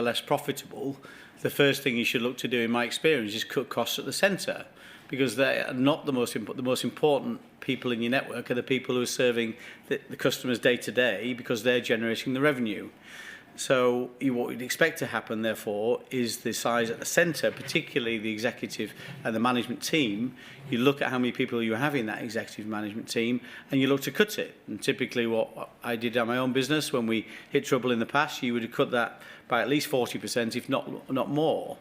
less profitable, the first thing you should look to do, in my experience, is cut costs at the centre, because they are not the most important people in your network are the people who are serving the customers day to day, because they're generating the revenue. So what you'd expect to happen, therefore, is the size at the centre, particularly the executive and the management team. You look at how many people you have in that executive management team, and you look to cut it. And typically what I did at my own business, when we hit trouble in the past, you would have cut that by at least 40%, if not more.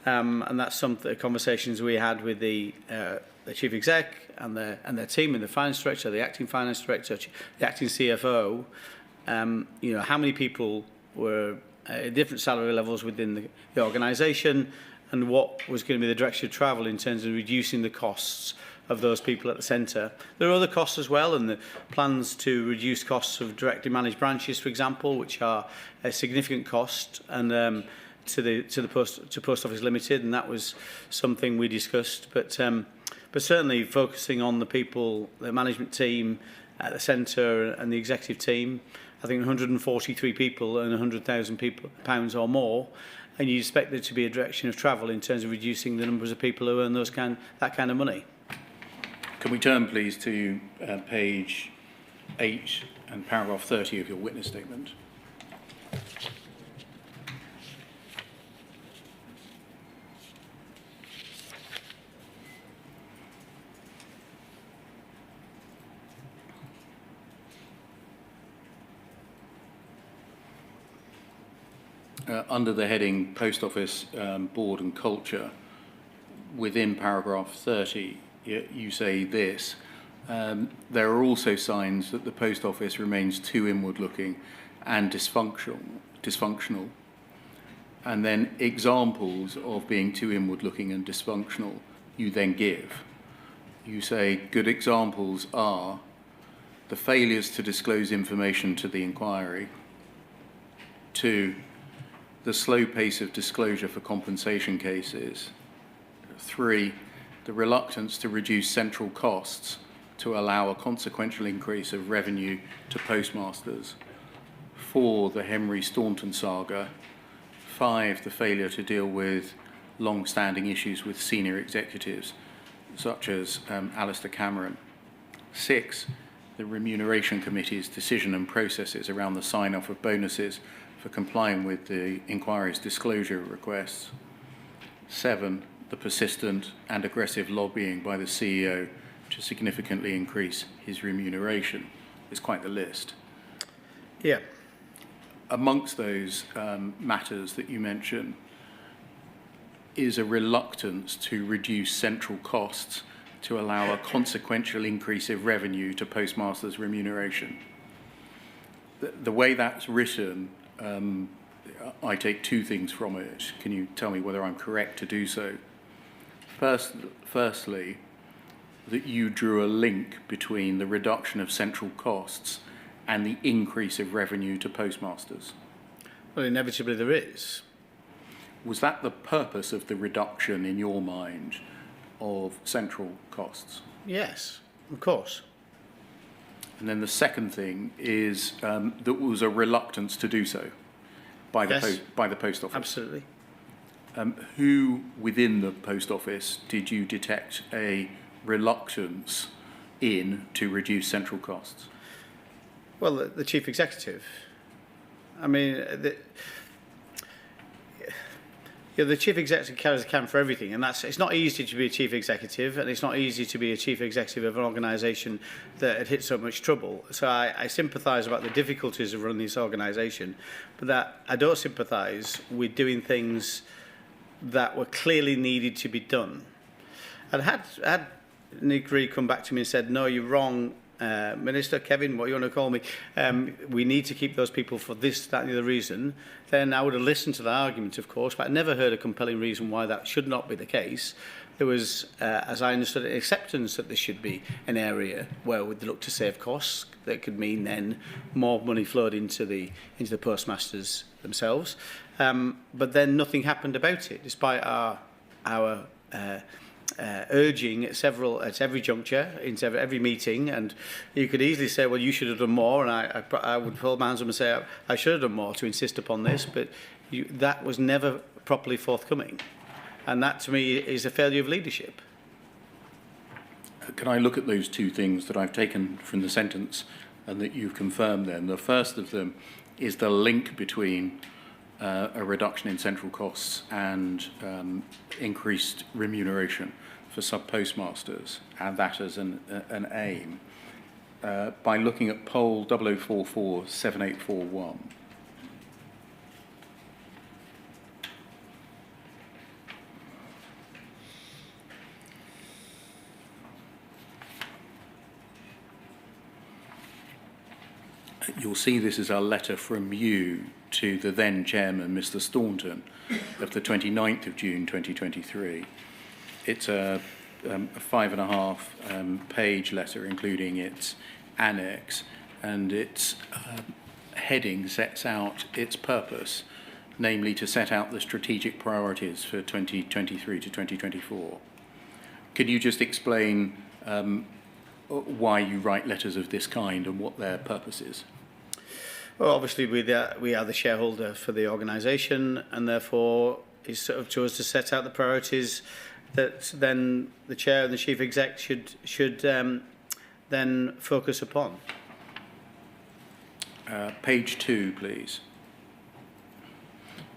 And that's some of the conversations we had with the chief exec and their team, and the finance director, the acting finance director, the acting CFO. You know, how many people were at different salary levels within the organisation, and what was going to be the direction of travel in terms of reducing the costs of those people at the centre. There are other costs as well, and the plans to reduce costs of directly managed branches, for example, which are a significant cost, and to Post Office Limited, and that was something we discussed. But certainly focusing on the people, the management team at the centre and the executive team. I think 143 people and £100,000 or more, and you expect there to be a direction of travel in terms of reducing the numbers of people who earn that kind of money. Can we turn, please, to page 8 and paragraph 30 of your witness statement? Under the heading Post Office Board and Culture, within paragraph 30, you say this: there are also signs that the Post Office remains too inward-looking and dysfunctional. And then examples of being too inward-looking and dysfunctional you then give. You say good examples are the failures to disclose information to the inquiry, 2, the slow pace of disclosure for compensation cases, 3, the reluctance to reduce central costs to allow a consequential increase of revenue to postmasters, 4, the Henry Staunton saga, 5, the failure to deal with long-standing issues with senior executives, such as Alistair Cameron, 6, the Remuneration Committee's decision and processes around the sign-off of bonuses for complying with the inquiry's disclosure requests, 7, the persistent and aggressive lobbying by the CEO to significantly increase his remuneration. It's quite the list. Yeah. Amongst those matters that you mention is a reluctance to reduce central costs to allow a consequential increase of revenue to postmasters' remuneration. The way that's written, I take 2 things from it. Can you tell me whether I'm correct to do so? Firstly, that you drew a link between the reduction of central costs and the increase of revenue to postmasters. Well, inevitably there is. Was that the purpose of the reduction, in your mind, of central costs? Yes, of course. And then the second thing is there was a reluctance to do so by the Post Office. Absolutely. Who within the Post Office did you detect a reluctance in to reduce central costs? Well, the chief executive. I mean, the chief executive carries the can for everything, and it's not easy to be a chief executive, and it's not easy to be a chief executive of an organisation that had hit so much trouble. So I sympathise about the difficulties of running this organisation, but that I don't sympathise with doing things that were clearly needed to be done. And had Nick Reid come back to me and said, "No, you're wrong, Minister Kevin, what you want to call me, we need to keep those people for this, that and the other reason," then I would have listened to the argument, of course, but I never heard a compelling reason why that should not be the case. There was, as I understood it, acceptance that this should be an area where we'd look to save costs. That could mean then more money flowed into the postmasters themselves. But then nothing happened about it, despite our urging at every juncture, into every meeting, and you could easily say, well, you should have done more, and I would hold my hands up and say I should have done more to insist upon this, but That was never properly forthcoming. And that, to me, is a failure of leadership. Can I look at those two things that I've taken from the sentence and that you've confirmed then? The first of them is the link between a reduction in central costs and increased remuneration for sub-postmasters, and that as an aim, by looking at poll 0044 7841. You'll see this is a letter from you to the then chairman, Mr. Staunton, of the 29th of June 2023. It's a 5.5 page letter, including its annex, and its heading sets out its purpose, namely to set out the strategic priorities for 2023 to 2024. Could you just explain why you write letters of this kind and what their purpose is? Well, obviously, we are the shareholder for the organisation, and therefore it's sort of to us to set out the priorities that then the chair and the chief exec should then focus upon. Page 2, please.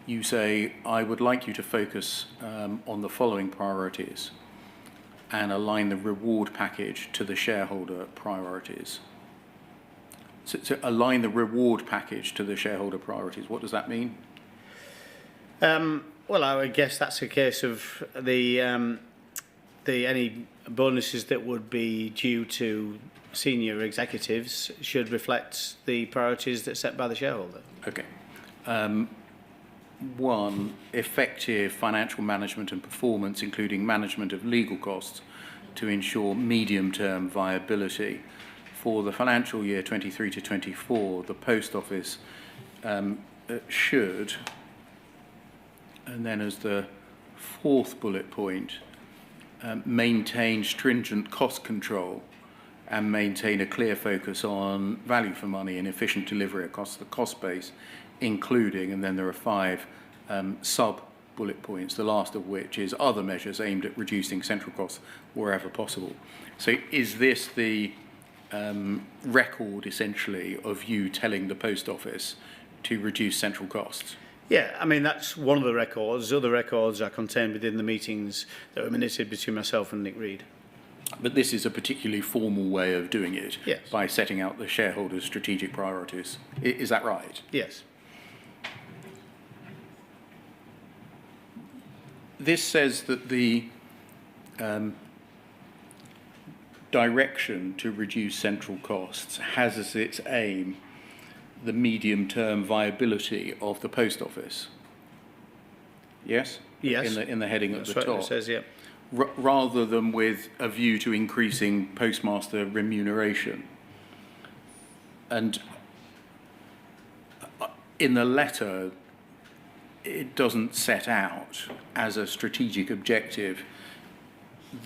You say, I would like you to focus on the following priorities and align the reward package to the shareholder priorities. So align the reward package to the shareholder priorities. What does that mean? Well, I would guess that's a case of the any bonuses that would be due to senior executives should reflect the priorities that's set by the shareholder. Okay. 1, effective financial management and performance, including management of legal costs to ensure medium-term viability. For the financial year 23 to 24, the Post Office should, and then as the 4th bullet point, maintain stringent cost control and maintain a clear focus on value for money and efficient delivery across the cost base, including, and then there are 5 sub-bullet points, the last of which is other measures aimed at reducing central costs wherever possible. So is this the record, essentially, of you telling the Post Office to reduce central costs? Yeah, I mean, that's one of the records. Other records are contained within the meetings that were minuted between myself and Nick Reed. But this is a particularly formal way of doing it, yes, by setting out the shareholders' strategic priorities. Is that right? Yes. This says that the direction to reduce central costs has as its aim the medium-term viability of the Post Office. Yes? Yes. In the heading at the top. That's what it says, yeah. Rather than with a view to increasing postmaster remuneration. And in the letter, it doesn't set out as a strategic objective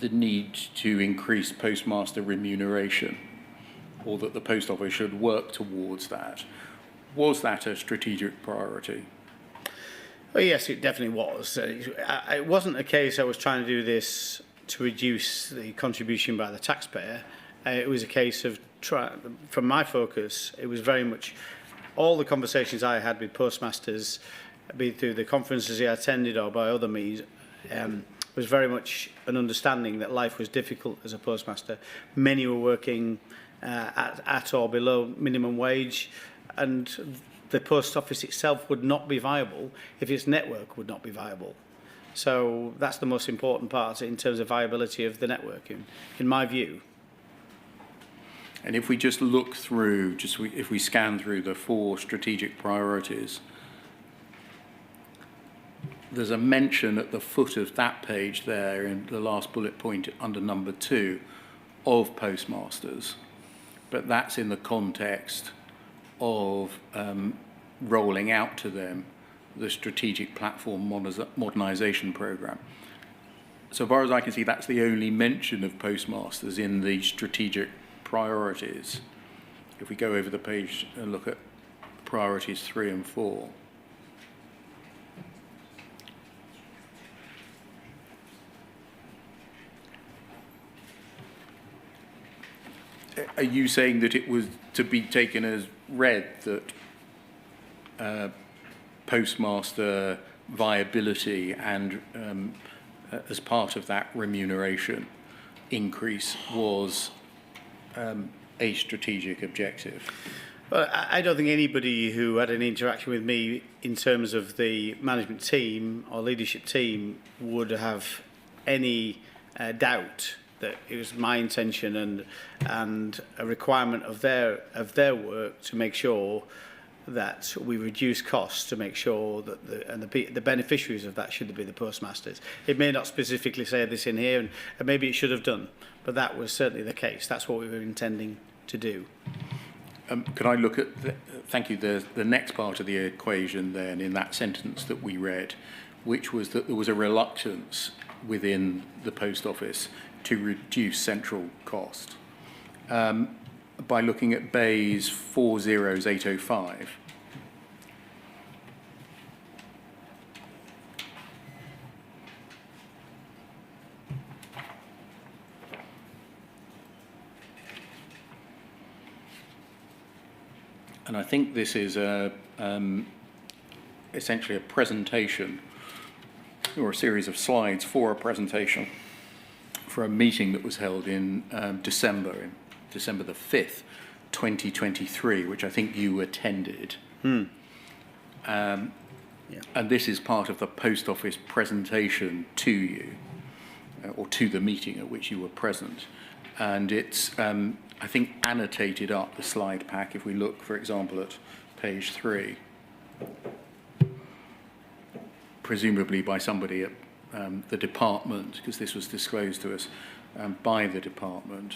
the need to increase postmaster remuneration, or that the Post Office should work towards that. Was that a strategic priority? Well, yes, it definitely was. It wasn't a case I was trying to do this to reduce the contribution by the taxpayer. It was a case of, from my focus, it was very much all the conversations I had with postmasters, be it through the conferences I attended or by other means, was very much an understanding that life was difficult as a postmaster. Many were working at or below minimum wage, and the Post Office itself would not be viable if its network would not be viable. So that's the most important part in terms of viability of the network, in my view. And if we just look through, if we scan through the 4 strategic priorities, there's a mention at the foot of that page there in the last bullet point under number 2 of postmasters, but that's in the context of rolling out to them the strategic platform modernisation programme. So far as I can see, that's the only mention of postmasters in the strategic priorities. If we go over the page and look at priorities 3 and 4. are you saying that it was to be taken as read that postmaster viability and as part of that remuneration increase was a strategic objective? Well, I don't think anybody who had an interaction with me in terms of the management team or leadership team would have any doubt that it was my intention and a requirement of their work to make sure that we reduce costs, to make sure that the beneficiaries of that should be the postmasters. It may not specifically say this in here, and maybe it should have done, but that was certainly the case. That's what we were intending to do. Could I look at, thank you, the next part of the equation then in that sentence that we read, which was that there was a reluctance within the Post Office to reduce central cost. By looking at Bayes 40805. And I think this is essentially a presentation or a series of slides for a presentation for a meeting that was held in December the 5th, 2023, which I think you attended. Yeah. And this is part of the Post Office presentation to you, or to the meeting at which you were present. And it's, I think, annotated up the slide pack if we look, for example, at page 3. Presumably by somebody at the department, because this was disclosed to us by the department.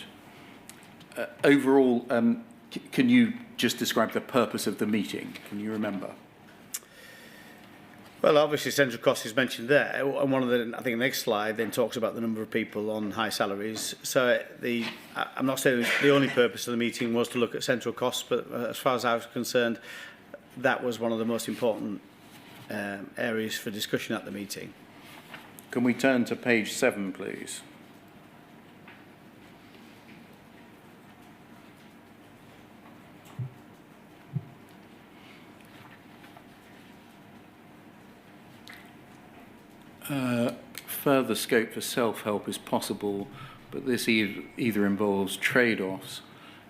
Overall, can you just describe the purpose of the meeting? Can you remember? Well, obviously, central cost is mentioned there, and one of the, I think, the next slide then talks about the number of people on high salaries. So I'm not saying the only purpose of the meeting was to look at central costs, but as far as I was concerned, that was one of the most important areas for discussion at the meeting. Can we turn to page 7, please? Further scope for self-help is possible, but this either involves trade-offs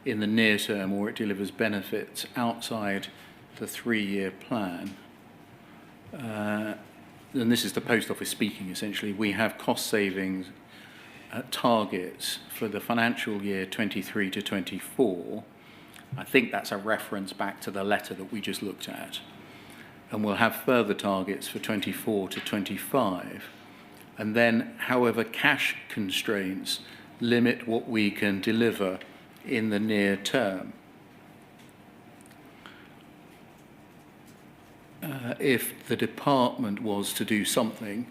in the near term or it delivers benefits outside the 3-year plan. And this is the Post Office speaking, essentially. We have cost savings targets for the financial year 23 to 24. I think that's a reference back to the letter that we just looked at. And we'll have further targets for 24 to 25. And then, however, cash constraints limit what we can deliver in the near term. If the department was to do something,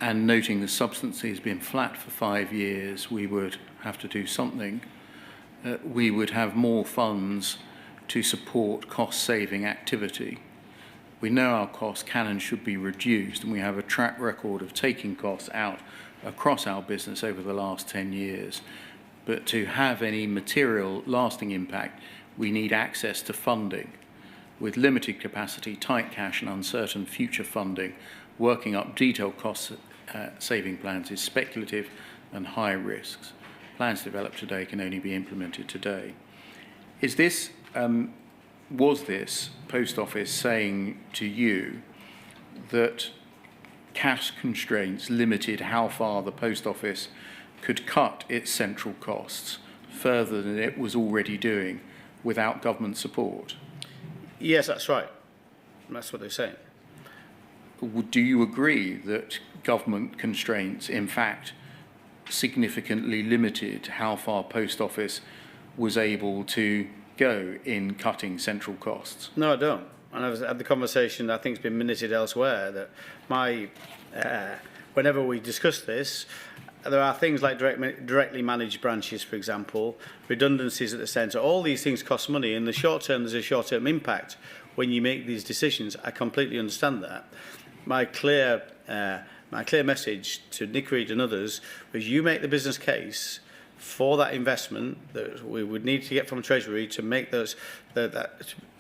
and noting the substance has been flat for 5 years, we would have to do something. We would have more funds to support cost-saving activity. We know our costs can and should be reduced, and we have a track record of taking costs out across our business over the last 10 years. But to have any material lasting impact, we need access to funding. With limited capacity, tight cash and uncertain future funding, working up detailed cost saving plans is speculative and high risks. Plans developed today can only be implemented today. Is this, was this Post Office saying to you that cash constraints limited how far the Post Office could cut its central costs further than it was already doing without government support? Yes, that's right. That's what they're saying. Do you agree that government constraints, in fact, significantly limited how far Post Office was able to go in cutting central costs? No, I don't. And I've had the conversation, I think it's been minuted elsewhere, that whenever we discuss this, there are things like directly managed branches, for example, redundancies at the centre. All these things cost money. In the short term, there's a short-term impact when you make these decisions. I completely understand that. My clear message to Nick Reed and others was you make the business case for that investment that we would need to get from Treasury to make those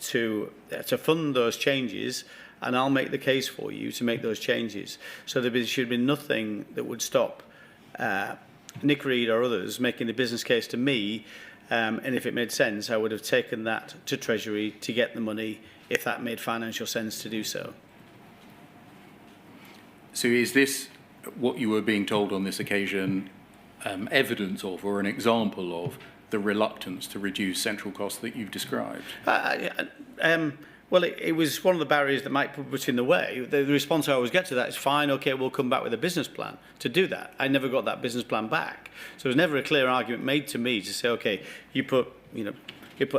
to fund those changes, and I'll make the case for you to make those changes. So there should be nothing that would stop Nick Reed or others making the business case to me, and if it made sense, I would have taken that to Treasury to get the money if that made financial sense to do so. So is this what you were being told on this occasion evidence of, or an example of, the reluctance to reduce central costs that you've described? Well, it was one of the barriers that might put us in the way. The response I always get to that is, fine, okay, we'll come back with a business plan to do that. I never got that business plan back. So there was never a clear argument made to me to say, okay, you put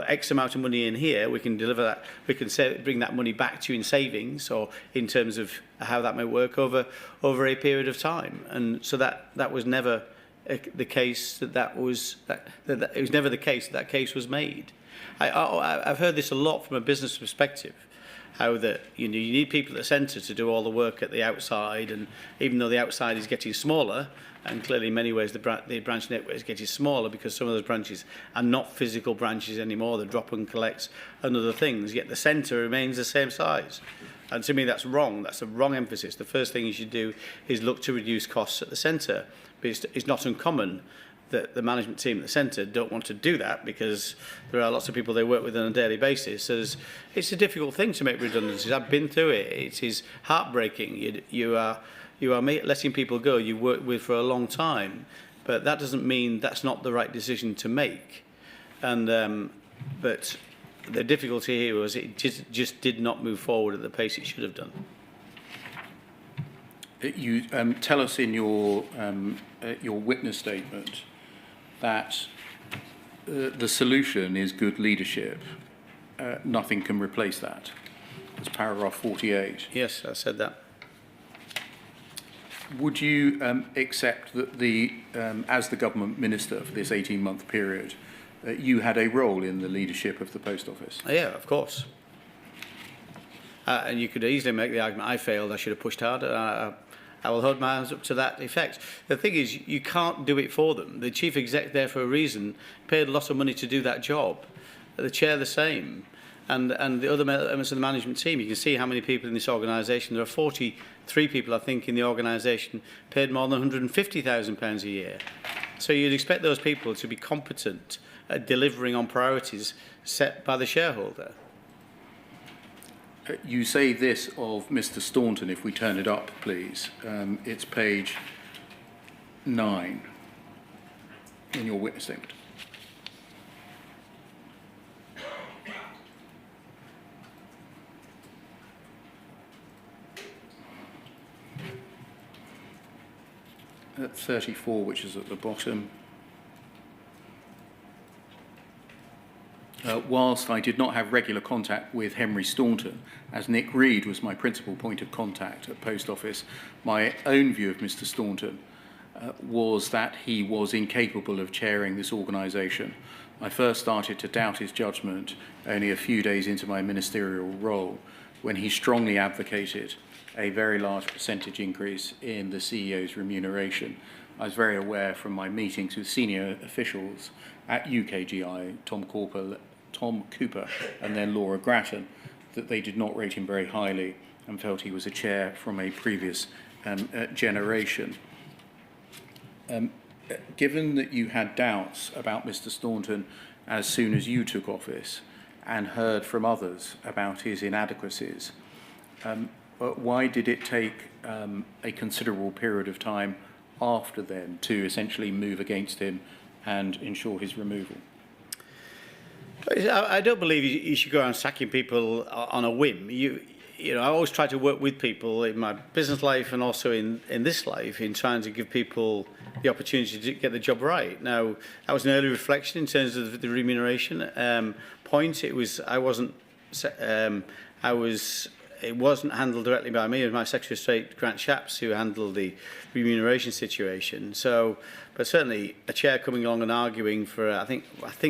X amount of money in here, we can deliver that, we can bring that money back to you in savings, or in terms of how that may work over a period of time. And so that was never the case. That it was never the case that case was made. I've heard this a lot from a business perspective, how that you need people at the centre to do all the work at the outside, and even though the outside is getting smaller, and clearly in many ways the branch network is getting smaller because some of those branches are not physical branches anymore, they're drop and collects and other things, yet the centre remains the same size. And to me that's wrong, that's a wrong emphasis. The first thing you should do is look to reduce costs at the centre, but it's not uncommon that the management team at the centre don't want to do that because there are lots of people they work with on a daily basis. So it's a difficult thing to make redundancies. I've been through it. It is heartbreaking. You are letting people go you've worked with for a long time, but that doesn't mean that's not the right decision to make. And but the difficulty here was it just did not move forward at the pace it should have done. You tell us in your witness statement that the solution is good leadership. Nothing can replace that. That's paragraph 48. Yes, I said that. Would you accept that as the government minister for this 18-month period, you had a role in the leadership of the Post Office? Yeah, of course. And you could easily make the argument, I failed, I should have pushed harder. I will hold my hands up to that effect. The thing is, you can't do it for them. The chief exec there for a reason paid a lot of money to do that job. The chair the same. And the other members of the management team, you can see how many people in this organisation. There are 43 people, I think, in the organisation paid more than £150,000 a year. So you'd expect those people to be competent at delivering on priorities set by the shareholder. You say this of Mr. Staunton, if we turn it up, please. It's page 9 in your witness statement. At 34, which is at the bottom. Whilst I did not have regular contact with Henry Staunton, as Nick Reed was my principal point of contact at Post Office, my own view of Mr. Staunton was that he was incapable of chairing this organisation. I first started to doubt his judgment only a few days into my ministerial role, when he strongly advocated a very large percentage increase in the CEO's remuneration. I was very aware from my meetings with senior officials at UKGI, Tom Cooper and then Laura Grattan, that they did not rate him very highly and felt he was a chair from a previous generation. Given that you had doubts about Mr. Staunton as soon as you took office and heard from others about his inadequacies, why did it take a considerable period of time after then to essentially move against him and ensure his removal? I don't believe you should go around sacking people on a whim. You know, I always try to work with people in my business life and also in this life in trying to give people the opportunity to get the job right. Now, that was an early reflection in terms of the remuneration point. It wasn't handled directly by me. It was my Secretary of State, Grant Shapps, who handled the remuneration situation. So, but certainly a chair coming along and arguing for, I think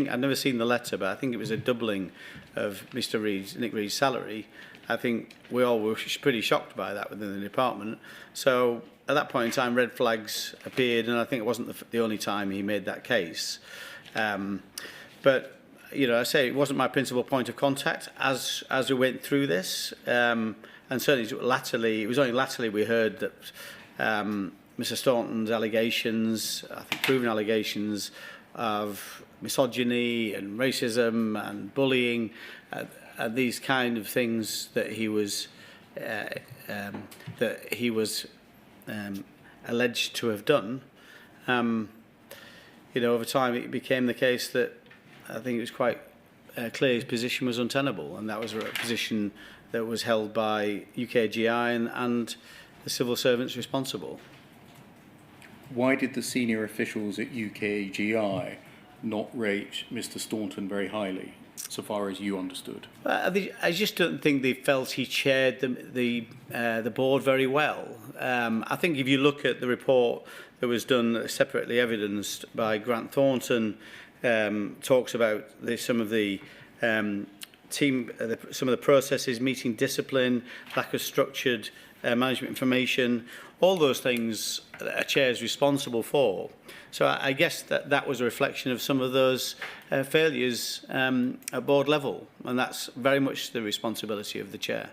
I've never seen the letter, but I think it was a doubling of Nick Reed's salary. I think we all were pretty shocked by that within the department. So at that point in time, red flags appeared, and I think it wasn't the only time he made that case. But, you know, I say it wasn't my principal point of contact as we went through this. And certainly latterly, it was only latterly we heard that Mr. Staunton's allegations, I think proven allegations of misogyny and racism and bullying, these kind of things that he was alleged to have done. You know, over time it became the case that I think it was quite clear his position was untenable, and that was a position that was held by UKGI and the civil servants responsible. Why did the senior officials at UKGI not rate Mr. Staunton very highly, so far as you understood? I just don't think they felt he chaired the board very well. I think if you look at the report that was done separately evidenced by Grant Thornton, talks about some of the some of the processes, meeting discipline, lack of structured management information, all those things a chair is responsible for. So I guess that was a reflection of some of those failures at board level, and that's very much the responsibility of the chair.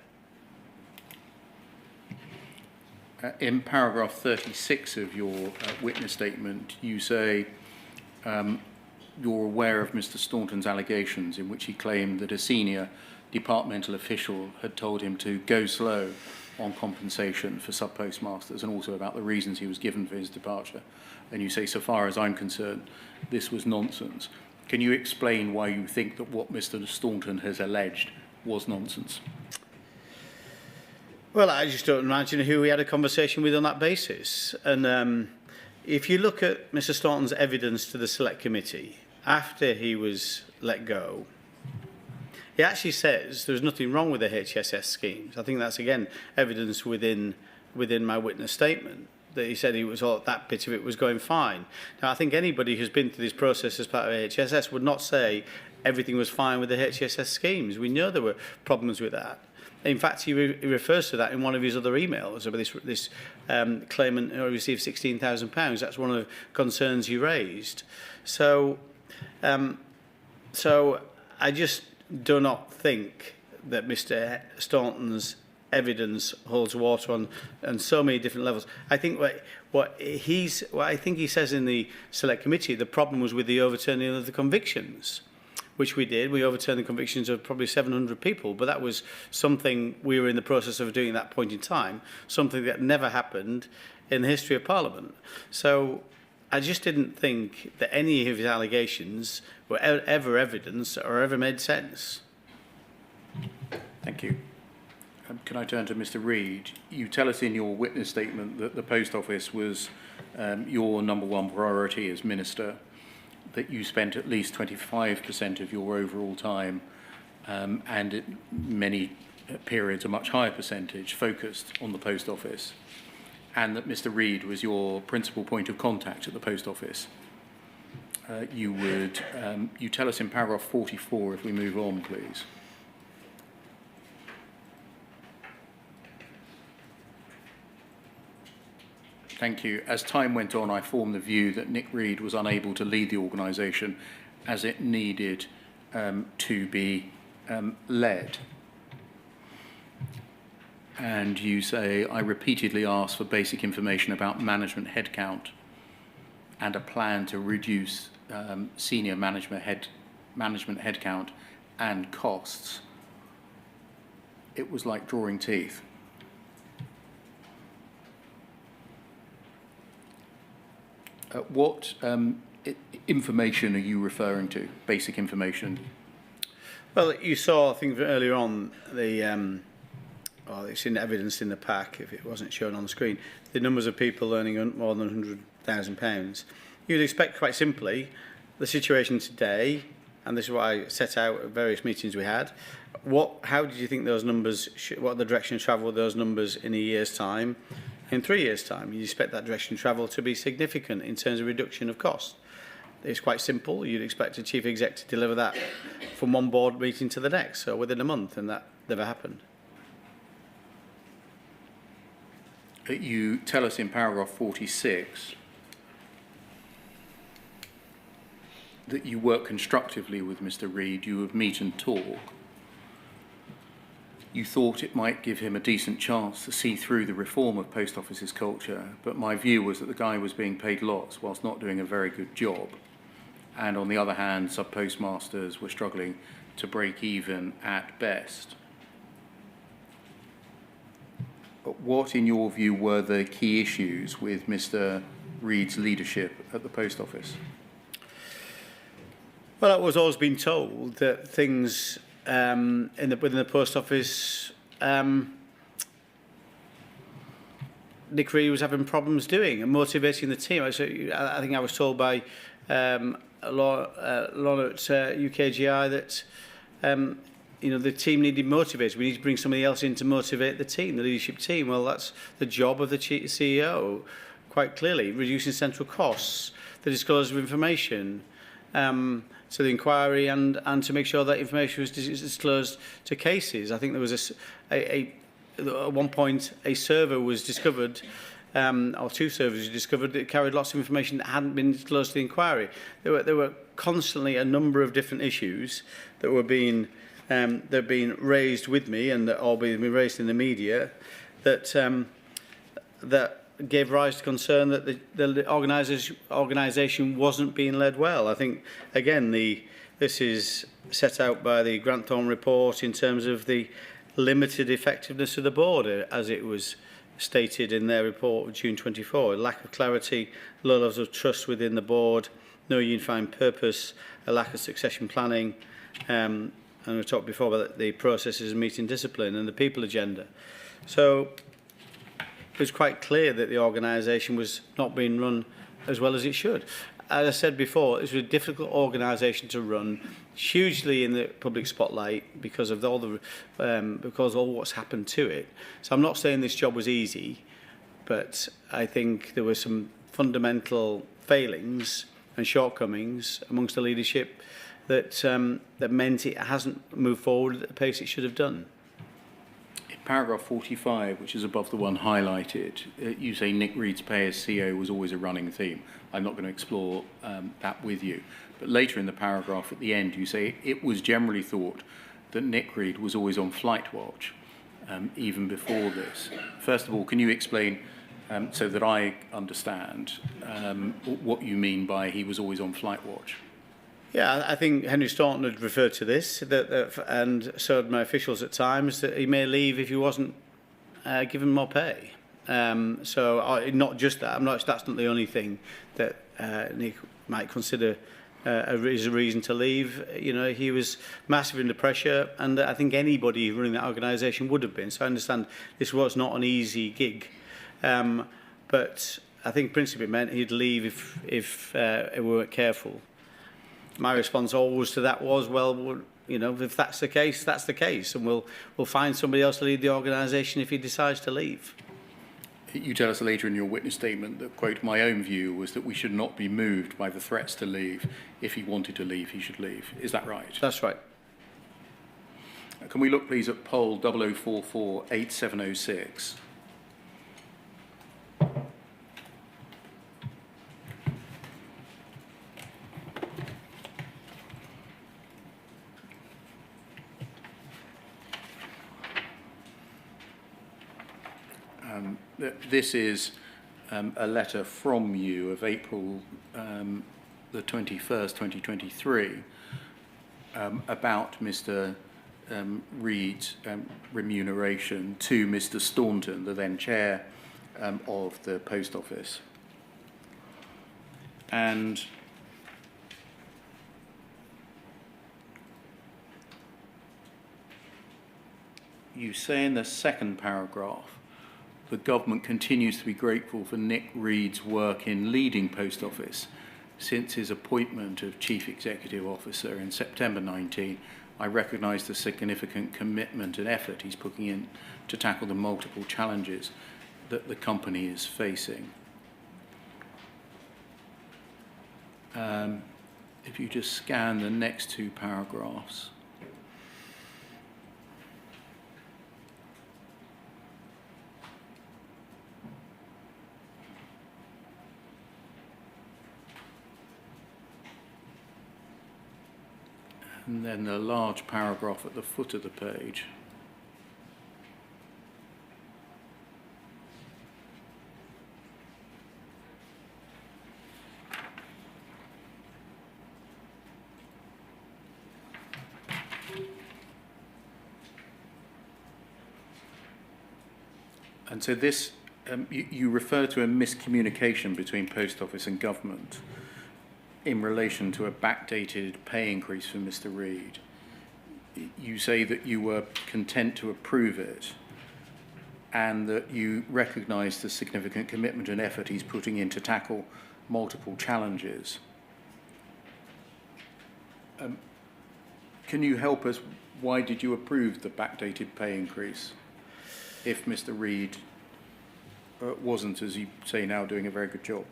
In paragraph 36 of your witness statement, you say you're aware of Mr. Staunton's allegations in which he claimed that a senior departmental official had told him to go slow on compensation for sub-postmasters, and also about the reasons he was given for his departure. And you say, so far as I'm concerned, this was nonsense. Can you explain why you think that what Mr. Staunton has alleged was nonsense? Well, I just don't imagine who we had a conversation with on that basis. And if you look at Mr. Staunton's evidence to the Select Committee, after he was let go, he actually says there's nothing wrong with the HSS schemes. I think that's, again, evidence within my witness statement, that he said that bit of it was going fine. Now, I think anybody who's been through this process as part of HSS would not say everything was fine with the HSS schemes. We know there were problems with that. In fact, he refers to that in one of his other emails about this claimant who received £16,000. That's one of the concerns he raised. So I just do not think that Mr. Staunton's evidence holds water on so many different levels. I think what I think he says in the Select Committee, the problem was with the overturning of the convictions, which we did. We overturned the convictions of probably 700 people, but that was something we were in the process of doing at that point in time, something that never happened in the history of Parliament. So I just didn't think that any of his allegations were ever evidence or ever made sense. Thank you. Can I turn to Mr. Reid? You tell us in your witness statement that the Post Office was your number one priority as Minister, that you spent at least 25% of your overall time and at many periods a much higher percentage focused on the Post Office, and that Mr. Reid was your principal point of contact at the Post Office. You tell us in paragraph 44, if we move on, please. Thank you. As time went on, I formed the view that Nick Reid was unable to lead the organisation as it needed to be led. And you say, I repeatedly asked for basic information about management headcount and a plan to reduce senior management headcount and costs. It was like drawing teeth. What information are you referring to? Basic information? Well, you saw, I think, earlier on, it's in evidence in the pack, if it wasn't shown on the screen, the numbers of people earning more than £100,000. You'd expect, quite simply, the situation today, and this is what I set out at various meetings we had, how did you think those numbers, what the direction of travel of those numbers in a year's time? In 3 years' time, you expect that direction of travel to be significant in terms of reduction of cost. It's quite simple. You'd expect a chief exec to deliver that from one board meeting to the next, so within a month, and that never happened. You tell us in paragraph 46 that you work constructively with Mr. Reid, you would meet and talk. You thought it might give him a decent chance to see through the reform of post office's culture, but my view was that the guy was being paid lots whilst not doing a very good job. And on the other hand, sub-postmasters were struggling to break even at best. But what, in your view, were the key issues with Mr. Reid's leadership at the post office? Well, I was always been told that things within the post office, Nick Reid was having problems doing and motivating the team. I think I was told by Lorna at UKGI that the team needed motivated. We need to bring somebody else in to motivate the team, the leadership team. Well, that's the job of the CEO, quite clearly. Reducing central costs, the disclosure of information, to the inquiry and to make sure that information was disclosed to cases. I think there was at one point a server was discovered, or two servers were discovered that carried lots of information that hadn't been disclosed to the inquiry. There were constantly a number of different issues that were being raised with me and that all being raised in the media that gave rise to concern that the organisation wasn't being led well. I think, again, this is set out by the Grantham report in terms of the limited effectiveness of the board, as it was stated in their report of June 24. Lack of clarity, low levels of trust within the board, no unifying purpose, a lack of succession planning, and we talked before about the processes of meeting discipline and the people agenda. So it was quite clear that the organisation was not being run as well as it should. As I said before, it was a difficult organisation to run, hugely in the public spotlight because of all what's happened to it. So I'm not saying this job was easy, but I think there were some fundamental failings and shortcomings amongst the leadership that meant it hasn't moved forward at the pace it should have done. Paragraph 45, which is above the one highlighted, you say Nick Reid's pay as CEO was always a running theme. I'm not going to explore that with you. But later in the paragraph at the end, you say it was generally thought that Nick Reid was always on flight watch, even before this. First of all, can you explain, so that I understand, what you mean by he was always on flight watch? Yeah, I think Henry Staunton had referred to this, and so had my officials at times, that he may leave if he wasn't given more pay. So not just that. That's not the only thing that Nick might consider is a reason to leave. He was massive under pressure, and I think anybody running that organisation would have been. So I understand this was not an easy gig, but I think principally it meant he'd leave if we weren't careful. My response always to that was, well, if that's the case, that's the case, and we'll find somebody else to lead the organisation if he decides to leave. You tell us later in your witness statement that, quote, my own view was that we should not be moved by the threats to leave. If he wanted to leave, he should leave. Is that right? That's right. Can we look, please, at poll 0044-8706? This is a letter from you of April the 21st, 2023, about Mr. Reid's remuneration to Mr. Staunton, the then chair of the Post Office. And you say in the second paragraph, the government continues to be grateful for Nick Reid's work in leading Post Office. Since his appointment of Chief Executive Officer in September 19, I recognise the significant commitment and effort he's putting in to tackle the multiple challenges that the company is facing. If you just scan the next two paragraphs. And then the large paragraph at the foot of the page. And so this, you refer to a miscommunication between Post Office and government in relation to a backdated pay increase for Mr. Reid. You say that you were content to approve it and that you recognise the significant commitment and effort he's putting in to tackle multiple challenges. Can you help us? Why did you approve the backdated pay increase if Mr. Reid wasn't, as you say now, doing a very good job?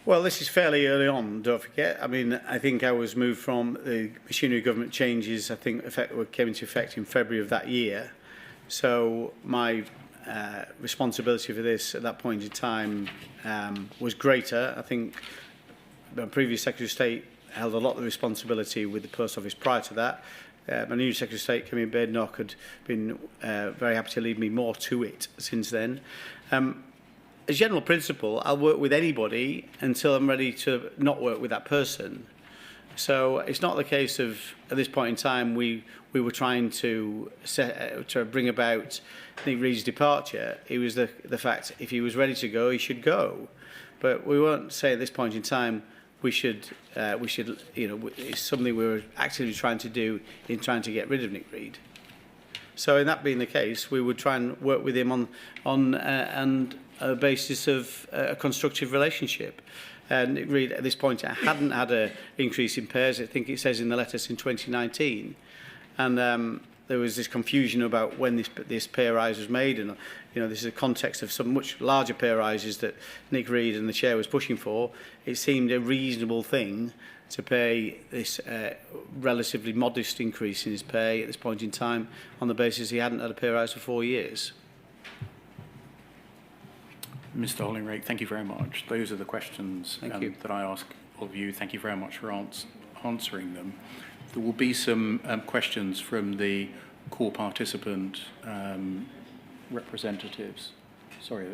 Well, this is fairly early on, don't forget. I mean, I think I was moved from the machinery government changes, I think came into effect in February of that year. So my responsibility for this at that point in time was greater. I think the previous Secretary of State held a lot of the responsibility with the Post Office prior to that. My new Secretary of State, Camille Badenoch, had been very happy to lead me more to it since then. As a general principle, I'll work with anybody until I'm ready to not work with that person. So it's not the case of, at this point in time, we were trying to bring about Nick Reid's departure. It was the fact if he was ready to go, he should go. But we won't say at this point in time we should, you know, it's something we were actively trying to do in trying to get rid of Nick Reid. So in that being the case, we would try and work with him on a basis of a constructive relationship. Nick Reid at this point hadn't had an increase in pay, I think it says in the letter, in 2019. And there was this confusion about when this pay rise was made, and you know, this is a context of some much larger pay rises that Nick Reid and the chair was pushing for. It seemed a reasonable thing to pay this relatively modest increase in his pay at this point in time on the basis he hadn't had a pay rise for 4 years. Mr. Hollinrake, thank you very much. Those are the questions that I ask of you. Thank you very much for answering them. There will be some questions from the core participant representatives. Sorry.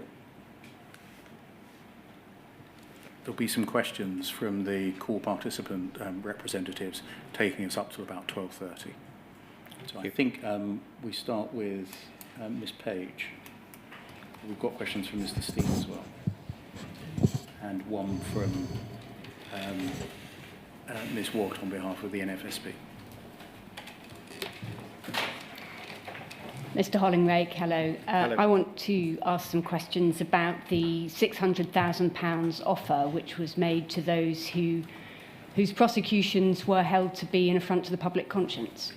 There'll be some questions from the core participant representatives, taking us up to about 12:30. So I think we start with Ms. Page. We've got questions from Mr. Steele as well, and one from Ms. Watt on behalf of the NFSB. Mr. Hollinrake, hello. Hello. I want to ask some questions about the £600,000 offer which was made to those whose prosecutions were held to be an affront to the public conscience.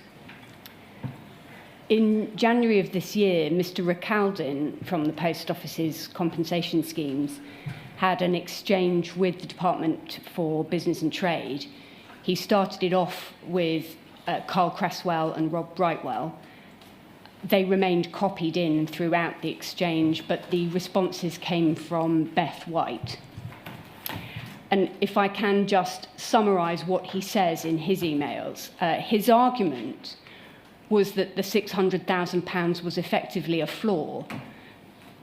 In January of this year, Mr. Ricaldin from the Post Office's compensation schemes had an exchange with the Department for Business and Trade. He started it off with Carl Creswell and Rob Brightwell. They remained copied in throughout the exchange, but the responses came from Beth White. And if I can just summarise what he says in his emails, his argument was that the £600,000 was effectively a flaw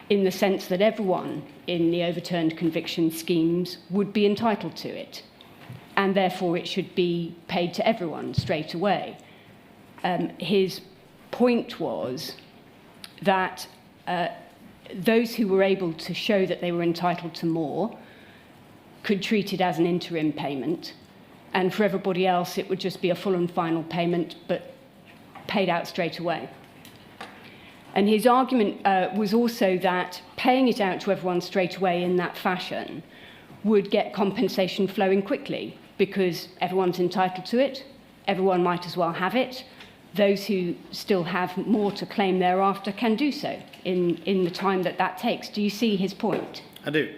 in the sense that everyone in the overturned conviction schemes would be entitled to it, and therefore it should be paid to everyone straight away. His point was that those who were able to show that they were entitled to more could treat it as an interim payment, and for everybody else it would just be a full and final payment, but paid out straight away. And his argument was also that paying it out to everyone straight away in that fashion would get compensation flowing quickly, because everyone's entitled to it, everyone might as well have it. Those who still have more to claim thereafter can do so in the time that takes. Do you see his point? I do.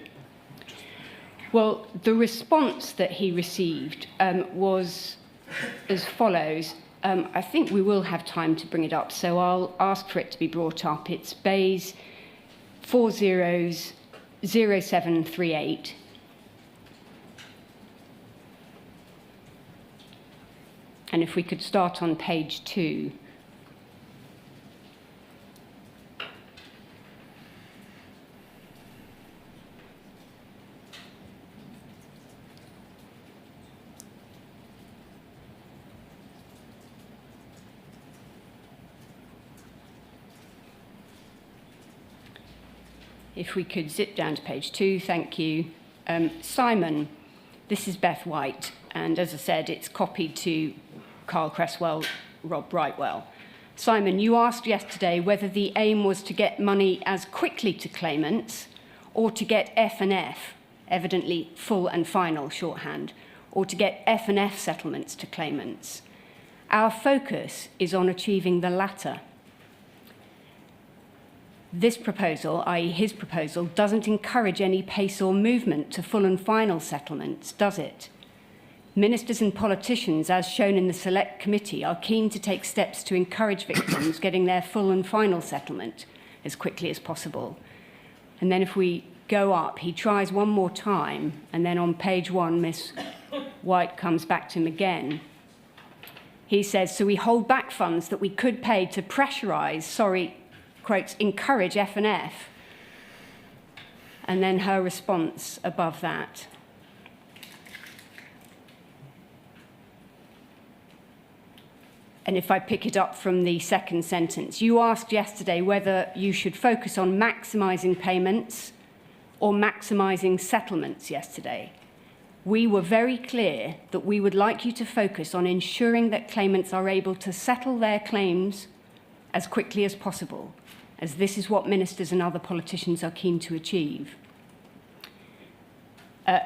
Well, the response that he received was as follows. I think we will have time to bring it up, so I'll ask for it to be brought up. It's Bayes 400738. And if we could start on page 2. If we could zip down to page 2, thank you. Simon, this is Beth White, and as I said, it's copied to Carl Creswell, Rob Brightwell. Simon, you asked yesterday whether the aim was to get money as quickly to claimants or to get F&F, evidently full and final shorthand, or to get F&F settlements to claimants. Our focus is on achieving the latter. This proposal, i.e. his proposal, doesn't encourage any pace or movement to full and final settlements, does it? Ministers and politicians, as shown in the Select Committee, are keen to take steps to encourage victims getting their full and final settlement as quickly as possible. And then if we go up, he tries one more time, and then on page 1, Miss White comes back to him again. He says, so we hold back funds that we could pay to pressurise, quotes, encourage F&F. And then her response above that. And if I pick it up from the second sentence, you asked yesterday whether you should focus on maximising payments or maximising settlements yesterday. We were very clear that we would like you to focus on ensuring that claimants are able to settle their claims as quickly as possible, as this is what ministers and other politicians are keen to achieve.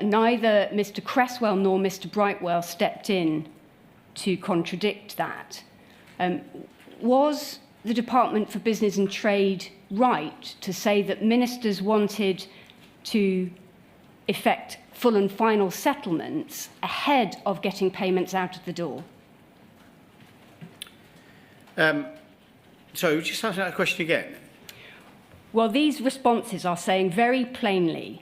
Neither Mr. Creswell nor Mr. Brightwell stepped in to contradict that. Was the Department for Business and Trade right to say that ministers wanted to effect full and final settlements ahead of getting payments out of the door? So just answer that question again. Well, these responses are saying very plainly,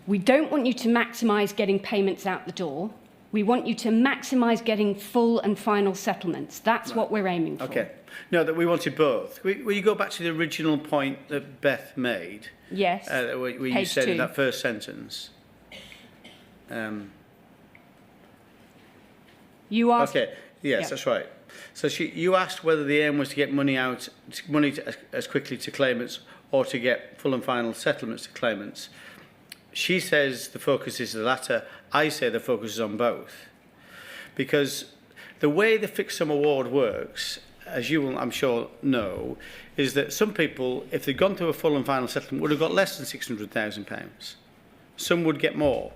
we don't want you to maximise getting payments out the door. We want you to maximise getting full and final settlements. That's right. What we're aiming for. Okay. No, that we wanted both. Will you go back to the original point that Beth made? Yes. Where you said 2. in that first sentence. You asked. Okay. Yes, that's right. So you asked whether the aim was to get money as quickly to claimants or to get full and final settlements to claimants. She says the focus is the latter. I say the focus is on both. Because the way the fixed sum award works, as you will, I'm sure, know, is that some people, if they'd gone through a full and final settlement, would have got less than £600,000. Some would get more.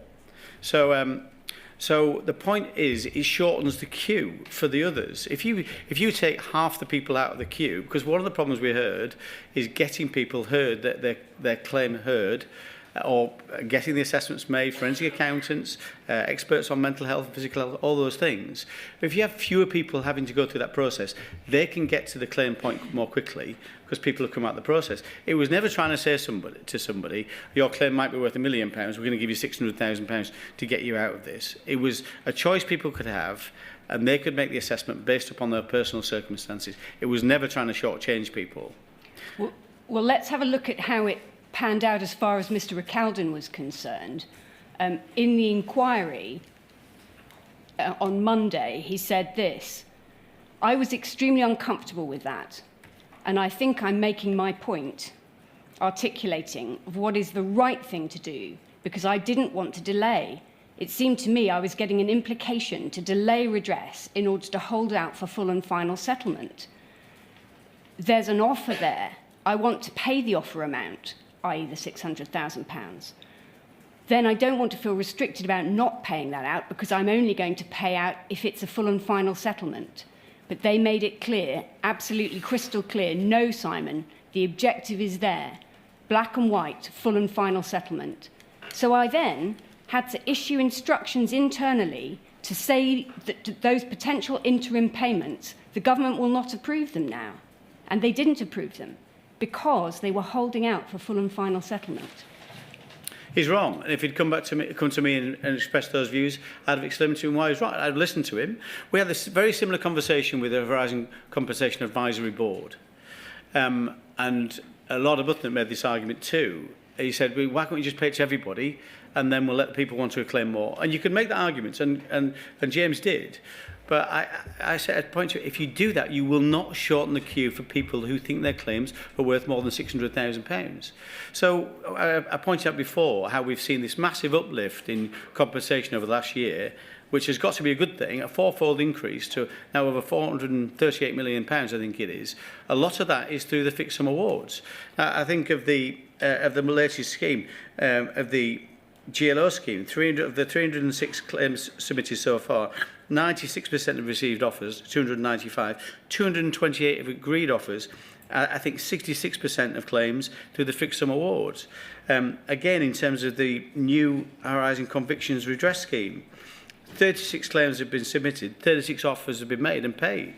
So the point is, it shortens the queue for the others. If you take half the people out of the queue, because one of the problems we heard is getting people heard, that their claim heard, or getting the assessments made, forensic accountants, experts on mental health, physical health, all those things. If you have fewer people having to go through that process, they can get to the claim point more quickly because people have come out of the process. It was never trying to say to somebody, your claim might be worth £1 million, we're going to give you £600,000 to get you out of this. It was a choice people could have, and they could make the assessment based upon their personal circumstances. It was never trying to shortchange people. Well, let's have a look at how it panned out as far as Mr. Ricaldon was concerned. In the inquiry on Monday, he said this: I was extremely uncomfortable with that, and I think I'm making my point, articulating of what is the right thing to do, because I didn't want to delay. It seemed to me I was getting an implication to delay redress in order to hold out for full and final settlement. There's an offer there. I want to pay the offer amount, i.e. the £600,000. Then I don't want to feel restricted about not paying that out because I'm only going to pay out if it's a full and final settlement. But they made it clear, absolutely crystal clear, no, Simon, the objective is there, black and white, full and final settlement. So I then had to issue instructions internally to say that those potential interim payments, the government will not approve them now. And they didn't approve them, because they were holding out for full and final settlement. he's wrong. And if he'd come to me and expressed those views, I'd have explained to him why he's right. I'd have listened to him. We had this very similar conversation with the Horizon Compensation Advisory Board. And a Lord Arbuthnot made this argument too. He said, well, why can't we just pay it to everybody and then we'll let the people want to claim more? And you can make that argument, and James did. But I said, I'd point to it, if you do that, you will not shorten the queue for people who think their claims are worth more than £600,000. So I pointed out before how we've seen this massive uplift in compensation over the last year, which has got to be a good thing, a fourfold increase to now over £438 million, I think it is. A lot of that is through the fixed sum awards. I think of the latest scheme, of the GLO scheme, of the 306 claims submitted so far, 96% have received offers, 295, 228 have agreed offers, I think 66% of claims through the fixed sum awards. Again, in terms of the new Horizon Convictions Redress scheme, 36 claims have been submitted, 36 offers have been made and paid.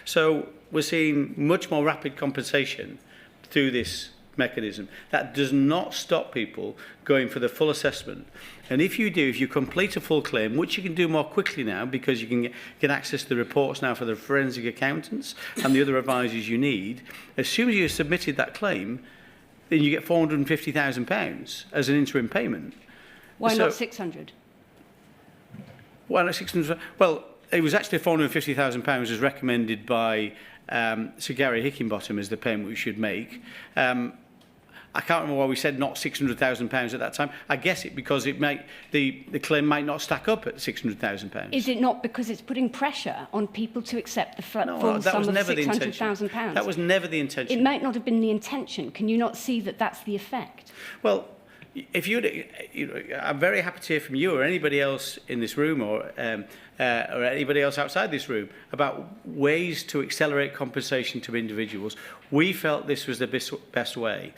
So we're seeing much more rapid compensation through this mechanism. That does not stop people going for the full assessment. And if you complete a full claim, which you can do more quickly now because you can get access to the reports now for the forensic accountants and the other advisors you need, as soon as you've submitted that claim, then you get £450,000 as an interim payment. Why not 600? Well, 600. Well, it was actually £450,000 as recommended by Sir Gary Hickinbottom as the payment we should make. I can't remember why we said not £600,000 at that time. I guess it because it might the claim might not stack up at £600,000. Is it not because it's putting pressure on people to accept the full sum of £600,000? That was never the intention. It might not have been the intention. Can you not see that that's the effect? Well, if I'm very happy to hear from you or anybody else in this room or anybody else outside this room about ways to accelerate compensation to individuals. We felt this was the best way.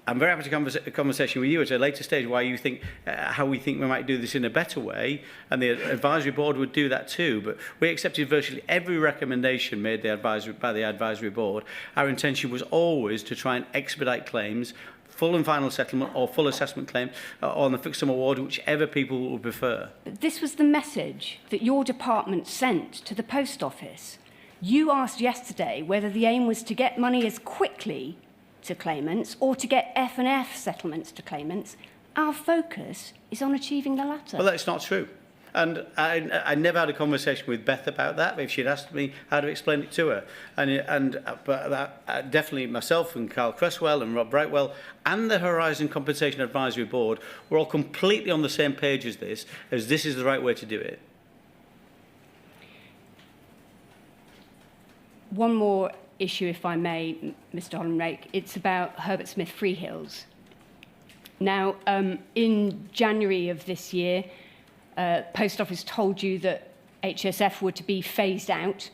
I'm very happy to have a conversation with you at a later stage why you think, how we think we might do this in a better way, and the advisory board would do that too. But we accepted virtually every recommendation made by the advisory board. Our intention was always to try and expedite claims, full and final settlement or full assessment claim on the fixed sum award, whichever people would prefer. But this was the message that your department sent to the post office. You asked yesterday whether the aim was to get money as quickly to claimants or to get F&F settlements to claimants. Our focus is on achieving the latter. Well, that's not true. And I never had a conversation with Beth about that. If she'd asked me how to explain it to her, but definitely myself and Carl Creswell and Rob Brightwell and the Horizon Compensation Advisory Board were all completely on the same page as this is the right way to do it. One more issue, if I may, Mr. Hollinrake. It's about Herbert Smith Freehills. Now, in January of this year, Post Office told you that HSF were to be phased out.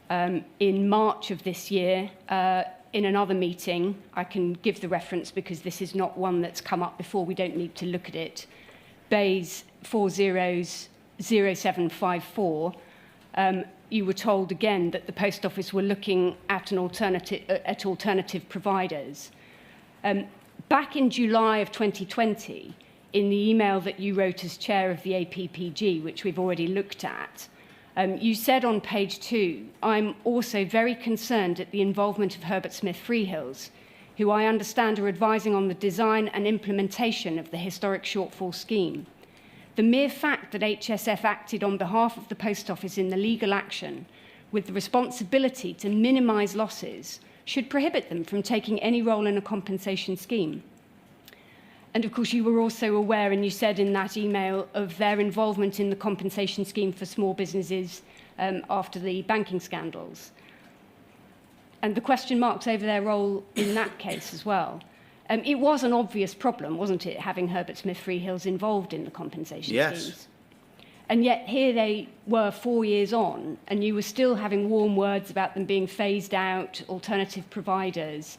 In March of this year, in another meeting, I can give the reference because this is not one that's come up before, we don't need to look at it, Bayes 400754, you were told again that the Post Office were looking at alternative providers. Back in July of 2020, in the email that you wrote as chair of the APPG, which we've already looked at, you said on page 2, I'm also very concerned at the involvement of Herbert Smith Freehills, who I understand are advising on the design and implementation of the historic shortfall scheme. The mere fact that HSF acted on behalf of the Post Office in the legal action with the responsibility to minimise losses should prohibit them from taking any role in a compensation scheme. And of course, you were also aware, and you said in that email, of their involvement in the compensation scheme for small businesses after the banking scandals. And the question marks over their role in that case as well. It was an obvious problem, wasn't it, having Herbert Smith Freehills involved in the compensation schemes? And yet here they were 4 years on, and you were still having warm words about them being phased out, alternative providers.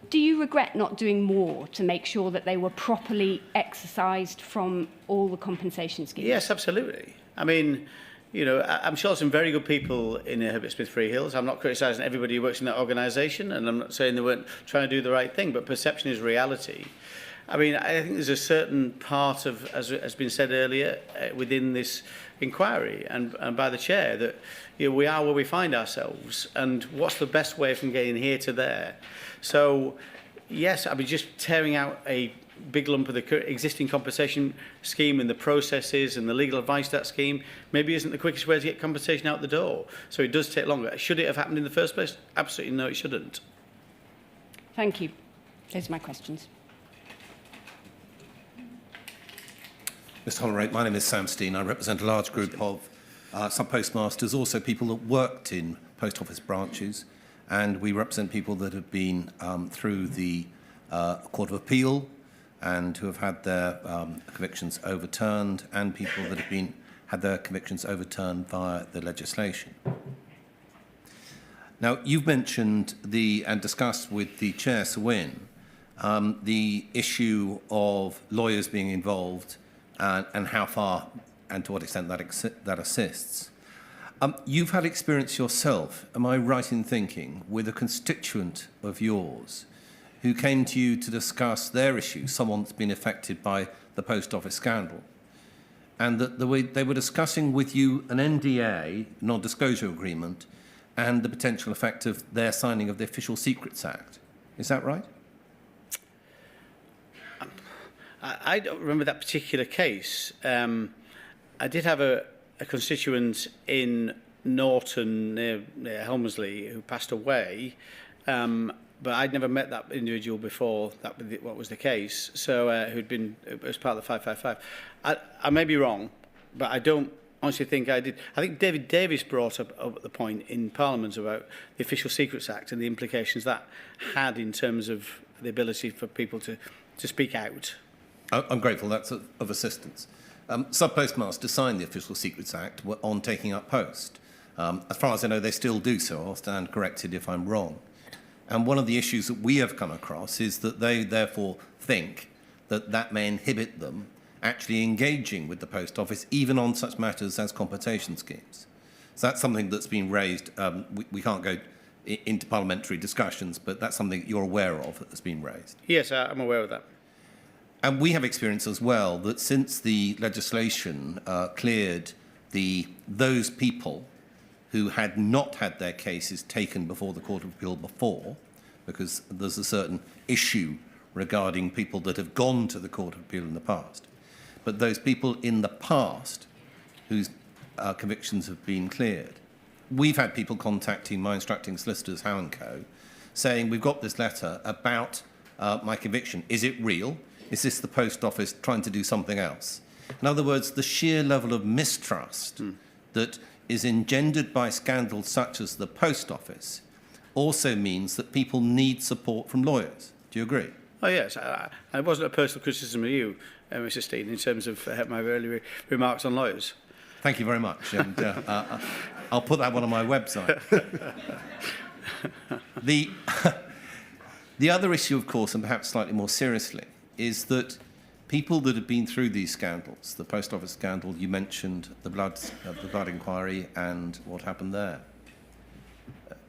Do you regret not doing more to make sure that they were properly exercised from all the compensation schemes? Yes, absolutely. I mean, you know, I'm sure some very good people in Herbert Smith Freehills. I'm not criticising everybody who works in that organisation, and I'm not saying they weren't trying to do the right thing, but perception is reality. I mean, I think there's a certain part of, as has been said earlier, within this inquiry and by the chair, that we are where we find ourselves, and what's the best way from getting here to there. So, yes, I mean, just tearing out a big lump of the existing compensation scheme and the processes and the legal advice to that scheme maybe isn't the quickest way to get compensation out the door. So it does take longer. Should it have happened in the first place? Absolutely no, it shouldn't. Thank you. Those are my questions. Mr. Hollinrake, my name is Sam Steen. I represent a large group of sub-postmasters, also people that worked in post office branches, and we represent people that have been through the Court of Appeal and who have had their convictions overturned, and people that have had their convictions overturned via the legislation. Now, you've mentioned and discussed with the Chair, Sir Wynne, the issue of lawyers being involved and how far and to what extent that assists. You've had experience yourself, am I right in thinking, with a constituent of yours who came to you to discuss their issue, someone that's been affected by the post office scandal, and that they were discussing with you an NDA, non-disclosure agreement, and the potential effect of their signing of the Official Secrets Act. Is that right? I don't remember that particular case. I did have a constituent in Norton, near Helmsley, who passed away, but I'd never met that individual before what was the case, so who'd been as part of the 555. I may be wrong, but I don't honestly think I did. I think David Davis brought up the point in Parliament about the Official Secrets Act and the implications that had in terms of the ability for people to speak out. I'm grateful that's of assistance. Sub-postmasters signed the Official Secrets Act on taking up post. As far as I know, they still do so. I'll stand corrected if I'm wrong. And one of the issues that we have come across is that they therefore think that may inhibit them actually engaging with the post office, even on such matters as compensation schemes. So that's something that's been raised. We can't go into parliamentary discussions, but that's something that you're aware of that's been raised. Yes, I'm aware of that. And we have experience as well that since the legislation cleared those people who had not had their cases taken before the Court of Appeal before, because there's a certain issue regarding people that have gone to the Court of Appeal in the past. But those people in the past whose convictions have been cleared, we've had people contacting my instructing solicitors, Howe & Co., saying, we've got this letter about my conviction. Is it real? Is this the post office trying to do something else? In other words, the sheer level of mistrust that is engendered by scandals such as the post office also means that people need support from lawyers. Do you agree? Oh, yes. It wasn't a personal criticism of you, Mr. Steen, in terms of my early remarks on lawyers. Thank you very much. And I'll put that one on my website. The other issue, of course, and perhaps slightly more seriously, is that people that have been through these scandals, the post office scandal, you mentioned the blood inquiry and what happened there,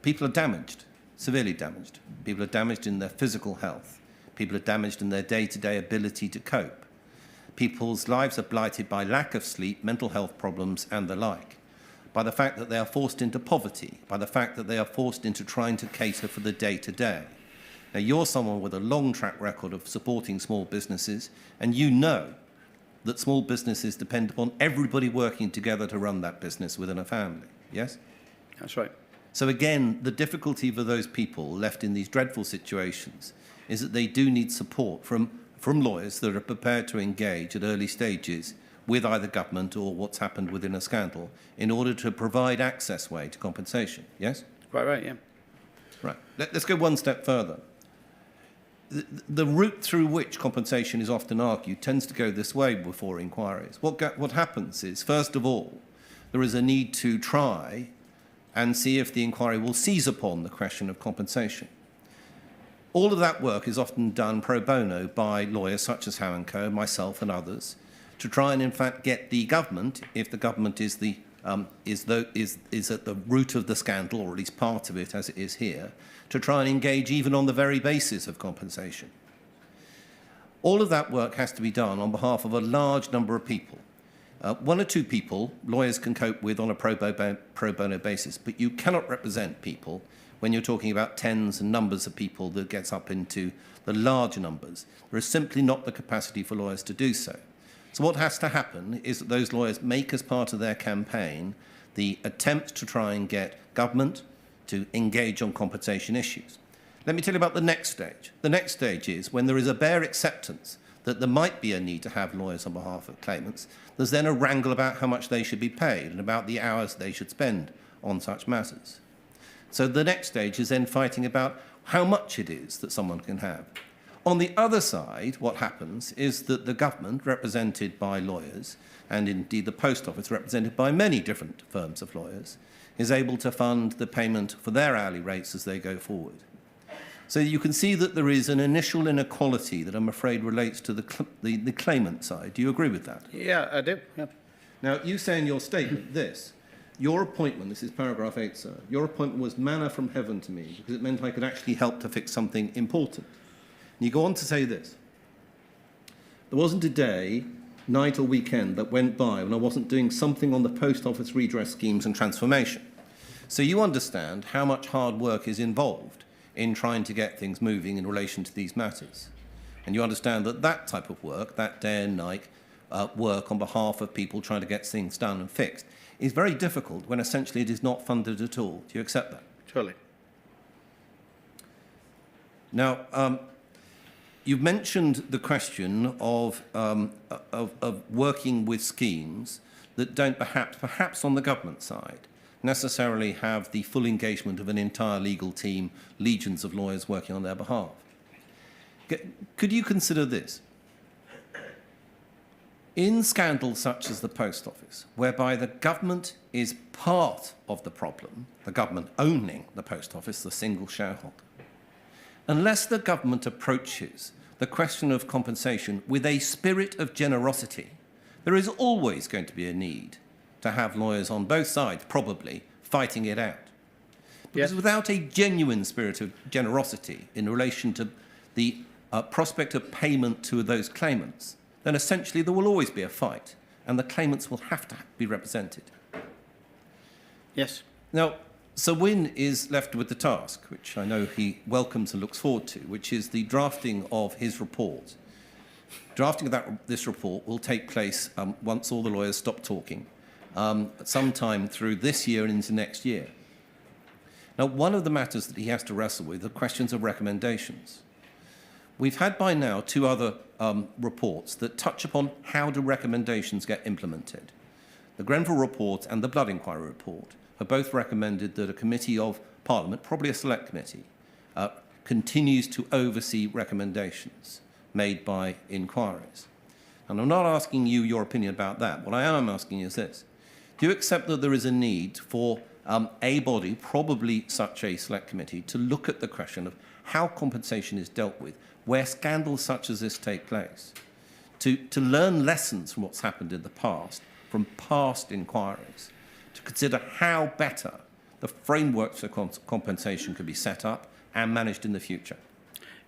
people are damaged, severely damaged. People are damaged in their physical health. People are damaged in their day-to-day ability to cope. People's lives are blighted by lack of sleep, mental health problems, and the like, by the fact that they are forced into poverty, by the fact that they are forced into trying to cater for the day-to-day. Now, you're someone with a long track record of supporting small businesses, and you know that small businesses depend upon everybody working together to run that business within a family, yes? That's right. So again, the difficulty for those people left in these dreadful situations is that they do need support from lawyers that are prepared to engage at early stages with either government or what's happened within a scandal in order to provide access way to compensation, yes? Quite right, yeah. Right. Let's go one step further. The route through which compensation is often argued tends to go this way before inquiries. What happens is, first of all, there is a need to try and see if the inquiry will seize upon the question of compensation. All of that work is often done pro bono by lawyers such as Howe & Co., myself and others, to try and in fact get the government, if the government is at the root of the scandal, or at least part of it as it is here, to try and engage even on the very basis of compensation. All of that work has to be done on behalf of a large number of people. One or two people, lawyers can cope with on a pro bono basis, but you cannot represent people when you're talking about tens and numbers of people that gets up into the larger numbers. There is simply not the capacity for lawyers to do so. So what has to happen is that those lawyers make as part of their campaign the attempt to try and get government to engage on compensation issues. Let me tell you about the next stage. The next stage is when there is a bare acceptance that there might be a need to have lawyers on behalf of claimants, there's then a wrangle about how much they should be paid and about the hours they should spend on such matters. So the next stage is then fighting about how much it is that someone can have. On the other side, what happens is that the government, represented by lawyers, and indeed the post office, represented by many different firms of lawyers, is able to fund the payment for their hourly rates as they go forward. So you can see that there is an initial inequality that I'm afraid relates to the claimant side. Do you agree with that? Yeah, I do. Yeah. Now, you say in your statement this: your appointment, this is paragraph 8, sir, your appointment was manna from heaven to me because it meant I could actually help to fix something important. And you go on to say this: there wasn't a day, night or weekend that went by when I wasn't doing something on the post office redress schemes and transformation. So you understand how much hard work is involved in trying to get things moving in relation to these matters. And you understand that that type of work, that day and night work on behalf of people trying to get things done and fixed, is very difficult when essentially it is not funded at all. Do you accept that? Totally. Now, you've mentioned the question of working with schemes that don't perhaps on the government side, necessarily have the full engagement of an entire legal team, legions of lawyers working on their behalf. Could you consider this? In scandals such as the Post Office, whereby the government is part of the problem, the government owning the Post Office, the single shareholder, unless the government approaches the question of compensation with a spirit of generosity, there is always going to be a need to have lawyers on both sides, probably, fighting it out. Because without a genuine spirit of generosity in relation to the prospect of payment to those claimants, then essentially there will always be a fight, and the claimants will have to be represented. Yes. Now, Sir Wynne is left with the task, which I know he welcomes and looks forward to, which is the drafting of his report. Drafting of this report will take place once all the lawyers stop talking, sometime through this year and into next year. Now, one of the matters that he has to wrestle with are questions of recommendations. We've had by now two other reports that touch upon how do recommendations get implemented. The Grenville report and the Blood Inquiry report have both recommended that a committee of Parliament, probably a select committee, continues to oversee recommendations made by inquiries. And I'm not asking you your opinion about that. What I am asking you is this: do you accept that there is a need for a body, probably such a select committee, to look at the question of how compensation is dealt with where scandals such as this take place, to learn lessons from what's happened in the past, from past inquiries, to consider how better the frameworks for compensation could be set up and managed in the future?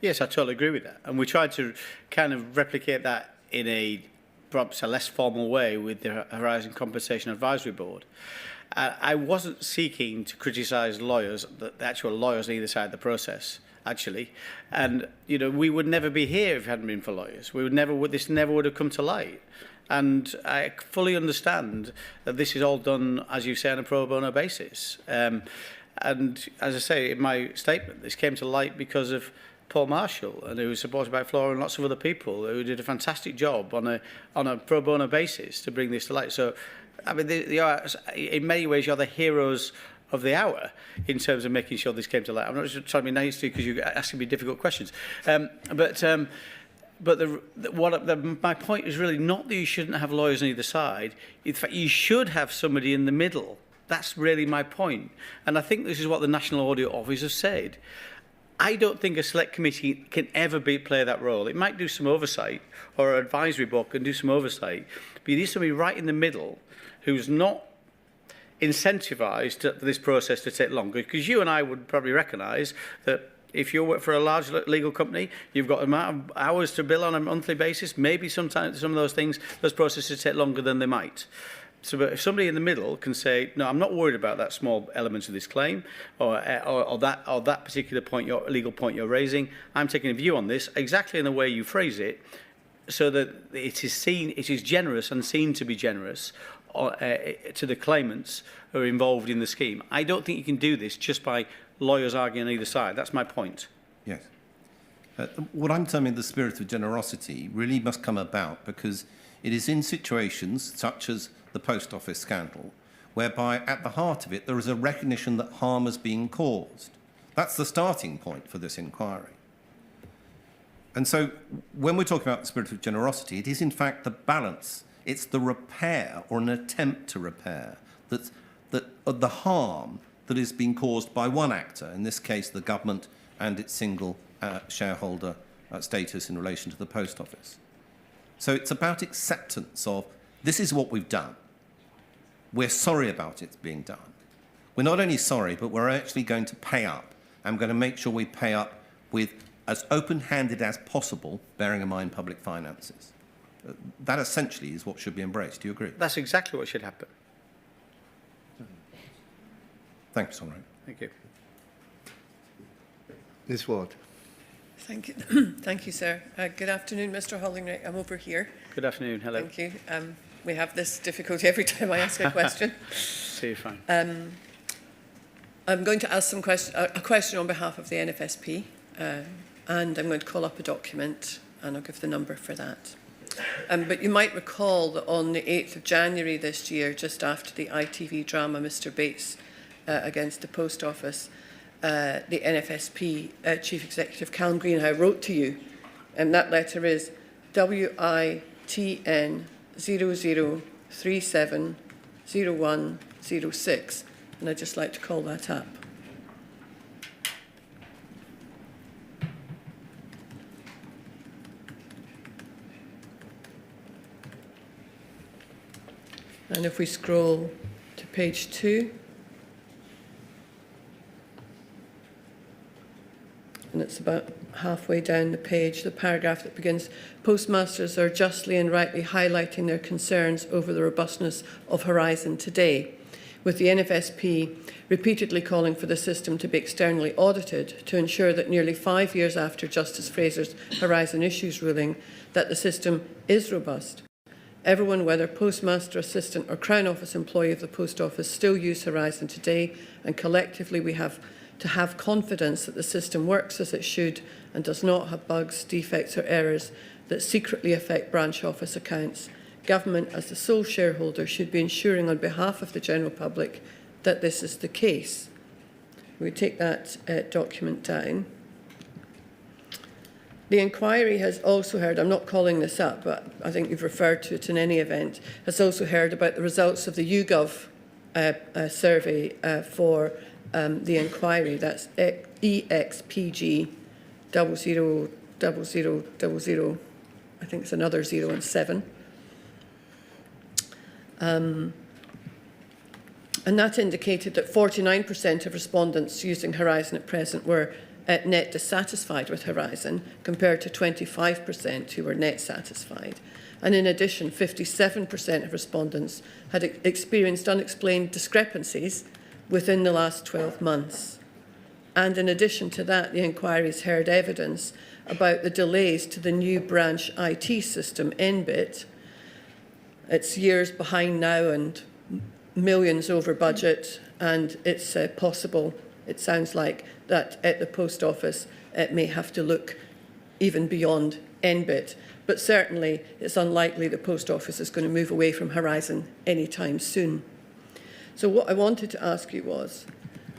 Yes, I totally agree with that. And we tried to kind of replicate that in a perhaps a less formal way with the Horizon Compensation Advisory Board. I wasn't seeking to criticise lawyers, the actual lawyers on either side of the process, actually. And, you know, we would never be here if it hadn't been for lawyers. This never would have come to light. And I fully understand that this is all done, as you say, on a pro bono basis. And as I say in my statement, this came to light because of Paul Marshall, and who was supported by Flora and lots of other people who did a fantastic job on a pro bono basis to bring this to light. So, I mean, in many ways, you're the heroes of the hour in terms of making sure this came to light. I'm not just trying to be nice to you because you're asking me difficult questions. But my point is really not that you shouldn't have lawyers on either side. In fact, you should have somebody in the middle. That's really my point. And I think this is what the National Audit Office has said. I don't think a select committee can ever play that role. It might do some oversight, or an advisory board can do some oversight, but you need somebody right in the middle who's not incentivised for this process to take longer. Because you and I would probably recognise that If you work for a large legal company, you've got an amount of hours to bill on a monthly basis. Maybe sometimes some of those things, those processes take longer than they might. So but if somebody in the middle can say, no, I'm not worried about that small element of this claim or that particular point, your legal point you're raising, I'm taking a view on this exactly in the way you phrase it, so that it is generous and seen to be generous to the claimants who are involved in the scheme. I don't think you can do this just by lawyers arguing on either side. That's my point. Yes. What I'm terming the spirit of generosity really must come about because it is in situations such as the post office scandal, whereby at the heart of it there is a recognition that harm is being caused. That's the starting point for this inquiry. And so when we're talking about the spirit of generosity, it is in fact the balance. It's the repair or an attempt to repair that the harm that is being caused by one actor, in this case the government and its single shareholder status in relation to the post office. So it's about acceptance of this is what we've done. We're sorry about it being done. We're not only sorry, but we're actually going to pay up. I'm going to make sure we pay up with as open-handed as possible, bearing in mind public finances. That essentially is what should be embraced. Do you agree? That's exactly what should happen. Thank you, Hollinrake. Thank you. Ms. Ward. Thank you. Thank you, sir. Good afternoon, Mr. Hollinrake. I'm over here. Good afternoon. Hello. Thank you. We have this difficulty every time I ask a question. See you fine. I'm going to ask a question on behalf of the NFSP, and I'm going to call up a document, and I'll give the number for that. But you might recall that on the 8th of January this year, just after the ITV drama Mr. Bates against the Post Office, the NFSP Chief Executive Callum Greenhow wrote to you, and that letter is WITN 00370106, and I'd just like to call that up. And if we scroll to page 2, and it's about halfway down the page, the paragraph that begins, postmasters are justly and rightly highlighting their concerns over the robustness of Horizon today, with the NFSP repeatedly calling for the system to be externally audited to ensure that nearly 5 years after Justice Fraser's Horizon Issues ruling, that the system is robust. Everyone, whether postmaster, assistant or Crown Office employee of the Post Office, still use Horizon today, and collectively we have to have confidence that the system works as it should and does not have bugs, defects or errors that secretly affect branch office accounts. Government, as the sole shareholder, should be ensuring on behalf of the general public that this is the case. We take that document down. The inquiry has also heard, I'm not calling this up, but I think you've referred to it in any event, has also heard about the results of the YouGov survey for the inquiry. That's EXPG 000000. I think it's another 0 and 7. And that indicated that 49% of respondents using Horizon at present were net dissatisfied with Horizon, compared to 25% who were net satisfied. And in addition, 57% of respondents had experienced unexplained discrepancies within the last 12 months. And in addition to that, the inquiry's heard evidence about the delays to the new branch IT system, NBIT. It's years behind now and millions over budget, and it's possible, it sounds like, that at the Post Office it may have to look even beyond NBIT. But certainly it's unlikely the Post Office is going to move away from Horizon anytime soon. So what I wanted to ask you was,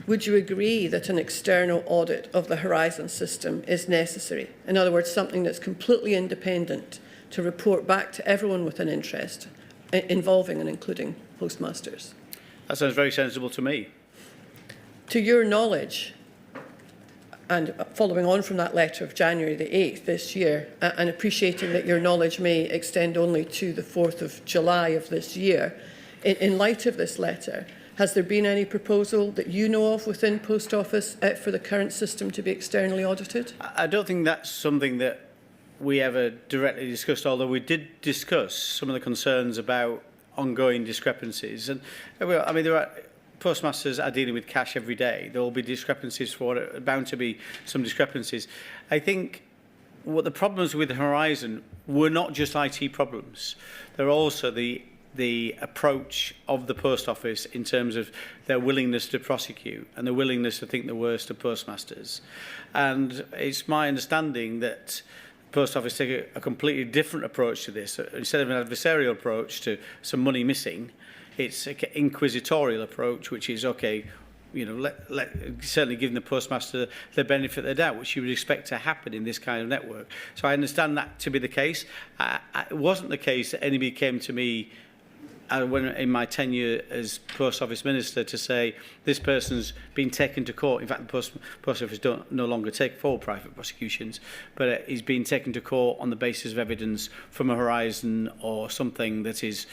would you agree that an external audit of the Horizon system is necessary? In other words, something that's completely independent to report back to everyone with an interest, involving and including postmasters? That sounds very sensible to me. To your knowledge, and following on from that letter of January the 8th this year, and appreciating that your knowledge may extend only to the 4th of July of this year, in light of this letter, Has there been any proposal that you know of within Post Office for the current system to be externally audited? I don't think that's something that we ever directly discussed, although we did discuss some of the concerns about ongoing discrepancies. And I mean, there are postmasters are dealing with cash every day. There will be discrepancies for it, bound to be some discrepancies. I think what the problems with Horizon were not just IT problems. They're also the approach of the Post Office in terms of their willingness to prosecute and the willingness to think the worst of postmasters. And it's my understanding that the Post Office take a completely different approach to this. Instead of an adversarial approach to some money missing, it's an inquisitorial approach, which is, okay, you know, certainly giving the postmaster the benefit of the doubt, which you would expect to happen in this kind of network. So I understand that to be the case. It wasn't the case that anybody came to me when in my tenure as Post Office Minister to say this person's been taken to court. In fact, the Post Office don't no longer take forward private prosecutions, but he's been taken to court on the basis of evidence from a Horizon or something that is.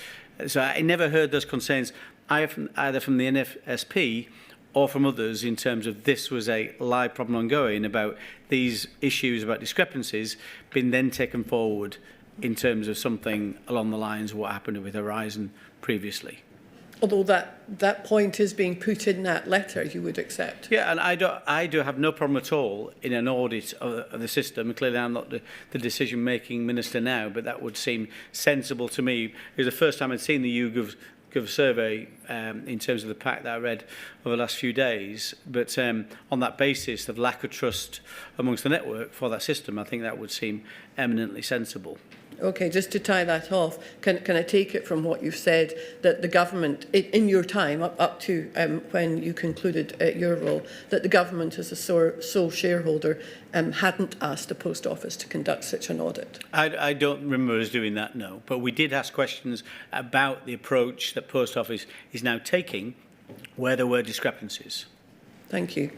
So I never heard those concerns either from the NFSP or from others in terms of this was a live problem ongoing about these issues about discrepancies being then taken forward in terms of something along the lines of what happened with Horizon previously. Although that point is being put in that letter, you would accept. Yeah, and I do have no problem at all in an audit of the system. Clearly, I'm not the decision-making minister now, but that would seem sensible to me. It was the first time I'd seen the YouGov survey in terms of the pack that I read over the last few days. But on that basis of lack of trust amongst the network for that system, I think that would seem eminently sensible. Okay, just to tie that off, can I take it from what you've said that the government, in your time, up to when you concluded your role, that the government as a sole shareholder hadn't asked the Post Office to conduct such an audit? I don't remember us doing that, no. But we did ask questions about the approach that Post Office is now taking where there were discrepancies. Thank you.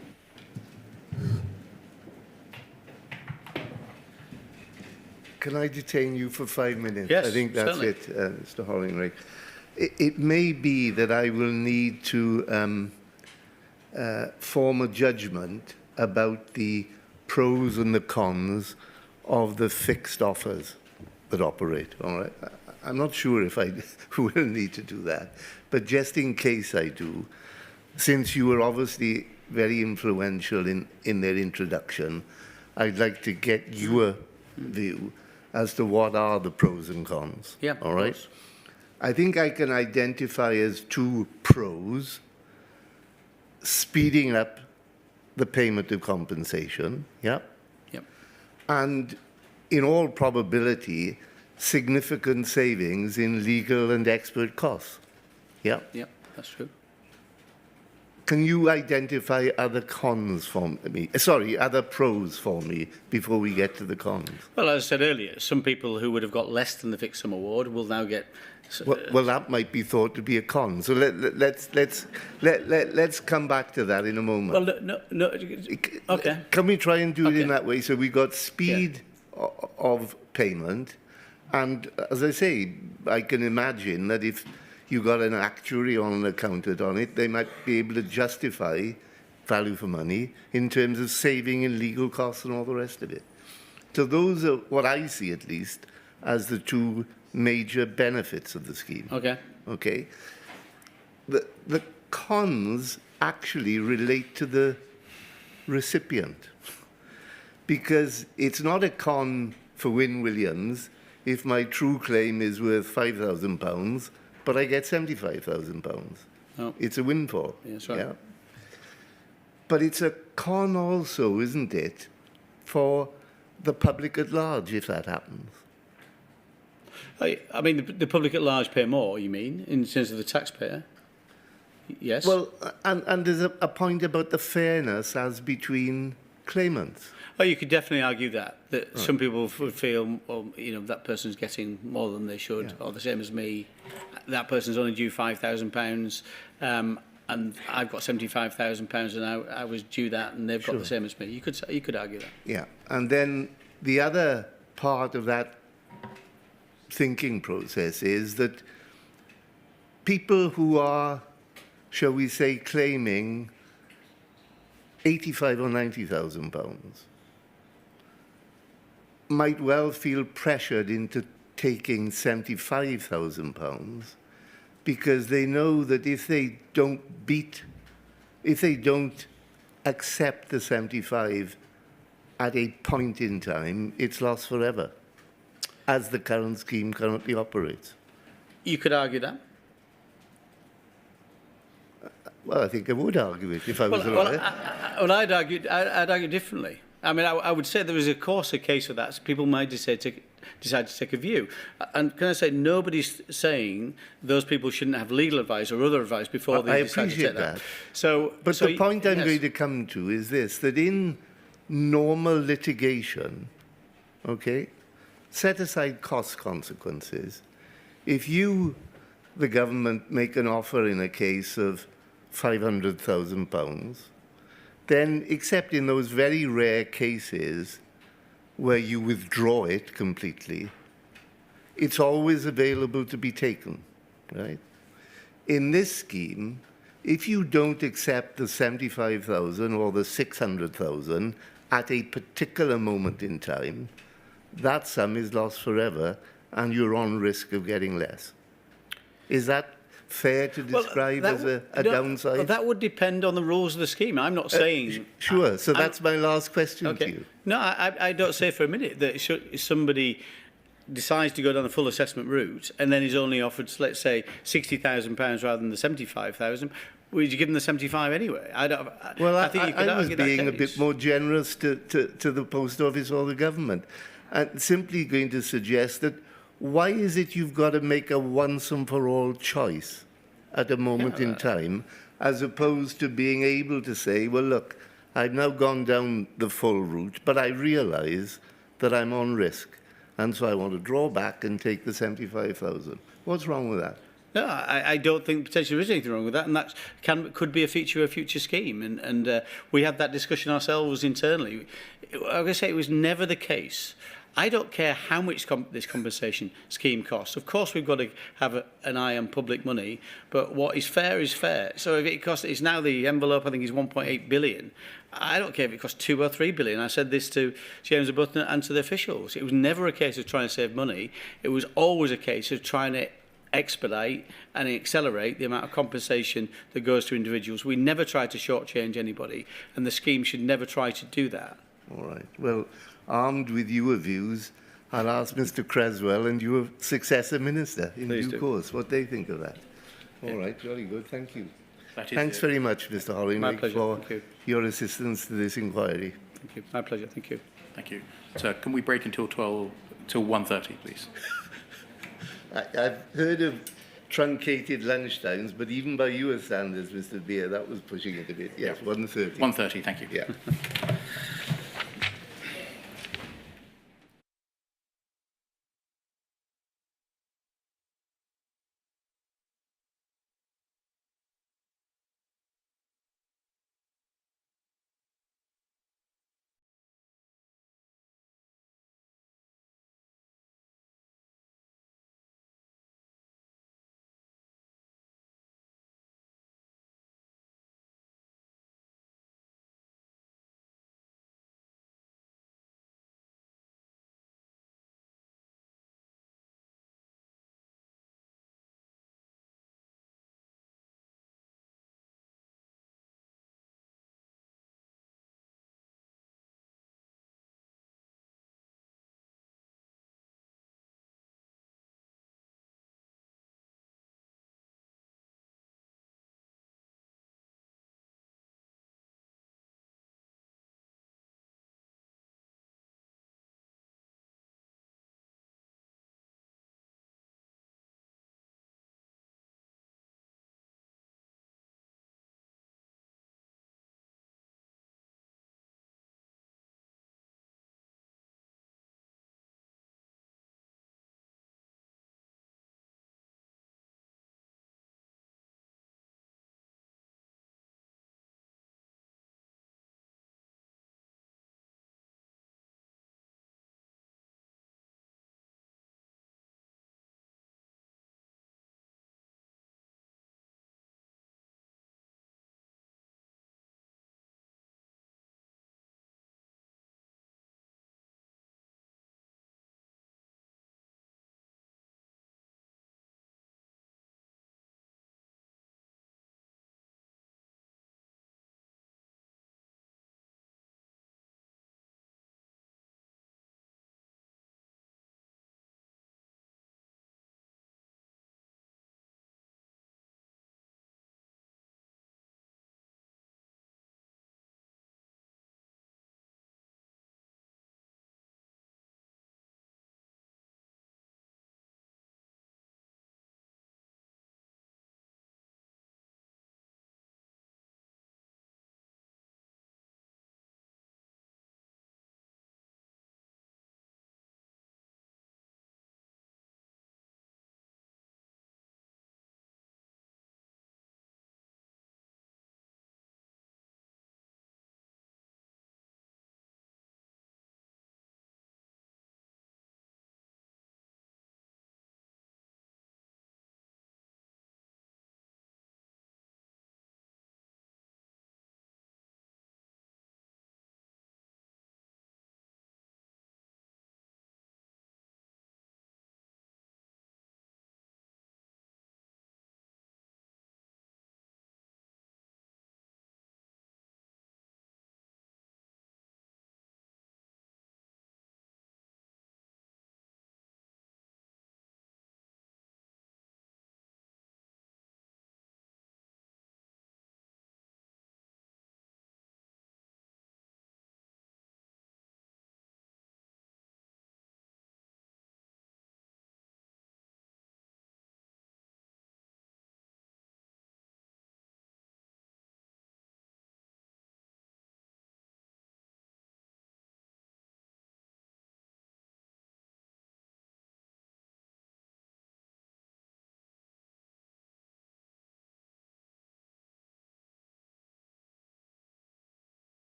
Can I detain you for 5 minutes? Yes, I think that's certainly. it, Mr. Hollinrake. It may be that I will need to form a judgment about the pros and the cons of the fixed offers that operate, all right? I'm not sure if I will need to do that, but just in case I do, since you were obviously very influential in their introduction, I'd like to get your view as to what are the pros and cons. Yeah, all right. I think I can identify as two pros: speeding up the payment of compensation. Yeah. Yep. And in all probability, significant savings in legal and expert costs. Yeah. Yep, that's true. Can you identify other cons for me? Sorry, other pros for me before we get to the cons? Well, as I said earlier, some people who would have got less than the fixed sum award will now get. Well, that might be thought to be a con. So let's come back to that in a moment. Well, no. Okay. Can we try and do it in Okay. that way? So we got speed of payment, and as I say, I can imagine that if you got an actuary on an accountant on it, they might be able to justify value for money in terms of saving in legal costs and all the rest of it. So those are what I see, at least, as the two major benefits of the scheme. Okay. Okay. The cons actually relate to the recipient, because it's not a con for Wyn Williams if my true claim is worth £5,000, but I get £75,000. Oh. It's a windfall. Yeah, that's right. Yeah? But it's a con also, isn't it, for the public at large if that happens? I mean, the public at large pay more, you mean, in terms of the taxpayer? Yes. Well, and there's a point about the fairness as between claimants. Oh, you could definitely argue that some people would feel, well, you know, that person's getting more than they should, or the same as me. That person's only due £5,000, and I've got £75,000, and I was due that, and they've got the same as me. You could argue that. Yeah, and then the other part of that thinking process is that people who are shall we say, claiming 85 or 90,000 pounds, might well feel pressured into taking 75,000 pounds because they know that if they don't accept the 75 at a point in time, it's lost forever, as the current scheme currently operates. You could argue that. Well, I think I would argue it if I was a lawyer. I'd argue differently. I mean, I would say there is, of course, a case for that. So people might decide to take a view. And can I say, nobody's saying those people shouldn't have legal advice or other advice before they decide to take that. But the point I'm going to come to is this, that in normal litigation, okay, set aside cost consequences, if you, the government, make an offer in a case of £500,000, then, except in those very rare cases where you withdraw it completely, it's always available to be taken, right? In this scheme, if you don't accept the 75,000 or the 600,000 at a particular moment in time, that sum is lost forever and you're on risk of getting less. Is that fair to describe as a downside? Well, that would depend on the rules of the scheme. I'm not saying... Sure, so that's my last question to you. No, I don't say for a minute that if somebody decides to go down the full assessment route and then is only offered, let's say, £60,000 rather than the 75,000, would you give them the 75 anyway? I think you could I was argue being that a bit more generous to the post office or the government, and simply going to suggest that why is it you've got to make a once and for all choice at a moment in time, as opposed to being able to say, well, look, I've now gone down the full route, but I realise that I'm on risk, and so I want to draw back and take the 75,000. What's wrong with that? No, I don't think potentially there is anything wrong with that, and that could be a feature of a future scheme. And we had that discussion ourselves internally. Like I say, it was never the case. I don't care how much this compensation scheme costs. Of course, we've got to have an eye on public money, but what is fair is fair. So if it costs, it's now the envelope, I think, is 1.8 billion. I don't care if it costs 2 or 3 billion. I said this to James Arbuthnot and to the officials. It was never a case of trying to save money. It was always a case of trying to expedite and accelerate the amount of compensation that goes to individuals. We never try to shortchange anybody, and the scheme should never try to do that. All right. Well, armed with your views, I'll ask Mr. Creswell and your successor minister in due course what they think of that. All right. Very good. Thank you. Thanks very much, Mr. Hollinrake, for your assistance to this inquiry. Thank you. My pleasure. Thank you. Thank you. So can we break until 1:30, please? I've heard of truncated lunchtimes, but even by your standards, Mr. Beer, that was pushing it a bit. Yes, 1:30. 1:30, thank you. Yeah.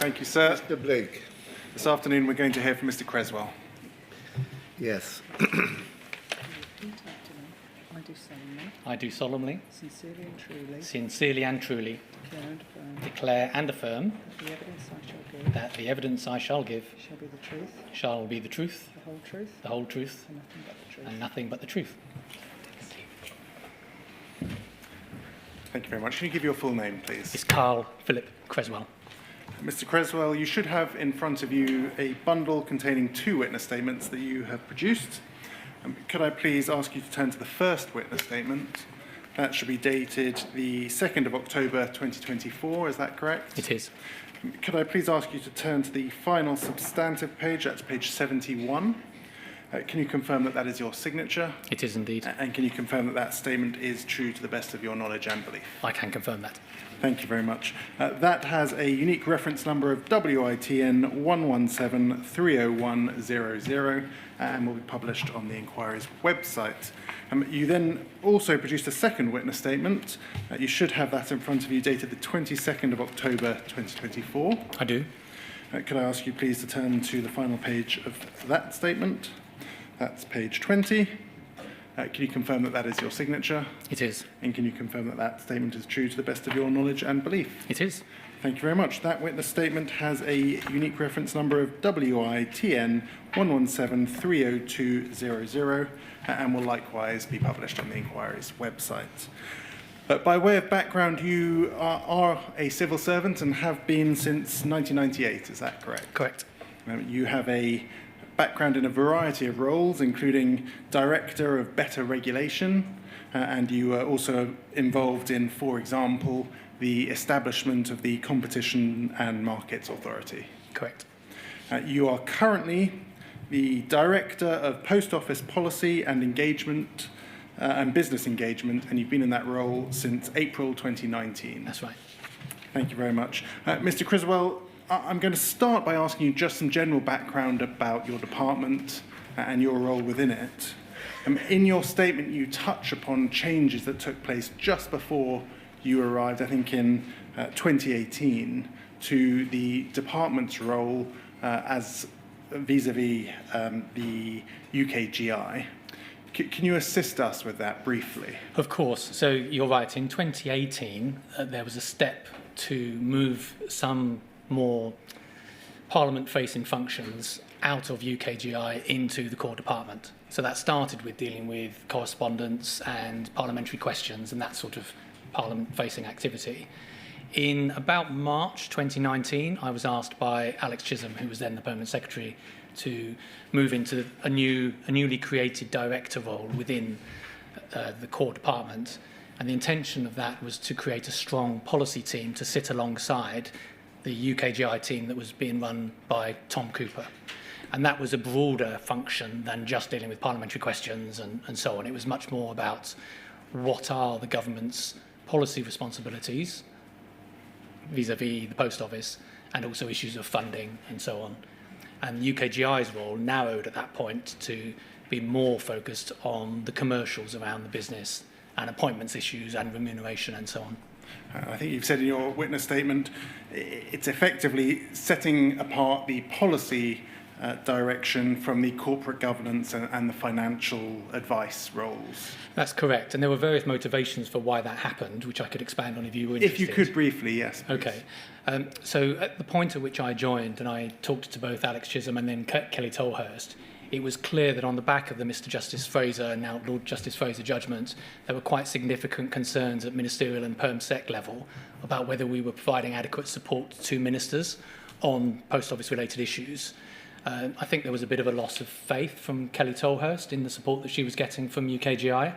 Thank you, sir. Mr. Blake. This afternoon we're going to hear from Mr. Creswell. Yes. I do solemnly, sincerely and truly, declare and affirm that the evidence I shall give shall be the truth, shall be the truth, the whole truth, and nothing but the truth. Thank you very much. Can you give your full name, please? It's Carl Philip Creswell. Mr. Creswell, you should have in front of you a bundle containing 2 witness statements that you have produced. Could I please ask you to turn to the first witness statement? That should be dated the 2nd of October 2024, is that correct? It is. Could I please ask you to turn to the final substantive page, that's page 71. Can you confirm that that is your signature? It is indeed. And can you confirm that that statement is true to the best of your knowledge and belief? I can confirm that. Thank you very much. That has a unique reference number of WITN 117-30100 and will be published on the inquiry's website. You then also produced a second witness statement. You should have that in front of you, dated the 22nd of October 2024. I do. Could I ask you please to turn to the final page of that statement? That's page 20. Can you confirm that that is your signature? It is. And can you confirm that that statement is true to the best of your knowledge and belief? It is. Thank you very much. That witness statement has a unique reference number of WITN 117-30200 and will likewise be published on the inquiry's website. By way of background, you are a civil servant and have been since 1998, is that correct? Correct. You have a background in a variety of roles, including Director of Better Regulation, and you are also involved in, for example, the establishment of the Competition and Markets Authority. Correct. You are currently the Director of Post Office Policy and Engagement and Business Engagement, and you've been in that role since April 2019. That's right. Thank you very much. Mr. Creswell, I'm going to start by asking you just some general background about your department and your role within it. In your statement, you touch upon changes that took place just before you arrived, I think in 2018, to the department's role as vis-a-vis the UKGI. Can you assist us with that briefly? Of course. So you're right. In 2018, there was a step to move some more Parliament-facing functions out of UKGI into the core department. So that started with dealing with correspondence and parliamentary questions and that sort of Parliament-facing activity. In about March 2019, I was asked by Alex Chisholm, who was then the Permanent Secretary, to move into a newly created director role within the core department. And the intention of that was to create a strong policy team to sit alongside the UKGI team that was being run by Tom Cooper. And that was a broader function than just dealing with parliamentary questions and so on. It was much more about what are the government's policy responsibilities vis-a-vis the post office and also issues of funding and so on. And UKGI's role narrowed at that point to be more focused on the commercials around the business and appointments issues and remuneration and so on. I think you've said in your witness statement, it's effectively setting apart the policy direction from the corporate governance and the financial advice roles. That's correct. And there were various motivations for why that happened, which I could expand on if you were interested. If you could briefly, yes, please. Okay. So at the point at which I joined and I talked to both Alex Chisholm and then Kelly Tolhurst, it was clear that on the back of the Mr. Justice Fraser and now Lord Justice Fraser judgment, there were quite significant concerns at ministerial and PermSec level about whether we were providing adequate support to ministers on post office related issues. I think there was a bit of a loss of faith from Kelly Tolhurst in the support that she was getting from UKGI.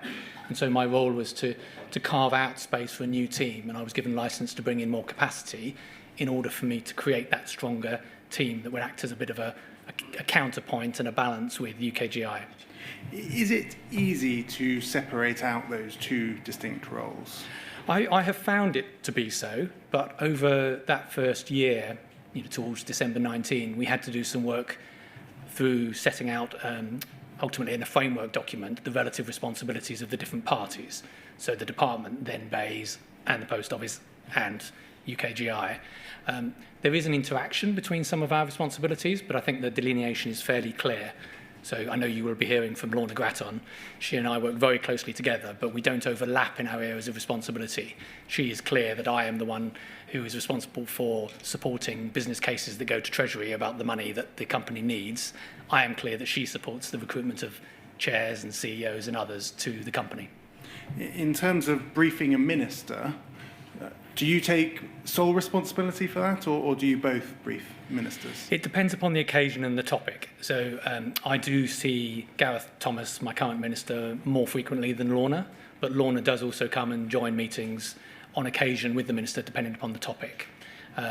And so my role was to carve out space for a new team, and I was given license to bring in more capacity in order for me to create that stronger team that would act as a bit of a counterpoint and a balance with UKGI. Is it easy to separate out those two distinct roles? I have found it to be so, but over that first year, towards December 19, we had to do some work through setting out, ultimately in a framework document, the relative responsibilities of the different parties. So the department, then BEIS, and the Post Office, and UKGI. There is an interaction between some of our responsibilities, but I think the delineation is fairly clear. So I know you will be hearing from Lorna Gratton. She and I work very closely together, but we don't overlap in our areas of responsibility. She is clear that I am the one who is responsible for supporting business cases that go to Treasury about the money that the company needs. I am clear that she supports the recruitment of chairs and CEOs and others to the company. In terms of briefing a minister, do you take sole responsibility for that, or do you both brief ministers? It depends upon the occasion and the topic. So I do see Gareth Thomas, my current minister, more frequently than Lorna, but Lorna does also come and join meetings on occasion with the minister, depending upon the topic.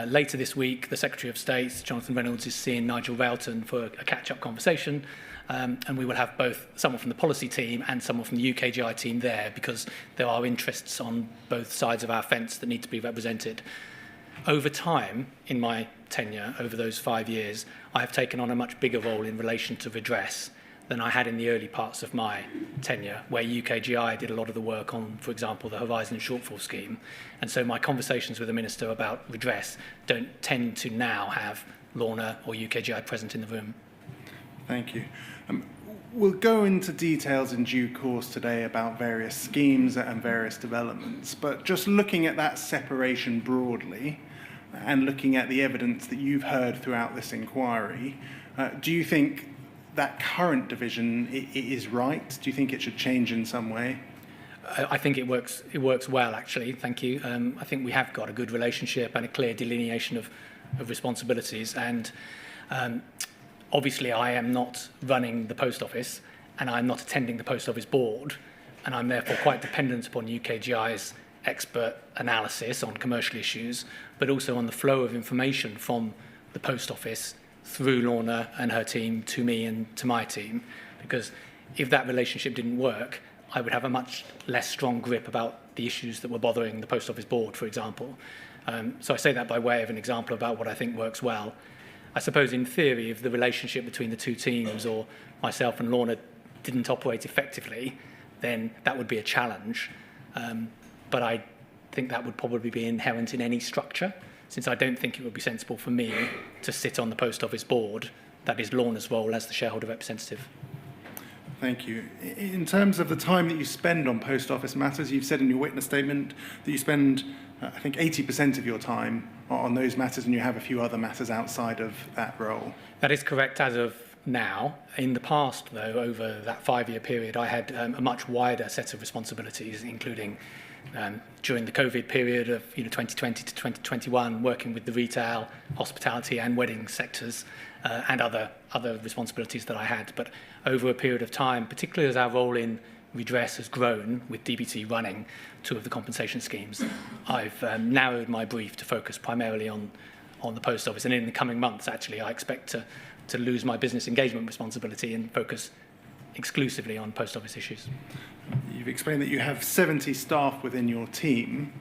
Later this week, the Secretary of State, Jonathan Reynolds, is seeing Nigel Railton for a catch-up conversation, and we will have both someone from the policy team and someone from the UKGI team there, because there are interests on both sides of our fence that need to be represented. Over time, in my tenure, over those 5 years, I have taken on a much bigger role in relation to redress than I had in the early parts of my tenure, where UKGI did a lot of the work on, for example, the Horizon Shortfall Scheme. And so my conversations with the Minister about redress don't tend to now have Lorna or UKGI present in the room. Thank you. We'll go into details in due course today about various schemes and various developments, but just looking at that separation broadly and looking at the evidence that you've heard throughout this inquiry, do you think that current division is right? Do you think it should change in some way? I think it works well, actually. Thank you. I think we have got a good relationship and a clear delineation of responsibilities. And obviously, I am not running the post office, and I'm not attending the post office board, and I'm therefore quite dependent upon UKGI's expert analysis on commercial issues, but also on the flow of information from the post office through Lorna and her team to me and to my team, because if that relationship didn't work, I would have a much less strong grip about the issues that were bothering the post office board, for example. So I say that by way of an example about what I think works well. I suppose in theory, if the relationship between the two teams or myself and Lorna didn't operate effectively, then that would be a challenge. But I think that would probably be inherent in any structure, since I don't think it would be sensible for me to sit on the post office board. That is Lorna's role as the shareholder representative. Thank you. In terms of the time that you spend on post office matters, you've said in your witness statement that you spend, I think, 80% of your time on those matters, and you have a few other matters outside of that role. That is correct as of now. In the past, though, over that 5-year period, I had a much wider set of responsibilities, including during the COVID period of 2020 to 2021, working with the retail, hospitality and wedding sectors, and other responsibilities that I had. But over a period of time, particularly as our role in redress has grown, with DBT running 2 of the compensation schemes, I've narrowed my brief to focus primarily on the post office. And in the coming months, actually, I expect to lose my business engagement responsibility and focus exclusively on post office issues. You've explained that you have 70 staff within your team.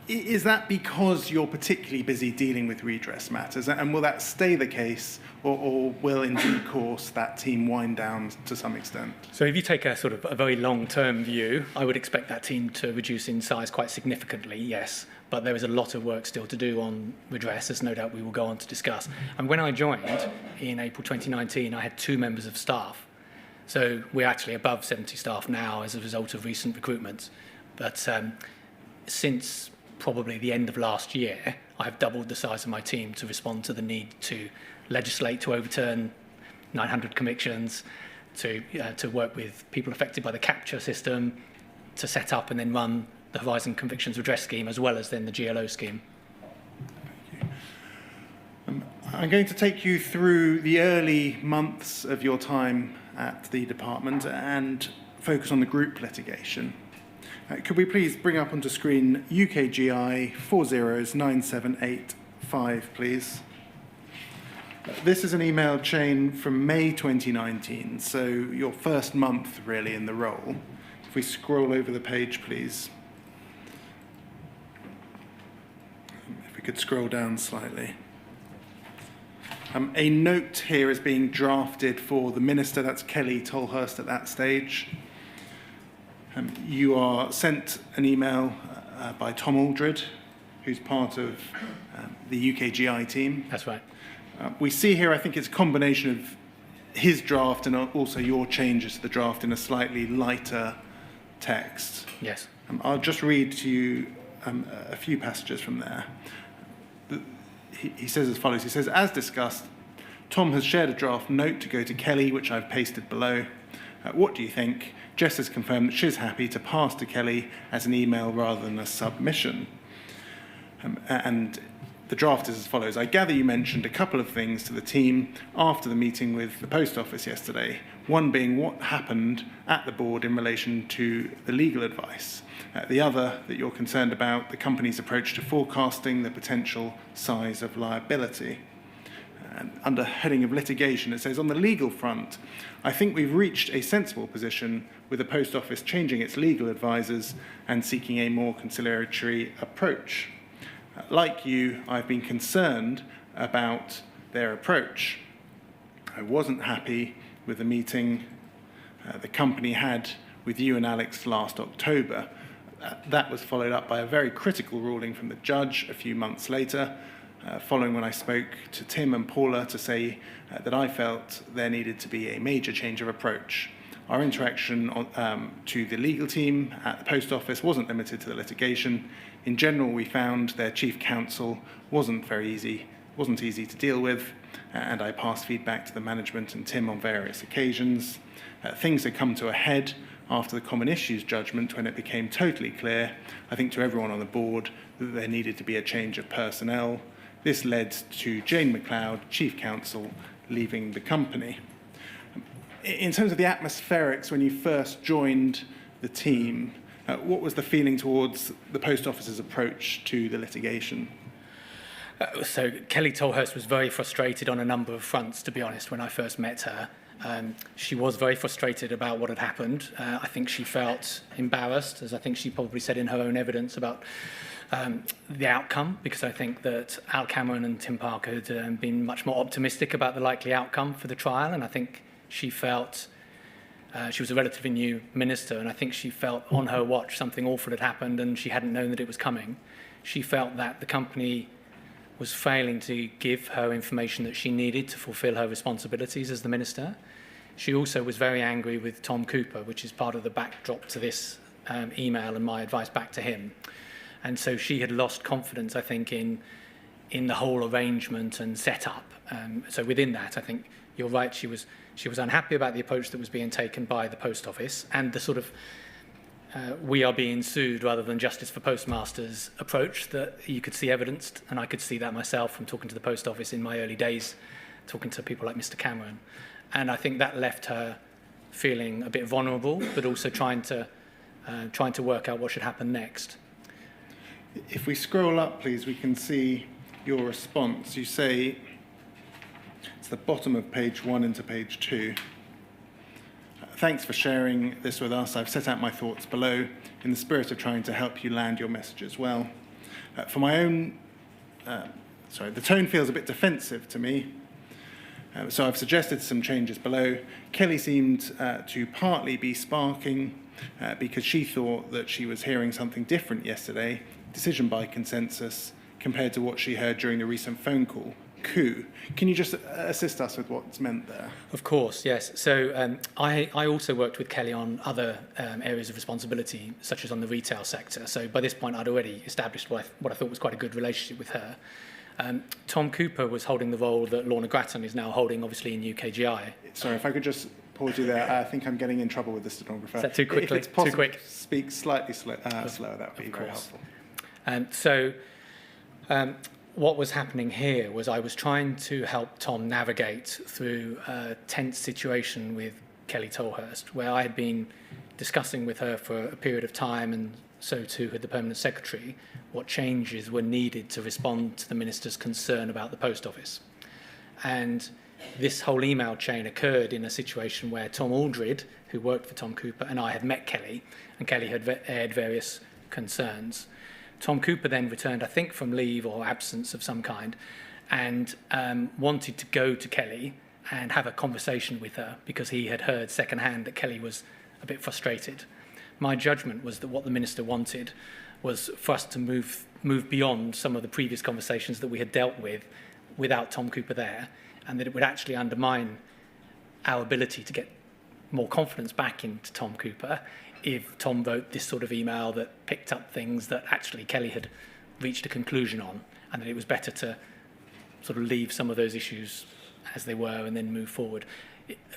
Is that because you're particularly busy dealing with redress matters? And will that stay the case, or will in due course that team wind down to some extent? So if you take a sort of a very long-term view, I would expect that team to reduce in size quite significantly, yes. But there is a lot of work still to do on redress, as no doubt we will go on to discuss. And when I joined in April 2019, I had 2 members of staff. So we're actually above 70 staff now as a result of recent recruitments. But since probably the end of last year, I've doubled the size of my team to respond to the need to legislate to overturn 900 convictions, to work with people affected by the capture system, to set up and then run the Horizon Convictions Redress Scheme, as well as then the GLO scheme. Thank you. I'm going to take you through the early months of your time at the department and focus on the group litigation. Could we please bring up onto screen UKGI 409785, please? This is an email chain from May 2019, so your first month really in the role. If we scroll over the page, please. If we could scroll down slightly. A note here is being drafted for the Minister, that's Kelly Tolhurst at that stage. You are sent an email by Tom Aldred, who's part of the UKGI team. That's right. We see here, I think it's a combination of his draft and also your changes to the draft in a slightly lighter text. Yes. I'll just read to you a few passages from there. He says as follows. He says, as discussed, Tom has shared a draft note to go to Kelly, which I've pasted below. What do you think? Jess has confirmed that she's happy to pass to Kelly as an email rather than a submission. And the draft is as follows. I gather you mentioned a couple of things to the team after the meeting with the post office yesterday, one being what happened at the board in relation to the legal advice. The other, that you're concerned about the company's approach to forecasting the potential size of liability. And under heading of litigation, it says, on the legal front, I think we've reached a sensible position with the post office changing its legal advisors and seeking a more conciliatory approach. Like you, I've been concerned about their approach. I wasn't happy with the meeting the company had with you and Alex last October. That was followed up by a very critical ruling from the judge a few months later, following when I spoke to Tim and Paula to say that I felt there needed to be a major change of approach. Our interaction to the legal team at the post office wasn't limited to the litigation. In general, we found their chief counsel wasn't easy to deal with, and I passed feedback to the management and Tim on various occasions. Things had come to a head after the common issues judgment when it became totally clear, I think to everyone on the board, that there needed to be a change of personnel. This led to Jane McLeod, chief counsel, leaving the company. In terms of the atmospherics when you first joined the team, what was the feeling towards the post office's approach to the litigation? So Kelly Tolhurst was very frustrated on a number of fronts, to be honest, when I first met her. She was very frustrated about what had happened. I think she felt embarrassed, as I think she probably said in her own evidence, about the outcome, because I think that Al Cameron and Tim Parker had been much more optimistic about the likely outcome for the trial, and I think she felt she was a relatively new minister, and I think she felt on her watch something awful had happened and she hadn't known that it was coming. She felt that the company was failing to give her information that she needed to fulfil her responsibilities as the minister. She also was very angry with Tom Cooper, which is part of the backdrop to this email and my advice back to him. And so she had lost confidence, I think, in the whole arrangement and setup. So within that, I think you're right, she was unhappy about the approach that was being taken by the post office and the sort of we are being sued rather than justice for postmasters approach that you could see evidenced, and I could see that myself from talking to the post office in my early days, talking to people like Mr. Cameron. And I think that left her feeling a bit vulnerable, but also trying to work out what should happen next. If we scroll up, please, we can see your response. You say, it's the bottom of page 1 into page 2. Thanks for sharing this with us. I've set out my thoughts below in the spirit of trying to help you land your message as well. For my own, the tone feels a bit defensive to me. So I've suggested some changes below. Kelly seemed to partly be sparking because she thought that she was hearing something different yesterday, decision by consensus, compared to what she heard during the recent phone call. Coup. Can you just assist us with what's meant there? Of course, yes. So I also worked with Kelly on other areas of responsibility, such as on the retail sector. So by this point, I'd already established what I thought was quite a good relationship with her. Tom Cooper was holding the role that Lorna Grattan is now holding, obviously, in UKGI. Sorry, if I could just pause you there. I think I'm getting in trouble with the stenographer. Is that too quickly? If it's possible, too quick? Speak slightly slower. That would be very helpful. What was happening here was I was trying to help Tom navigate through a tense situation with Kelly Tolhurst, where I had been discussing with her for a period of time, and so too had the Permanent Secretary, what changes were needed to respond to the Minister's concern about the Post Office. And this whole email chain occurred in a situation where Tom Aldred, who worked for Tom Cooper, and I had met Kelly, and Kelly had aired various concerns. Tom Cooper then returned, I think, from leave or absence of some kind, and wanted to go to Kelly and have a conversation with her because he had heard secondhand that Kelly was a bit frustrated. My judgment was that what the Minister wanted was for us to move beyond some of the previous conversations that we had dealt with without Tom Cooper there, and that it would actually undermine our ability to get more confidence back into Tom Cooper if Tom wrote this sort of email that picked up things that actually Kelly had reached a conclusion on, and that it was better to sort of leave some of those issues as they were and then move forward.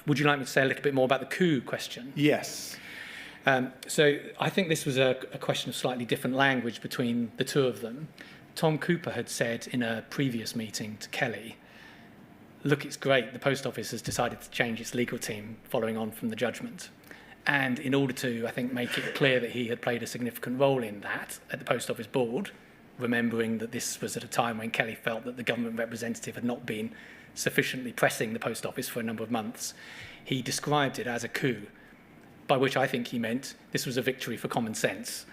Would you like me to say a little bit more about the coup question? Yes. So I think this was a question of slightly different language between the two of them. Tom Cooper had said in a previous meeting to Kelly, look, it's great, the post office has decided to change its legal team following on from the judgment. And in order to, I think, make it clear that he had played a significant role in that at the post office board, remembering that this was at a time when Kelly felt that the government representative had not been sufficiently pressing the post office for a number of months, he described it as a coup, by which I think he meant this was a victory for common sense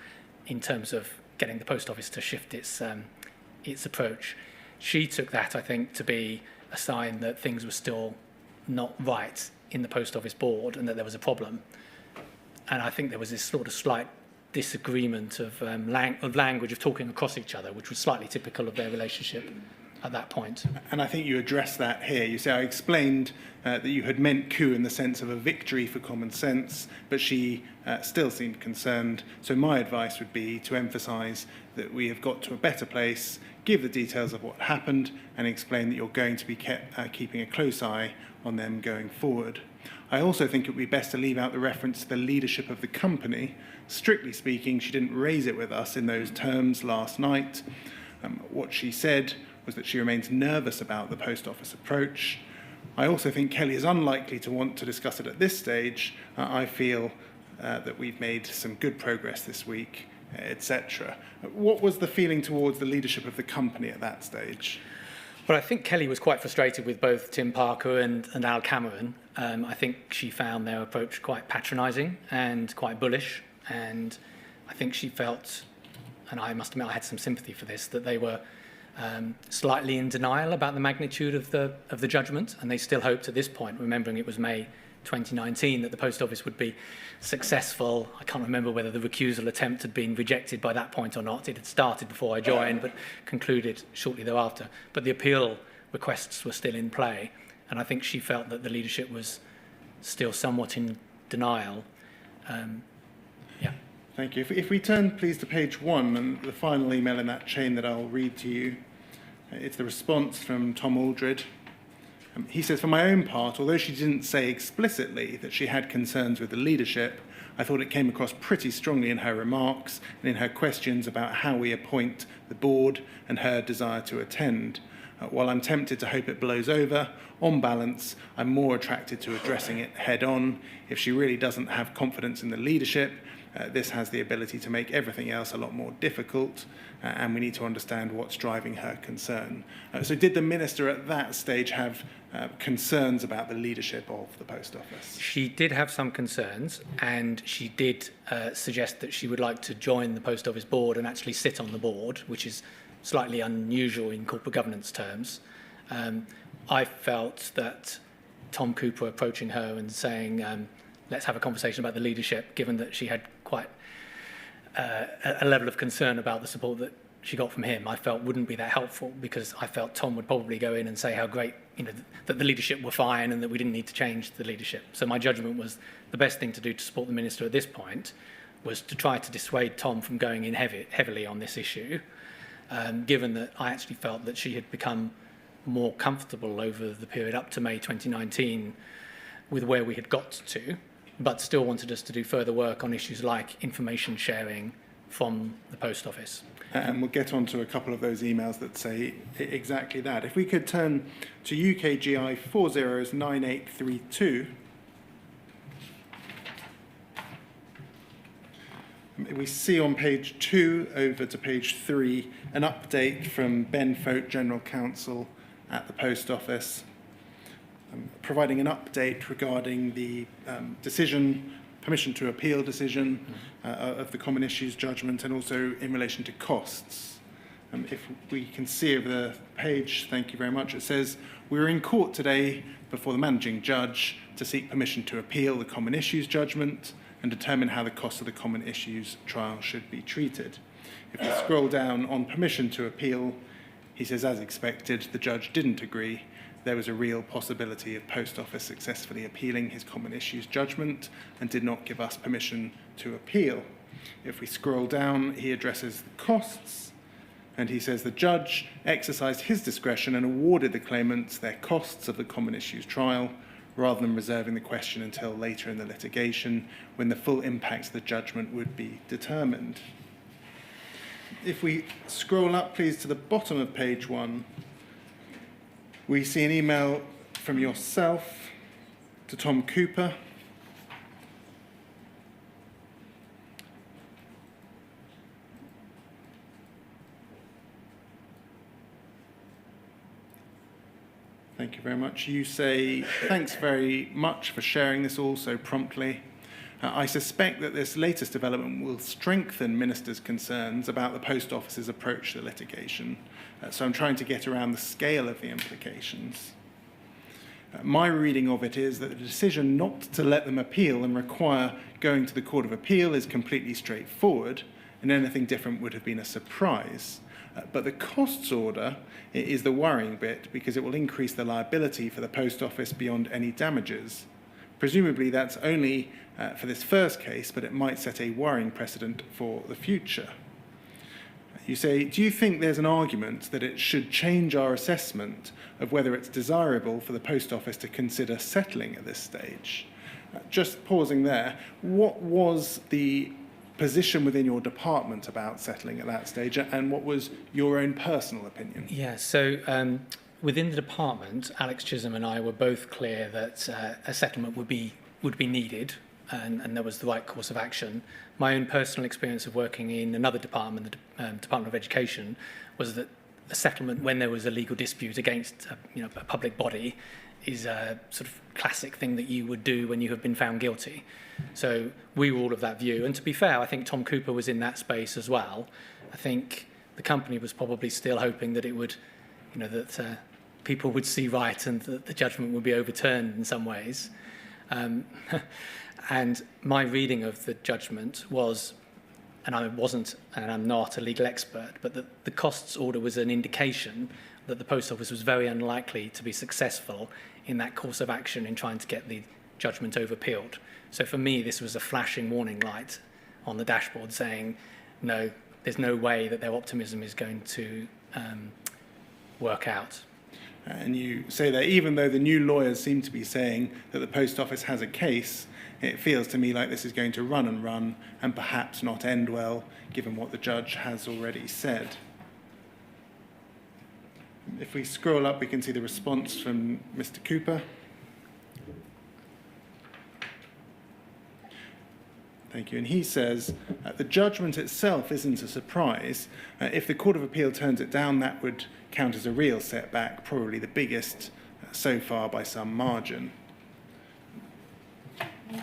in terms of getting the post office to shift its approach. She took that, I think, to be a sign that things were still not right in the post office board and that there was a problem. And I think there was this sort of slight disagreement of language, of talking across each other, which was slightly typical of their relationship at that point. And I think you addressed that here. You say, I explained that you had meant coup in the sense of a victory for common sense, but she still seemed concerned. So my advice would be to emphasise that we have got to a better place, give the details of what happened, and explain that you're going to be keeping a close eye on them going forward. I also think it would be best to leave out the reference to the leadership of the company. Strictly speaking, she didn't raise it with us in those terms last night. What she said was that she remains nervous about the post office approach. I also think Kelly is unlikely to want to discuss it at this stage. I feel that we've made some good progress this week, etc. What was the feeling towards the leadership of the company at that stage? Well, I think Kelly was quite frustrated with both Tim Parker and Al Cameron. I think she found their approach quite patronising and quite bullish. And I think she felt, and I must admit I had some sympathy for this, that they were slightly in denial about the magnitude of the judgment, and they still hoped at this point, remembering it was May 2019, that the post office would be successful. I can't remember whether the recusal attempt had been rejected by that point or not. It had started before I joined, but concluded shortly thereafter. But the appeal requests were still in play, and I think she felt that the leadership was still somewhat in denial. Thank you. If we turn, please, to page 1, and the final email in that chain that I'll read to you. It's the response from Tom Aldred. He says, for my own part, although she didn't say explicitly that she had concerns with the leadership, I thought it came across pretty strongly in her remarks and in her questions about how we appoint the board and her desire to attend. While I'm tempted to hope it blows over, on balance, I'm more attracted to addressing it head on. If she really doesn't have confidence in the leadership, this has the ability to make everything else a lot more difficult, and we need to understand what's driving her concern. So did the minister at that stage have concerns about the leadership of the post office? She did have some concerns, and she did suggest that she would like to join the post office board and actually sit on the board, which is slightly unusual in corporate governance terms. I felt that Tom Cooper approaching her and saying, let's have a conversation about the leadership, given that she had quite a level of concern about the support that she got from him, I felt wouldn't be that helpful, because I felt Tom would probably go in and say how great, that the leadership were fine and that we didn't need to change the leadership. So my judgment was the best thing to do to support the minister at this point was to try to dissuade Tom from going in heavily on this issue, given that I actually felt that she had become more comfortable over the period up to May 2019 with where we had got to, but still wanted us to do further work on issues like information sharing from the post office. And we'll get on to a couple of those emails that say exactly that. If we could turn to UKGI 409832. We see on page 2 over to page 3 an update from Ben Fote, General Counsel at the Post Office, providing an update regarding the permission to appeal decision of the Common Issues judgment, and also in relation to costs. If we can see over the page, thank you very much, it says, we were in court today before the managing judge to seek permission to appeal the Common Issues judgment and determine how the cost of the Common Issues trial should be treated. If we scroll down on permission to appeal, he says, as expected, the judge didn't agree. There was a real possibility of Post Office successfully appealing his common issues judgment and did not give us permission to appeal. If we scroll down, he addresses the costs, and he says the judge exercised his discretion and awarded the claimants their costs of the common issues trial, rather than reserving the question until later in the litigation, when the full impact of the judgment would be determined. If we scroll up, please, to the bottom of page 1, we see an email from yourself to Tom Cooper. Thank you very much. You say, thanks very much for sharing this all so promptly. I suspect that this latest development will strengthen ministers' concerns about the Post Office's approach to litigation. So I'm trying to get around the scale of the implications. My reading of it is that the decision not to let them appeal and require going to the Court of Appeal is completely straightforward, and anything different would have been a surprise. But the costs order is the worrying bit, because it will increase the liability for the Post Office beyond any damages. Presumably that's only for this first case, but it might set a worrying precedent for the future. You say, do you think there's an argument that it should change our assessment of whether it's desirable for the Post Office to consider settling at this stage? Just pausing there, what was the position within your department about settling at that stage, and what was your own personal opinion? Yeah, so within the department, Alex Chisholm and I were both clear that a settlement would be needed, and there was the right course of action. My own personal experience of working in another department, the Department of Education, was that a settlement when there was a legal dispute against a public body is a sort of classic thing that you would do when you have been found guilty. So we were all of that view. And to be fair, I think Tom Cooper was in that space as well. I think the company was probably still hoping that it would, that people would see right and that the judgment would be overturned in some ways. And my reading of the judgment was, and I wasn't and I'm not a legal expert, but the costs order was an indication that the Post Office was very unlikely to be successful in that course of action in trying to get the judgment overpeeled. So for me, this was a flashing warning light on the dashboard saying, no, there's no way that their optimism is going to work out. And you say that even though the new lawyers seem to be saying that the Post Office has a case, it feels to me like this is going to run and run and perhaps not end well, given what the judge has already said. If we scroll up, we can see the response from Mr. Cooper. Thank you. And he says, the judgment itself isn't a surprise. If the Court of Appeal turns it down, that would count as a real setback, probably the biggest so far by some margin.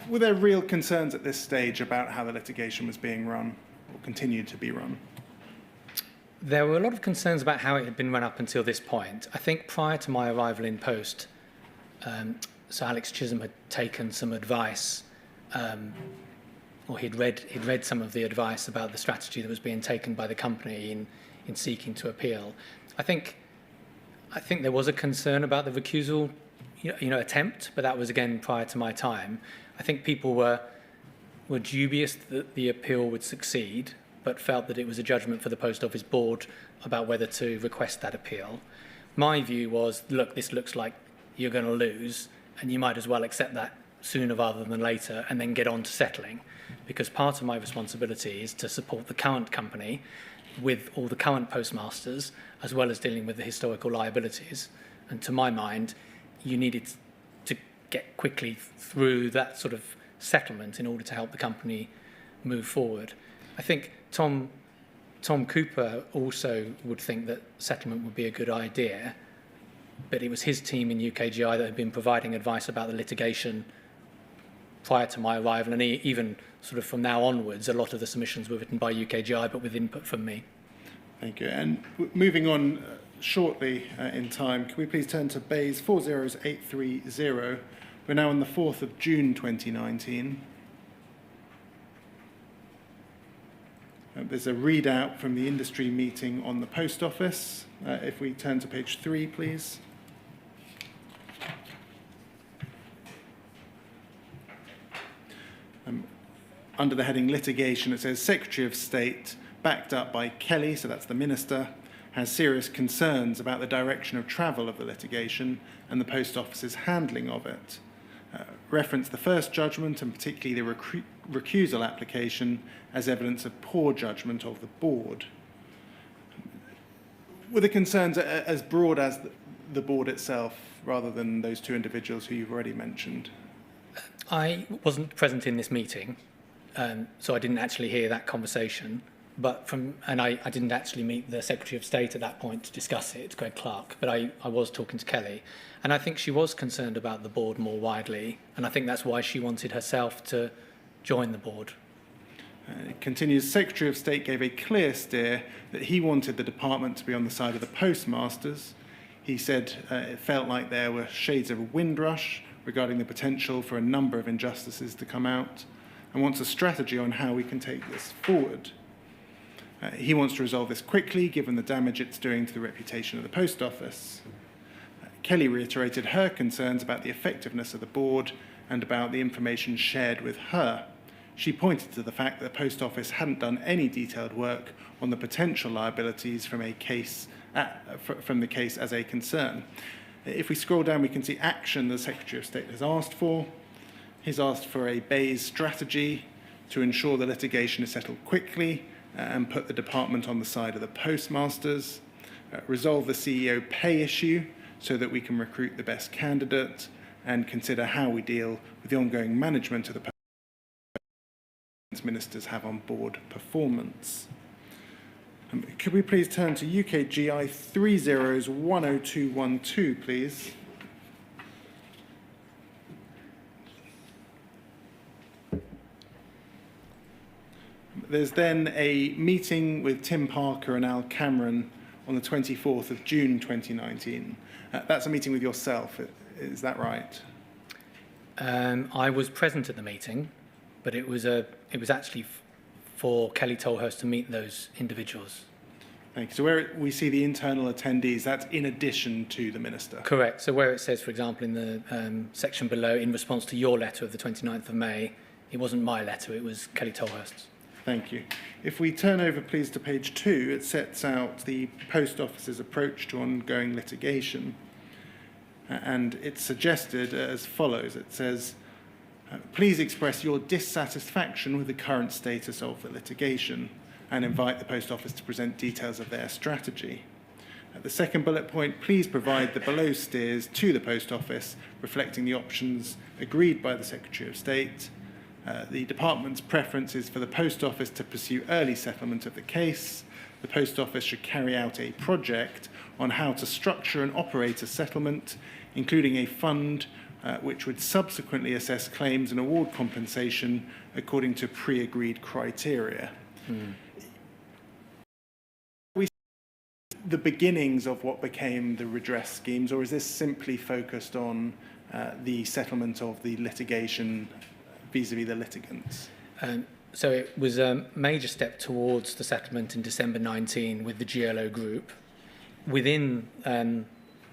Were there real concerns at this stage about how the litigation was being run or continued to be run? There were a lot of concerns about how it had been run up until this point. I think prior to my arrival in post, Sir Alex Chisholm had taken some advice, or he'd read some of the advice about the strategy that was being taken by the company in seeking to appeal. I think there was a concern about the recusal, attempt, but that was again prior to my time. I think people were dubious that the appeal would succeed, but felt that it was a judgment for the Post Office Board about whether to request that appeal. My view was, look, this looks like you're going to lose, and you might as well accept that sooner rather than later and then get on to settling, because part of my responsibility is to support the current company with all the current postmasters, as well as dealing with the historical liabilities. And to my mind, you needed to get quickly through that sort of settlement in order to help the company move forward. I think Tom Cooper also would think that settlement would be a good idea, but it was his team in UKGI that had been providing advice about the litigation prior to my arrival, and even sort of from now onwards, a lot of the submissions were written by UKGI, but with input from me. Thank you. And moving on shortly in time, can we please turn to Bayes 40830? We're now on the 4th of June 2019. There's a readout from the industry meeting on the post office. If we turn to page 3, please. Under the heading litigation, it says Secretary of State, backed up by Kelly, so that's the Minister, has serious concerns about the direction of travel of the litigation and the Post Office's handling of it. Reference the first judgment and particularly the recusal application as evidence of poor judgment of the board. Were the concerns as broad as the board itself rather than those two individuals who you've already mentioned? I wasn't present in this meeting, so I didn't actually hear that conversation. And I didn't actually meet the Secretary of State at that point to discuss it, Greg Clark, but I was talking to Kelly. And I think she was concerned about the board more widely, and I think that's why she wanted herself to join the board. It continues, Secretary of State gave a clear steer that he wanted the department to be on the side of the postmasters. He said it felt like there were shades of a windrush regarding the potential for a number of injustices to come out, and wants a strategy on how we can take this forward. He wants to resolve this quickly, given the damage it's doing to the reputation of the post office. Kelly reiterated her concerns about the effectiveness of the board and about the information shared with her. She pointed to the fact that the post office hadn't done any detailed work on the potential liabilities from the case as a concern. If we scroll down, we can see action the Secretary of State has asked for. He's asked for a Bayes strategy to ensure the litigation is settled quickly and put the department on the side of the postmasters, resolve the CEO pay issue so that we can recruit the best candidate, and consider how we deal with the ongoing management of the ministers have on board performance. Could we please turn to UKGI 30010212, please? There's then a meeting with Tim Parker and Al Cameron on the 24th of June 2019. That's a meeting with yourself, is that right? I was present at the meeting, but it was actually for Kelly Tolhurst to meet those individuals. Thank you. So where we see the internal attendees, that's in addition to the Minister? Correct. So where it says, for example, in the section below, in response to your letter of the 29th of May, it wasn't my letter, it was Kelly Tolhurst's. Thank you. If we turn over, please, to page 2, it sets out the Post Office's approach to ongoing litigation. And it's suggested as follows. It says, please express your dissatisfaction with the current status of the litigation and invite the Post Office to present details of their strategy. At the second bullet point, please provide the below steers to the Post Office reflecting the options agreed by the Secretary of State. The department's preference is for the Post Office to pursue early settlement of the case. The Post Office should carry out a project on how to structure and operate a settlement, including a fund which would subsequently assess claims and award compensation according to pre-agreed criteria. We see the beginnings of what became the redress schemes, or is this simply focused on the settlement of the litigation vis-à-vis the litigants? So it was a major step towards the settlement in December 19 with the GLO group. Within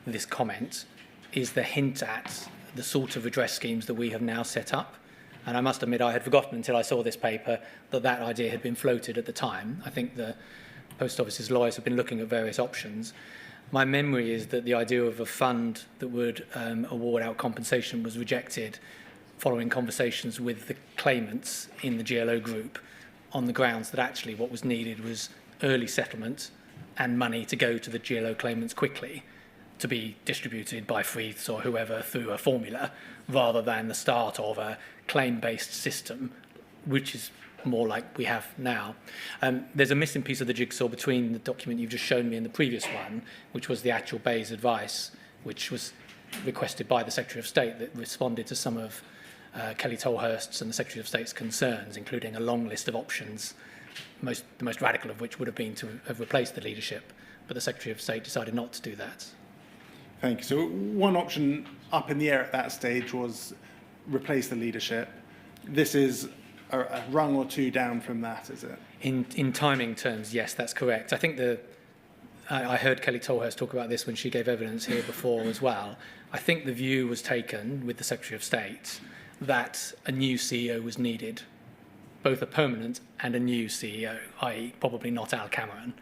this comment is the hint at the sort of redress schemes that we have now set up. And I must admit, I had forgotten until I saw this paper that idea had been floated at the time. I think the Post Office's lawyers have been looking at various options. My memory is that the idea of a fund that would award out compensation was rejected following conversations with the claimants in the GLO group on the grounds that actually what was needed was early settlement and money to go to the GLO claimants quickly to be distributed by Freeths or whoever through a formula, rather than the start of a claim-based system, which is more like we have now. There's a missing piece of the jigsaw between the document you've just shown me and the previous one, which was the actual Bayes advice, which was requested by the Secretary of State that responded to some of Kelly Tolhurst's and the Secretary of State's concerns, including a long list of options, the most radical of which would have been to have replaced the leadership, but the Secretary of State decided not to do that. Thank you. So one option up in the air at that stage was replace the leadership. This is a rung or two down from that, is it? In timing terms, yes, that's correct. I think I heard Kelly Tolhurst talk about this when she gave evidence here before as well. I think the view was taken with the Secretary of State that a new CEO was needed, both a permanent and a new CEO, i.e. probably not Al Cameron,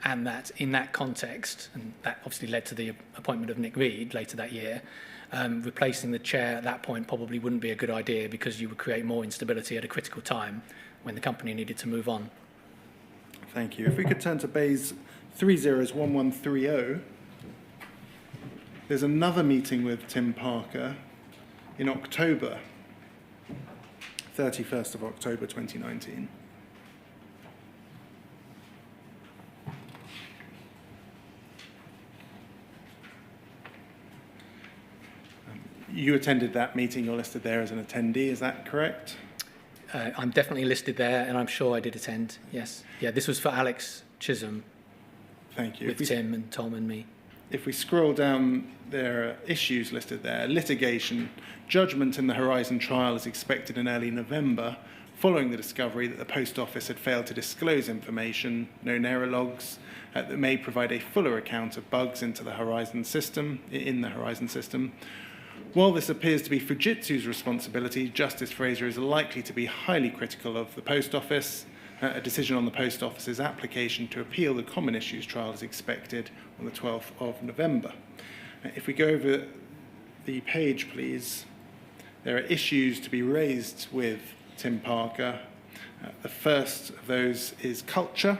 and that in that context, and that obviously led to the appointment of Nick Reed later that year, replacing the chair at that point probably wouldn't be a good idea because you would create more instability at a critical time when the company needed to move on. Thank you. If we could turn to Bayes 301130. There's another meeting with Tim Parker in October, 31st of October 2019. You attended that meeting, you're listed there as an attendee, is that correct? I'm definitely listed there, and I'm sure I did attend, yes. Yeah, this was for Alex Chisholm. Thank you. With Tim and Tom and me. If we scroll down, there are issues listed there. Litigation. Judgment in the Horizon trial is expected in early November, following the discovery that the Post Office had failed to disclose information, known error logs, that may provide a fuller account of bugs in the Horizon system. While this appears to be Fujitsu's responsibility, Justice Fraser is likely to be highly critical of the Post Office. A decision on the Post Office's application to appeal the Common Issues trial is expected on the 12th of November. If we go over the page, please, there are issues to be raised with Tim Parker. The first of those is culture.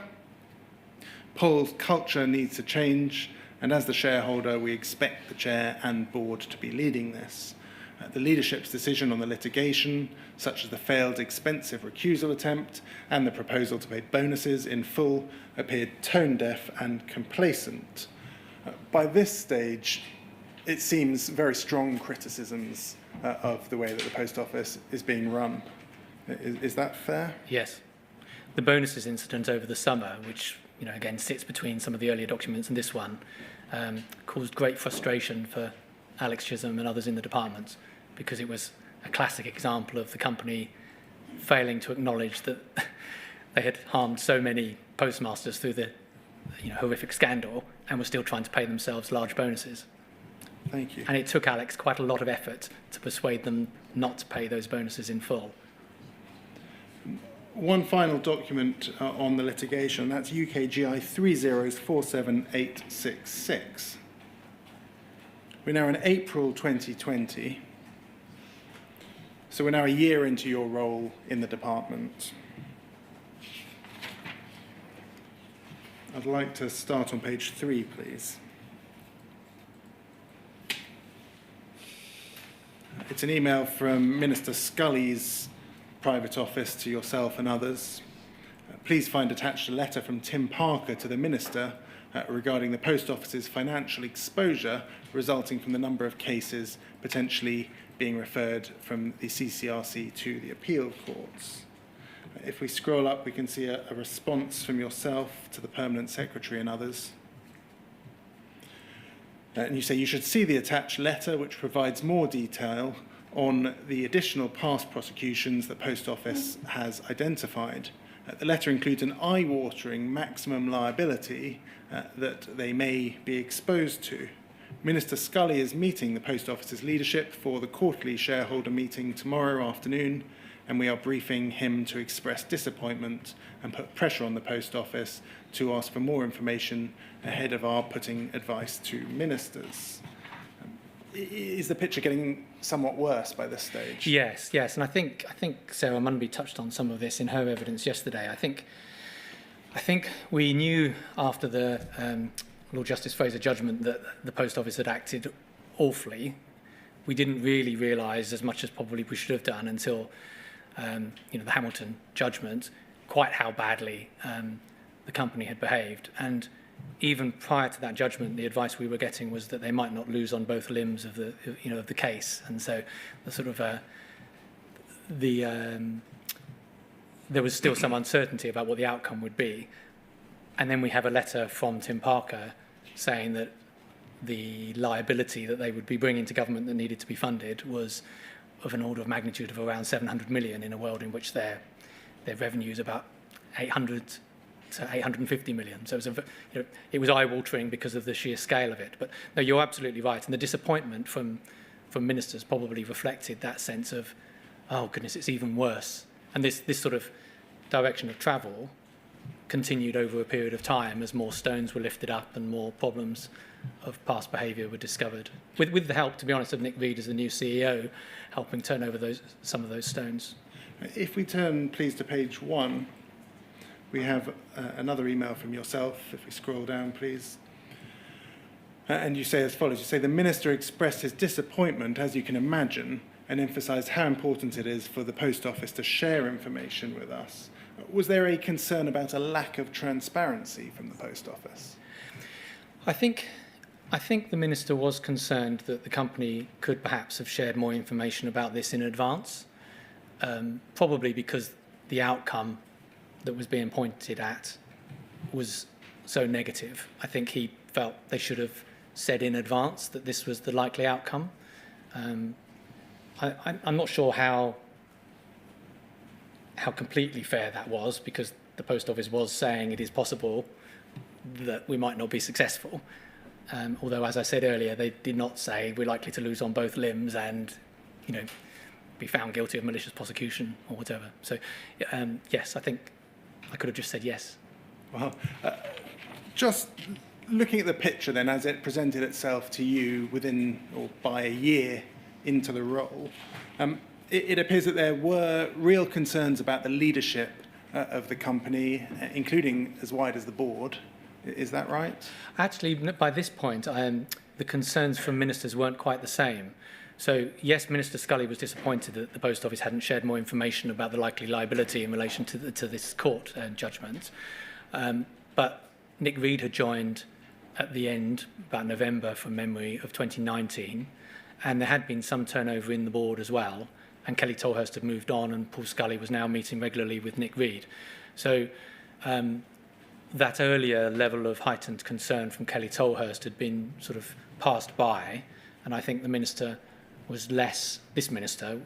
Paul's culture needs to change, and as the shareholder, we expect the chair and board to be leading this. The leadership's decision on the litigation, such as the failed expensive recusal attempt and the proposal to pay bonuses in full, appeared tone-deaf and complacent. By this stage, it seems very strong criticisms of the way that the Post Office is being run. Is that fair? Yes. The bonuses incident over the summer, which again sits between some of the earlier documents and this one, caused great frustration for Alex Chisholm and others in the department, because it was a classic example of the company failing to acknowledge that they had harmed so many postmasters through the horrific scandal and were still trying to pay themselves large bonuses. Thank you. And it took Alex quite a lot of effort to persuade them not to pay those bonuses in full. One final document on the litigation, that's UKGI 3047866. We're now in April 2020, so we're now a year into your role in the department. I'd like to start on page 3, please. It's an email from Minister Scully's private office to yourself and others. Please find attached a letter from Tim Parker to the Minister regarding the Post Office's financial exposure resulting from the number of cases potentially being referred from the CCRC to the appeal courts. If we scroll up, we can see a response from yourself to the Permanent Secretary and others. And you say you should see the attached letter, which provides more detail on the additional past prosecutions the Post Office has identified. The letter includes an eye-watering maximum liability that they may be exposed to. Minister Scully is meeting the Post Office's leadership for the quarterly shareholder meeting tomorrow afternoon, and we are briefing him to express disappointment and put pressure on the Post Office to ask for more information ahead of our putting advice to ministers. Is the picture getting somewhat worse by this stage? Yes, and I think Sarah Munby touched on some of this in her evidence yesterday. I think we knew after the Lord Justice Fraser judgment that the Post Office had acted awfully. We didn't really realise, as much as probably we should have done until the Hamilton judgment, quite how badly the company had behaved. And even prior to that judgment, the advice we were getting was that they might not lose on both limbs of the of the case. And so the sort of there was still some uncertainty about what the outcome would be. And then we have a letter from Tim Parker saying that the liability that they would be bringing to government that needed to be funded was of an order of magnitude of around 700 million in a world in which their revenue is about 800 to 850 million. So it was eye-watering because of the sheer scale of it. But no, you're absolutely right. And the disappointment from ministers probably reflected that sense of, oh goodness, it's even worse. And this sort of direction of travel continued over a period of time as more stones were lifted up and more problems of past behaviour were discovered. With the help, to be honest, of Nick Reed as the new CEO, helping turn over some of those stones. If we turn, please, to page 1, we have another email from yourself. If we scroll down, please. And you say as follows. You say, the Minister expressed his disappointment, as you can imagine, and emphasised how important it is for the Post Office to share information with us. Was there a concern about a lack of transparency from the Post Office? I think the Minister was concerned that the company could perhaps have shared more information about this in advance, probably because the outcome that was being pointed at was so negative. I think he felt they should have said in advance that this was the likely outcome. I'm not sure how completely fair that was, because the Post Office was saying it is possible that we might not be successful. Although, as I said earlier, they did not say we're likely to lose on both limbs and, be found guilty of malicious prosecution or whatever. So, yes, I think I could have just said yes. Well, just looking at the picture then, as it presented itself to you within or by a year into the role, it appears that there were real concerns about the leadership of the company, including as wide as the board. Is that right? Actually, by this point, the concerns from ministers weren't quite the same. So, yes, Minister Scully was disappointed that the Post Office hadn't shared more information about the likely liability in relation to this court judgment. But Nick Reed had joined at the end, about November from memory, of 2019, and there had been some turnover in the board as well, and Kelly Tolhurst had moved on, and Paul Scully was now meeting regularly with Nick Reed. So that earlier level of heightened concern from Kelly Tolhurst had been sort of passed by, and I think the minister was less, this minister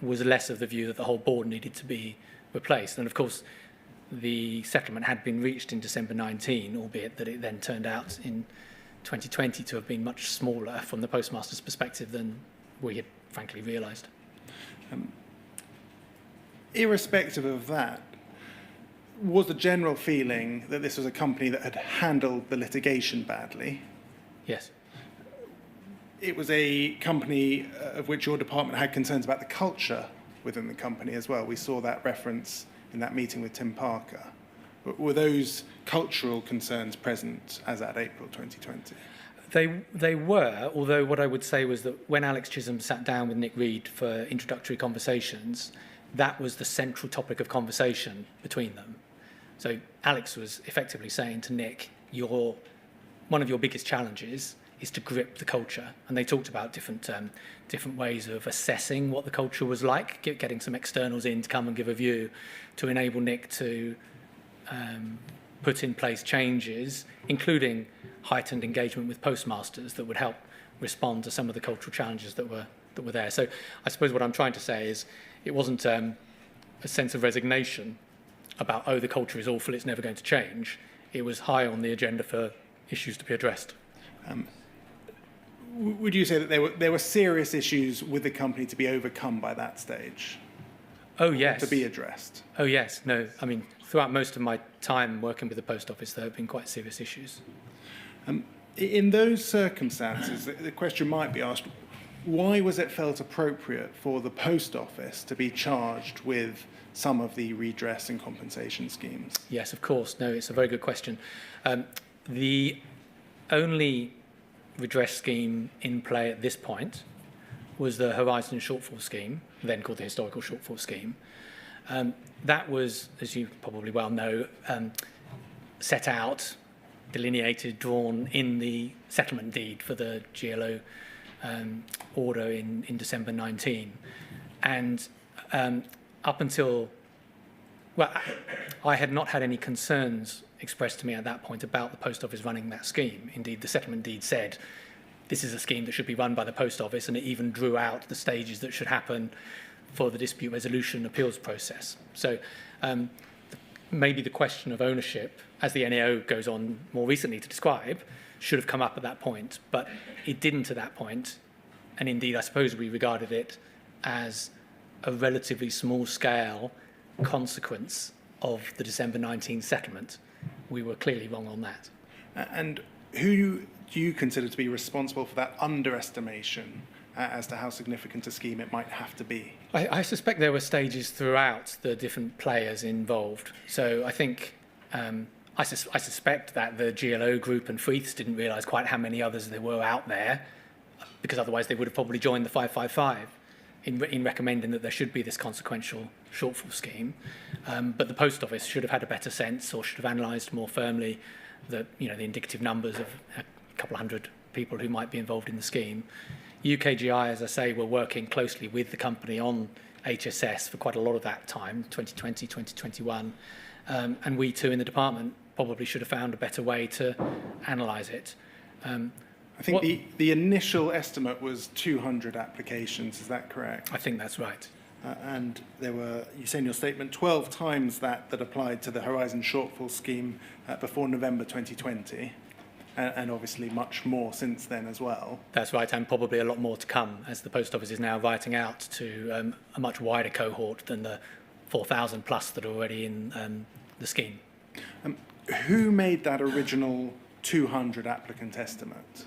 was less of the view that the whole board needed to be replaced. And of course, the settlement had been reached in December 19, albeit that it then turned out in 2020 to have been much smaller from the postmaster's perspective than we had frankly realised. Irrespective of that, was the general feeling that this was a company that had handled the litigation badly? Yes. It was a company of which your department had concerns about the culture within the company as well. We saw that reference in that meeting with Tim Parker. Were those cultural concerns present as at April 2020? They were, although what I would say was that when Alex Chisholm sat down with Nick Reed for introductory conversations, that was the central topic of conversation between them. So Alex was effectively saying to Nick, one of your biggest challenges is to grip the culture. And they talked about different ways of assessing what the culture was like, getting some externals in to come and give a view to enable Nick to put in place changes, including heightened engagement with postmasters that would help respond to some of the cultural challenges that were there. So I suppose what I'm trying to say is it wasn't a sense of resignation about, oh, the culture is awful, it's never going to change. It was high on the agenda for issues to be addressed. Would you say that there were serious issues with the company to be overcome by that stage? Oh, yes. To be addressed? Oh, yes. No, I mean, throughout most of my time working with the Post Office, there have been quite serious issues. In those circumstances, the question might be asked, why was it felt appropriate for the Post Office to be charged with some of the redress and compensation schemes? Yes, of course. No, it's a very good question. The only redress scheme in play at this point was the Horizon Shortfall Scheme, then called the Historical Shortfall Scheme. That was, as you probably well know, set out, delineated, drawn in the settlement deed for the GLO order in December 19. And up until, well, I had not had any concerns expressed to me at that point about the Post Office running that scheme. Indeed, the settlement deed said this is a scheme that should be run by the Post Office, and it even drew out the stages that should happen for the dispute resolution appeals process. So maybe the question of ownership, as the NAO goes on more recently to describe, should have come up at that point, but it didn't at that point. And indeed, I suppose we regarded it as a relatively small-scale consequence of the December 19 settlement. We were clearly wrong on that. And who do you consider to be responsible for that underestimation as to how significant a scheme it might have to be? I suspect there were stages throughout the different players involved. So I think I suspect that the GLO group and Freeths didn't realise quite how many others there were out there, because otherwise they would have probably joined the 555 in recommending that there should be this consequential shortfall scheme. But the Post Office should have had a better sense, or should have analysed more firmly the indicative numbers of a couple of hundred people who might be involved in the scheme. UKGI, as I say, were working closely with the company on HSS for quite a lot of that time, 2020, 2021. And we too in the department probably should have found a better way to analyse it. I think the initial estimate was 200 applications, is that correct? I think that's right. And there were, you say in your statement, 12 times that applied to the Horizon Shortfall Scheme before November 2020, and obviously much more since then as well. That's right, and probably a lot more to come, as the Post Office is now writing out to a much wider cohort than the 4,000 plus that are already in the scheme. Who made that original 200 applicant estimate?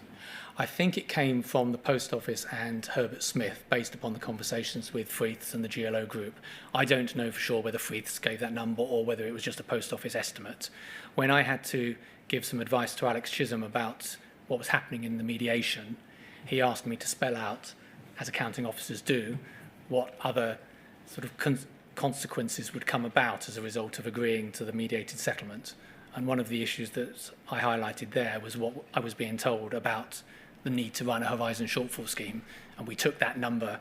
I think it came from the Post Office and Herbert Smith, based upon the conversations with Freeths and the GLO group. I don't know for sure whether Freeths gave that number or whether it was just a Post Office estimate. When I had to give some advice to Alex Chisholm about what was happening in the mediation, he asked me to spell out, as accounting officers do, what other sort of consequences would come about as a result of agreeing to the mediated settlement. And one of the issues that I highlighted there was what I was being told about the need to run a Horizon Shortfall Scheme. And we took that number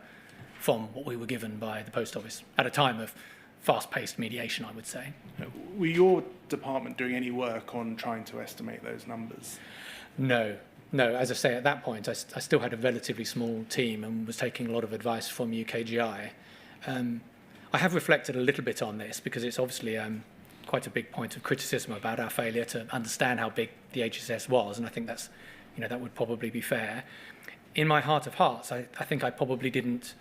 from what we were given by the Post Office at a time of fast-paced mediation, I would say. Were your department doing any work on trying to estimate those numbers? No. As I say, at that point, I still had a relatively small team and was taking a lot of advice from UKGI. I have reflected a little bit on this because it's obviously quite a big point of criticism about our failure to understand how big the HSS was, and I think that's, that would probably be fair. In my heart of hearts, I think I probably didn't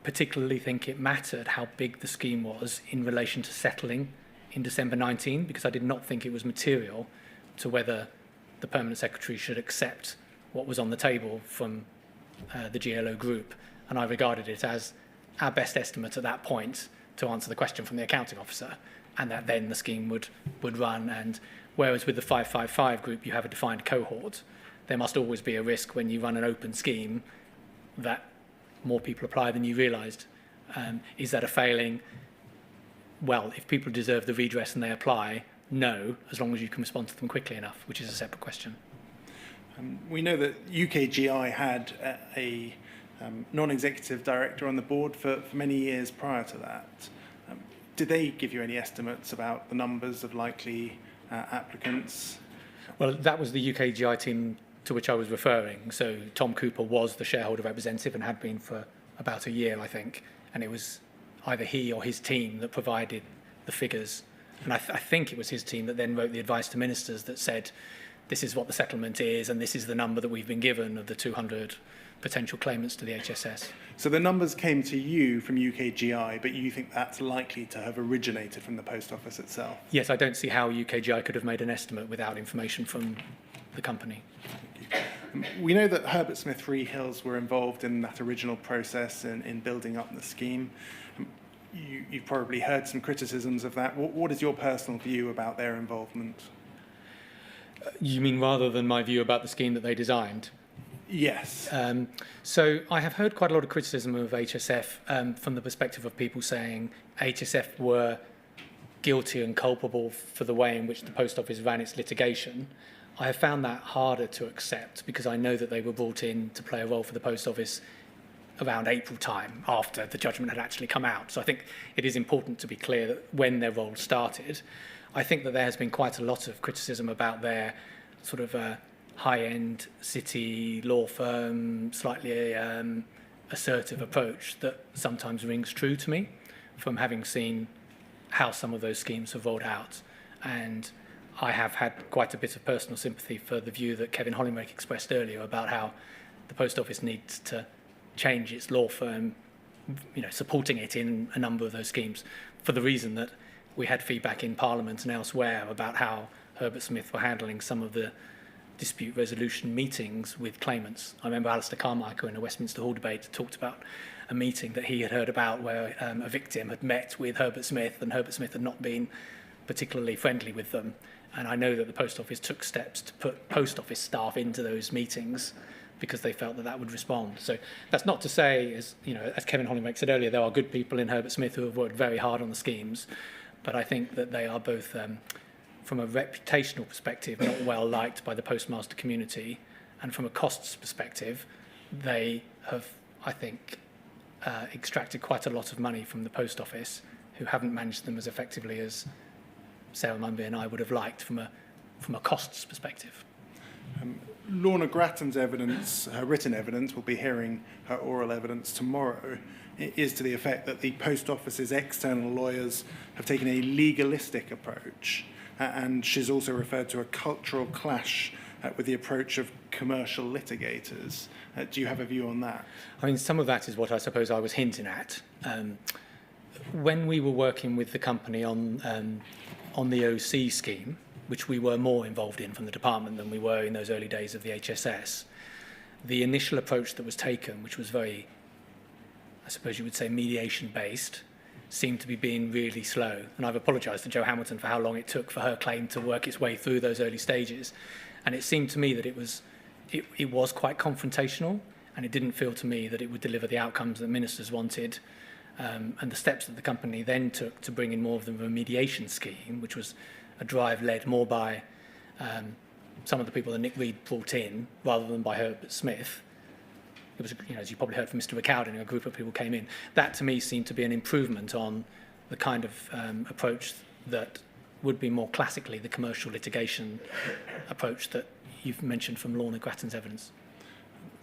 particularly think it mattered how big the scheme was in relation to settling in December 19, because I did not think it was material to whether the Permanent Secretary should accept what was on the table from the GLO group, and I regarded it as our best estimate at that point to answer the question from the accounting officer, and that then the scheme would run. And whereas with the 555 group you have a defined cohort, there must always be a risk when you run an open scheme that more people apply than you realised. Is that a failing? Well, if people deserve the redress and they apply, no, as long as you can respond to them quickly enough, which is a separate question. We know that UKGI had a non-executive director on the board for many years prior to that. Did they give you any estimates about the numbers of likely applicants? Well, that was the UKGI team to which I was referring. So Tom Cooper was the shareholder representative and had been for about a year, I think. And it was either he or his team that provided the figures. And I think it was his team that then wrote the advice to ministers that said, this is what the settlement is, and this is the number that we've been given of the 200 potential claimants to the HSS. So the numbers came to you from UKGI, but you think that's likely to have originated from the Post Office itself? Yes, I don't see how UKGI could have made an estimate without information from the company. We know that Herbert Smith Freehills were involved in that original process in building up the scheme. You've probably heard some criticisms of that. What is your personal view about their involvement? You mean rather than my view about the scheme that they designed? Yes. So I have heard quite a lot of criticism of HSF from the perspective of people saying HSF were guilty and culpable for the way in which the Post Office ran its litigation. I have found that harder to accept because I know that they were brought in to play a role for the Post Office around April time, after the judgment had actually come out. So I think it is important to be clear that when their role started, I think that there has been quite a lot of criticism about their sort of high-end city law firm, slightly assertive approach that sometimes rings true to me from having seen how some of those schemes have rolled out. And I have had quite a bit of personal sympathy for the view that Kevin Hollinrake expressed earlier about how the Post Office needs to change its law firm, supporting it in a number of those schemes, for the reason that we had feedback in Parliament and elsewhere about how Herbert Smith were handling some of the dispute resolution meetings with claimants. I remember Alistair Carmichael in the Westminster Hall debate talked about a meeting that he had heard about where a victim had met with Herbert Smith, and Herbert Smith had not been particularly friendly with them. And I know that the Post Office took steps to put Post Office staff into those meetings because they felt that that would respond. So that's not to say, as Kevin Hollinrake said earlier, there are good people in Herbert Smith who have worked very hard on the schemes, but I think that they are both, from a reputational perspective, not well liked by the postmaster community, and from a costs perspective, they have, I think, extracted quite a lot of money from the Post Office, who haven't managed them as effectively as Sarah Mumby and I would have liked from a costs perspective. Lorna Grattan's evidence, her written evidence, we'll be hearing her oral evidence tomorrow, is to the effect that the Post Office's external lawyers have taken a legalistic approach, and she's also referred to a cultural clash with the approach of commercial litigators. Do you have a view on that? I mean, some of that is what I suppose I was hinting at. When we were working with the company on the OC scheme, which we were more involved in from the department than we were in those early days of the HSS, the initial approach that was taken, which was very, I suppose you would say, mediation-based, seemed to be being really slow. And I've apologised to Jo Hamilton for how long it took for her claim to work its way through those early stages. And it seemed to me that it was quite confrontational, and it didn't feel to me that it would deliver the outcomes that ministers wanted. And the steps that the company then took to bring in more of the remediation scheme, which was a drive led more by some of the people that Nick Reed brought in rather than by Herbert Smith. It was, as you probably heard from Mr. Ricaldin, a group of people came in. That to me seemed to be an improvement on the kind of approach that would be more classically the commercial litigation approach that you've mentioned from Lorna Grattan's evidence.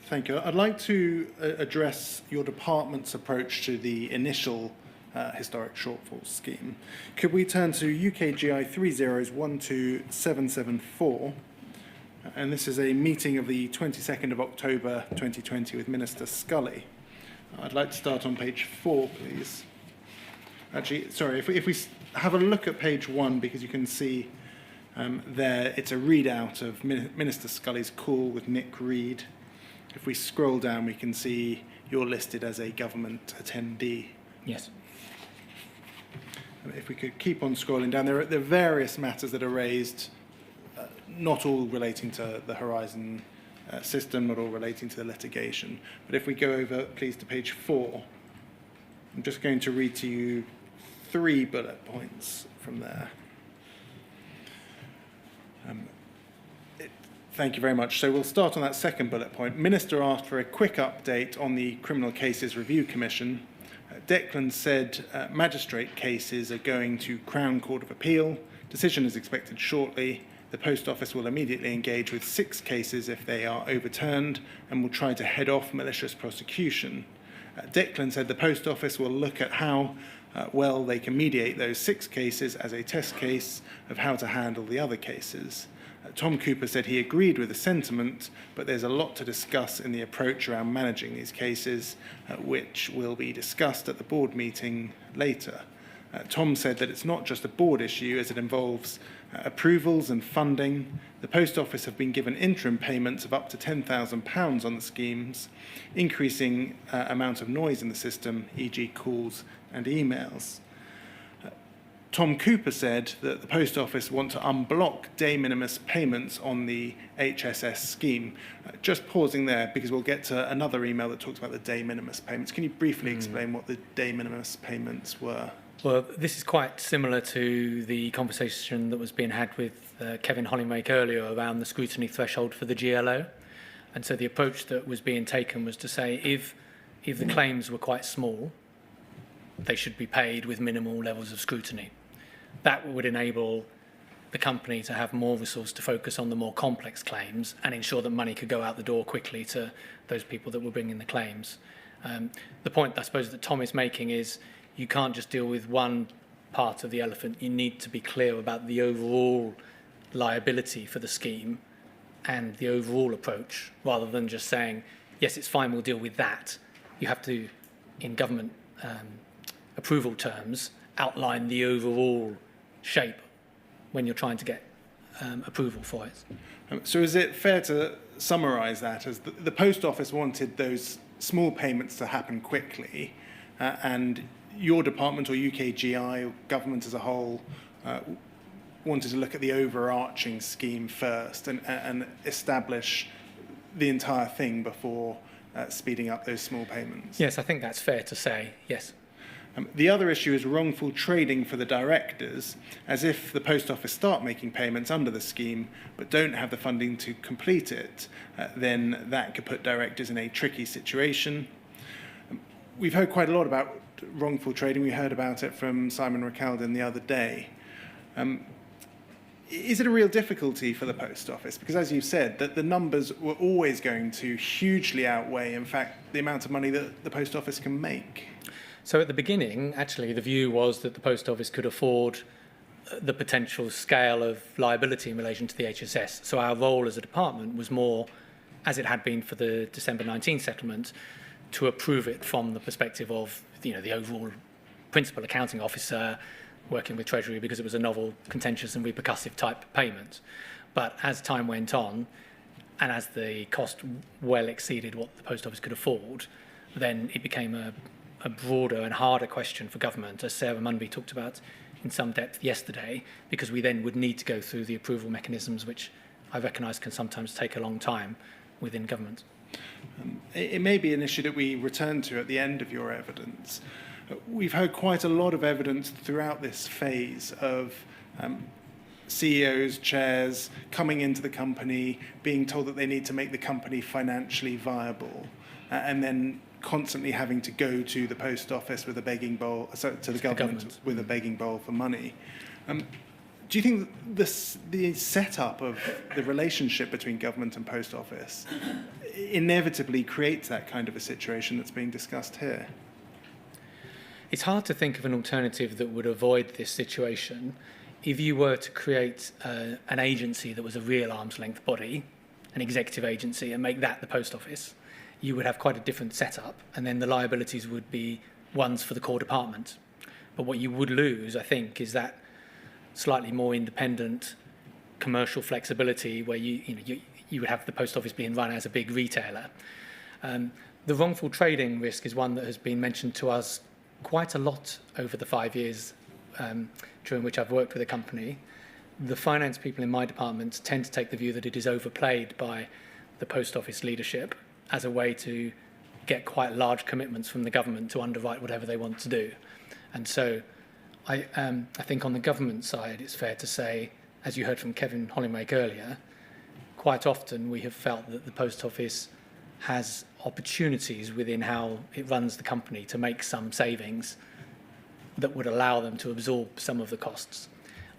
Thank you. I'd like to address your department's approach to the initial historic shortfall scheme. Could we turn to UKGI 3012774? And this is a meeting of the 22nd of October 2020 with Minister Scully. I'd like to start on page 4, please. Actually, sorry, if we have a look at page 1, because you can see there it's a readout of Minister Scully's call with Nick Reed. If we scroll down, we can see you're listed as a government attendee. Yes. If we could keep on scrolling down, there are various matters that are raised, not all relating to the Horizon system, not all relating to the litigation. But if we go over, please, to page 4, I'm just going to read to you 3 bullet points from there. Thank you very much. So we'll start on that second bullet point. Minister asked for a quick update on the Criminal Cases Review Commission. Declan said magistrate cases are going to Crown Court of Appeal. Decision is expected shortly. The Post Office will immediately engage with 6 cases if they are overturned and will try to head off malicious prosecution. Declan said the Post Office will look at how well they can mediate those 6 cases as a test case of how to handle the other cases. Tom Cooper said he agreed with the sentiment, but there's a lot to discuss in the approach around managing these cases, which will be discussed at the board meeting later. Tom said that it's not just a board issue as it involves approvals and funding. The Post Office have been given interim payments of up to £10,000 on the schemes, increasing amount of noise in the system, e.g. calls and emails. Tom Cooper said that the Post Office want to unblock de minimis payments on the HSS scheme. Just pausing there, because we'll get to another email that talks about the de minimis payments. Can you briefly explain what the de minimis payments were? Well, this is quite similar to the conversation that was being had with Kevin Hollinrake earlier around the scrutiny threshold for the GLO. And so the approach that was being taken was to say if the claims were quite small, they should be paid with minimal levels of scrutiny. That would enable the company to have more resource to focus on the more complex claims and ensure that money could go out the door quickly to those people that were bringing the claims. The point, I suppose, that Tom is making is you can't just deal with one part of the elephant. You need to be clear about the overall liability for the scheme and the overall approach, rather than just saying, yes, it's fine, we'll deal with that. You have to, in government approval terms, outline the overall shape when you're trying to get approval for it. So is it fair to summarise that as the Post Office wanted those small payments to happen quickly, and your department or UKGI or government as a whole wanted to look at the overarching scheme first and establish the entire thing before speeding up those small payments? Yes, I think that's fair to say, yes. The other issue is wrongful trading for the directors, as if the Post Office start making payments under the scheme but don't have the funding to complete it, then that could put directors in a tricky situation. We've heard quite a lot about wrongful trading. We heard about it from Simon Ricaldin the other day. Is it a real difficulty for the Post Office? Because as you've said, that the numbers were always going to hugely outweigh, in fact, the amount of money that the Post Office can make. So at the beginning, actually, the view was that the Post Office could afford the potential scale of liability in relation to the HSS. So our role as a department was more, as it had been for the December 19 settlement, to approve it from the perspective of the overall principal accounting officer working with Treasury, because it was a novel, contentious and repercussive type payment. But as time went on, and as the cost well exceeded what the Post Office could afford, then it became a broader and harder question for government, as Sarah Munby talked about in some depth yesterday, because we then would need to go through the approval mechanisms, which I recognise can sometimes take a long time within government. It may be an issue that we return to at the end of your evidence. We've heard quite a lot of evidence throughout this phase of CEOs, chairs coming into the company, being told that they need to make the company financially viable, and then constantly having to go to the Post Office with a begging bowl, to the government with a begging bowl for money. Do you think the setup of the relationship between government and Post Office inevitably creates that kind of a situation that's being discussed here? It's hard to think of an alternative that would avoid this situation. If you were to create an agency that was a real arm's length body, an executive agency, and make that the Post Office, you would have quite a different setup, and then the liabilities would be ones for the core department. But what you would lose, I think, is that slightly more independent commercial flexibility where you would have the Post Office being run as a big retailer. The wrongful trading risk is one that has been mentioned to us quite a lot over the 5 years during which I've worked with the company. The finance people in my department tend to take the view that it is overplayed by the Post Office leadership as a way to get quite large commitments from the government to underwrite whatever they want to do. And so I think on the government side, it's fair to say, as you heard from Kevin Hollinrake earlier, quite often we have felt that the Post Office has opportunities within how it runs the company to make some savings that would allow them to absorb some of the costs.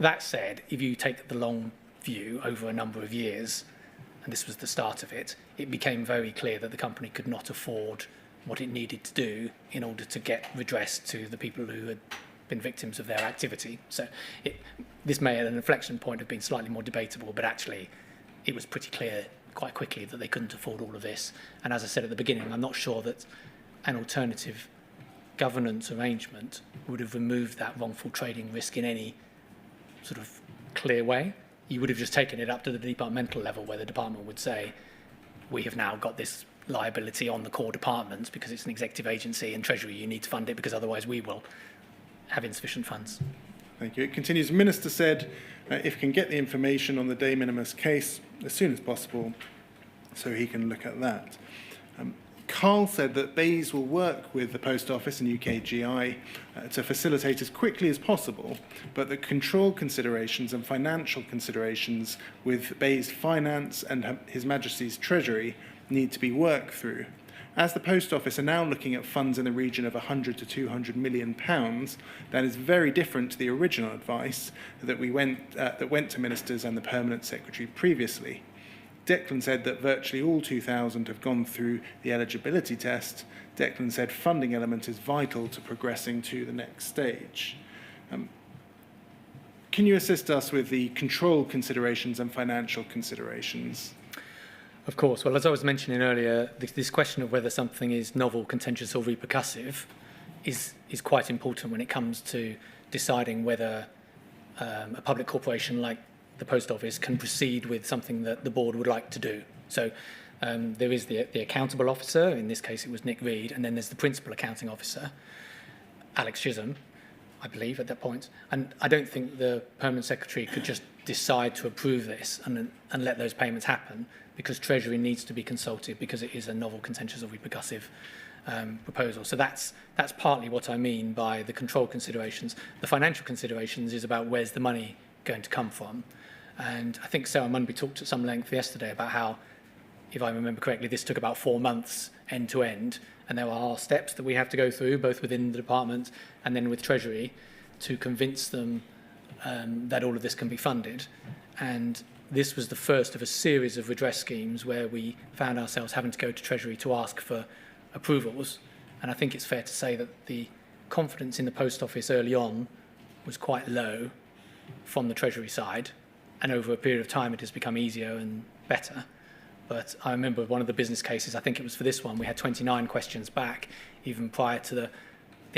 That said, if you take the long view over a number of years, and this was the start of it, it became very clear that the company could not afford what it needed to do in order to get redress to the people who had been victims of their activity. So this may at an inflection point have been slightly more debatable, but actually it was pretty clear quite quickly that they couldn't afford all of this. And as I said at the beginning, I'm not sure that an alternative governance arrangement would have removed that wrongful trading risk in any sort of clear way. You would have just taken it up to the departmental level where the department would say, we have now got this liability on the core departments because it's an executive agency, and Treasury, you need to fund it because otherwise we will have insufficient funds. Thank you. It continues, the Minister said, if can get the information on the de minimis case as soon as possible so he can look at that. Carl said that Bayes will work with the Post Office and UKGI to facilitate as quickly as possible, but that control considerations and financial considerations with Bayes Finance and His Majesty's Treasury need to be worked through. As the Post Office are now looking at funds in the region of 100 to 200 million pounds, that is very different to the original advice that went to ministers and the Permanent Secretary previously. Declan said that virtually all 2,000 have gone through the eligibility test. Declan said funding element is vital to progressing to the next stage. Can you assist us with the control considerations and financial considerations? Of course. Well, as I was mentioning earlier, this question of whether something is novel, contentious or repercussive is quite important when it comes to deciding whether a public corporation like the Post Office can proceed with something that the board would like to do. So there is the accountable officer, in this case it was Nick Reed, and then there's the principal accounting officer, Alex Chisholm, I believe, at that point. And I don't think the Permanent Secretary could just decide to approve this and let those payments happen, because Treasury needs to be consulted because it is a novel, contentious or repercussive proposal. So that's partly what I mean by the control considerations. The financial considerations is about where's the money going to come from. And I think Sarah Munby talked at some length yesterday about how, if I remember correctly, this took about 4 months end to end, and there are steps that we have to go through, both within the department and then with Treasury, to convince them that all of this can be funded. And this was the first of a series of redress schemes where we found ourselves having to go to Treasury to ask for approvals. And I think it's fair to say that the confidence in the Post Office early on was quite low from the Treasury side. And over a period of time, it has become easier and better. But I remember one of the business cases, I think it was for this one, we had 29 questions back, even prior to the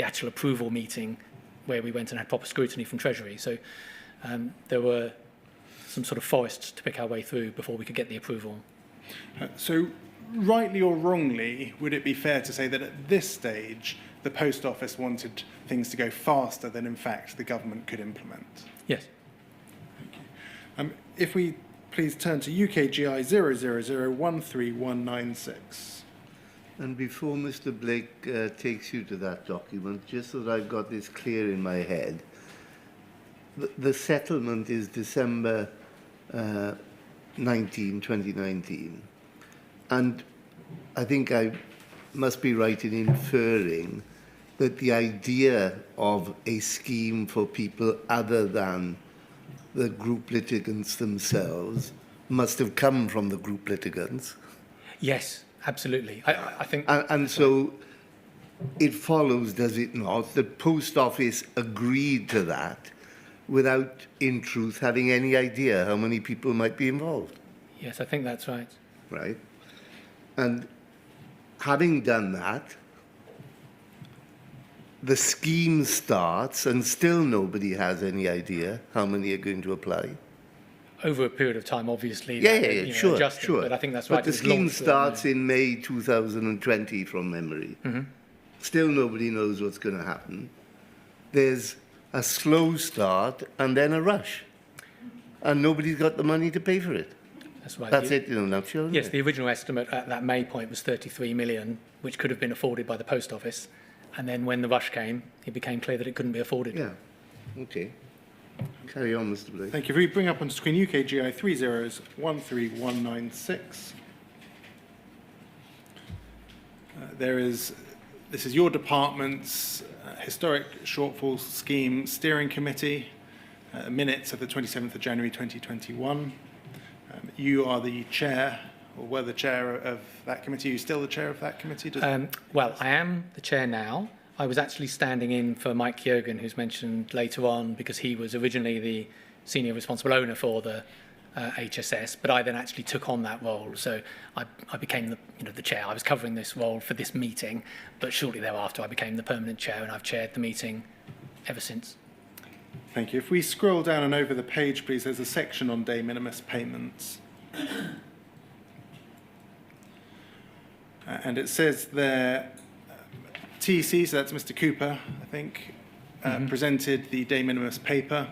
actual approval meeting, where we went and had proper scrutiny from Treasury. So there were some sort of forests to pick our way through before we could get the approval. So, rightly or wrongly, would it be fair to say that at this stage, the Post Office wanted things to go faster than, in fact, the government could implement? Yes. Thank you. If we please turn to UKGI 000131196. And before Mr. Blake takes you to that document, just so that I've got this clear in my head, the settlement is December 2019. And I think I must be right in inferring that the idea of a scheme for people other than the group litigants themselves must have come from the group litigants. Yes, absolutely. I think... And so it follows, does it not, that Post Office agreed to that without, in truth, having any idea how many people might be involved. Yes, I think that's right. Right. And having done that, the scheme starts and still nobody has any idea how many are going to apply. Over a period of time, obviously. Sure. But I think that's right. But the scheme starts in May 2020 from memory. Mm-hmm. Still nobody knows what's going to happen. There's a slow start and then a rush. And nobody's got the money to pay for it. That's right. That's it in a nutshell. Yes, the original estimate at that May point was 33 million, which could have been afforded by the Post Office. And then when the rush came, it became clear that it couldn't be afforded. Yeah. Okay. Carry on, Mr. Blake. Thank you. If we bring up on screen UKGI 3013196. This is your department's Historic Shortfall Scheme Steering Committee, minutes of the 27th of January 2021. You are the chair, or were the chair of that committee. Are you still the chair of that committee? Well, I am the chair now. I was actually standing in for Mike Kyogan, who's mentioned later on, because he was originally the senior responsible owner for the HSS, but I then actually took on that role. So I became the chair. I was covering this role for this meeting, but shortly thereafter I became the permanent chair, and I've chaired the meeting ever since. Thank you. If we scroll down and over the page, please, there's a section on de minimis payments. And it says there, TEC, so that's Mr. Cooper, I think, presented the de minimis paper.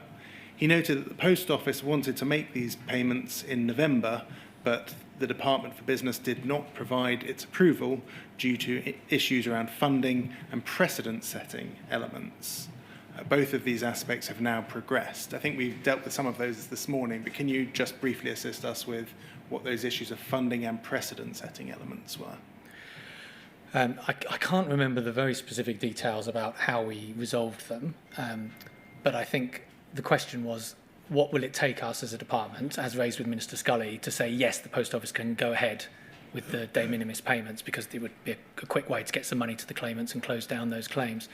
He noted that the Post Office wanted to make these payments in November, but the Department for Business did not provide its approval due to issues around funding and precedent-setting elements. Both of these aspects have now progressed. I think we've dealt with some of those this morning, but can you just briefly assist us with what those issues of funding and precedent-setting elements were? I can't remember the very specific details about how we resolved them, but I think the question was, what will it take us as a department, as raised with Minister Scully, to say, yes, the Post Office can go ahead with the de minimis payments, because it would be a quick way to get some money to the claimants and close down those claims.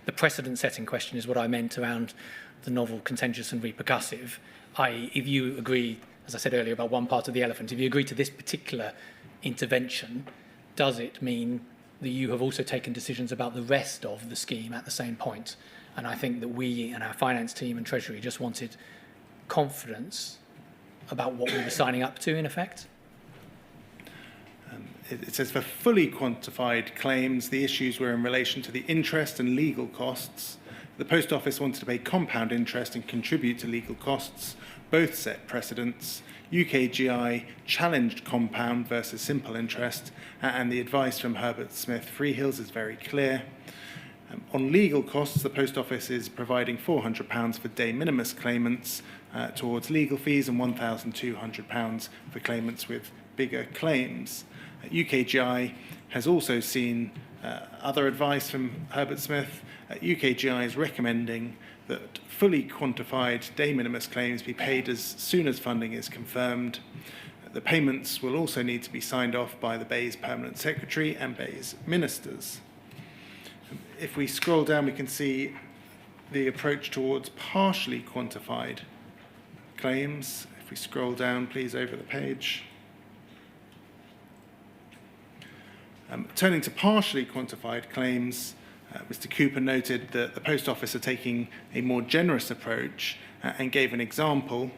The precedent-setting question is what I meant around the novel, contentious and repercussive, i.e. if you agree, as I said earlier, about one part of the elephant, if you agree to this particular intervention, does it mean that you have also taken decisions about the rest of the scheme at the same point? And I think that we and our finance team and Treasury just wanted confidence about what we were signing up to, in effect. It says for fully quantified claims, the issues were in relation to the interest and legal costs. The Post Office wanted to pay compound interest and contribute to legal costs. Both set precedents. UKGI challenged compound versus simple interest, and the advice from Herbert Smith Freehills is very clear. On legal costs, the Post Office is providing £400 for de minimis claimants towards legal fees and £1,200 for claimants with bigger claims. UKGI has also seen other advice from Herbert Smith. UKGI is recommending that fully quantified de minimis claims be paid as soon as funding is confirmed. The payments will also need to be signed off by the BEIS Permanent Secretary and BEIS Ministers. If we scroll down, we can see the approach towards partially quantified claims. If we scroll down, please, over the page. Turning to partially quantified claims, Mr. Cooper noted that the Post Office are taking a more generous approach and gave an example.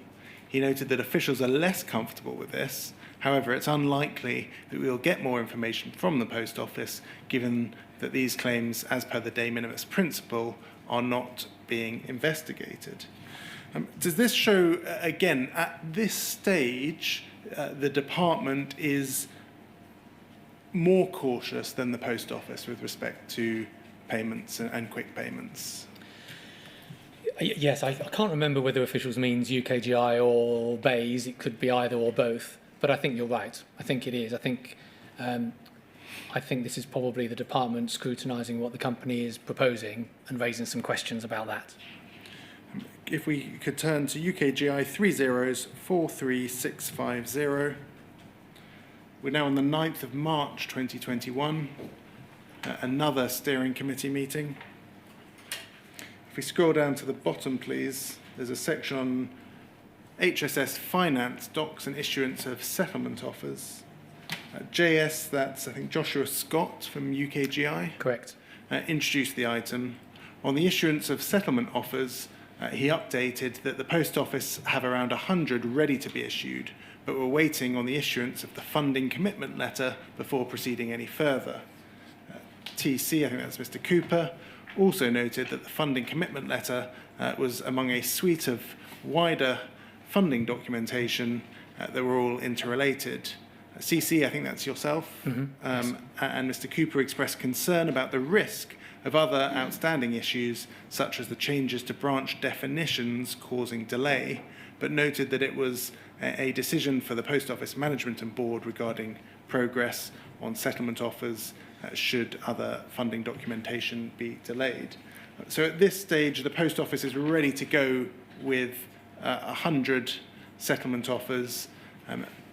He noted that officials are less comfortable with this. However, it's unlikely that we will get more information from the Post Office, given that these claims, as per the de minimis principle, are not being investigated. Does this show, again, at this stage, the department is more cautious than the Post Office with respect to payments and quick payments? Yes, I can't remember whether officials means UKGI or BEIS. It could be either or both. But I think you're right. I think it is. I think this is probably the department scrutinising what the company is proposing and raising some questions about that. If we could turn to UKGI 3043650. We're now on the 9th of March 2021, another steering committee meeting. If we scroll down to the bottom, please, there's a section on HSS finance docs and issuance of settlement offers. JS, that's, I think, Joshua Scott from UKGI. Correct. Introduced the item. On the issuance of settlement offers, he updated that the Post Office have around 100 ready to be issued, but we're waiting on the issuance of the funding commitment letter before proceeding any further. TC, I think that's Mr. Cooper, also noted that the funding commitment letter was among a suite of wider funding documentation that were all interrelated. CC, I think that's yourself, Yes. And Mr. Cooper expressed concern about the risk of other outstanding issues, such as the changes to branch definitions causing delay, but noted that it was a decision for the Post Office Management and Board regarding progress on settlement offers should other funding documentation be delayed. So at this stage, the Post Office is ready to go with 100 settlement offers,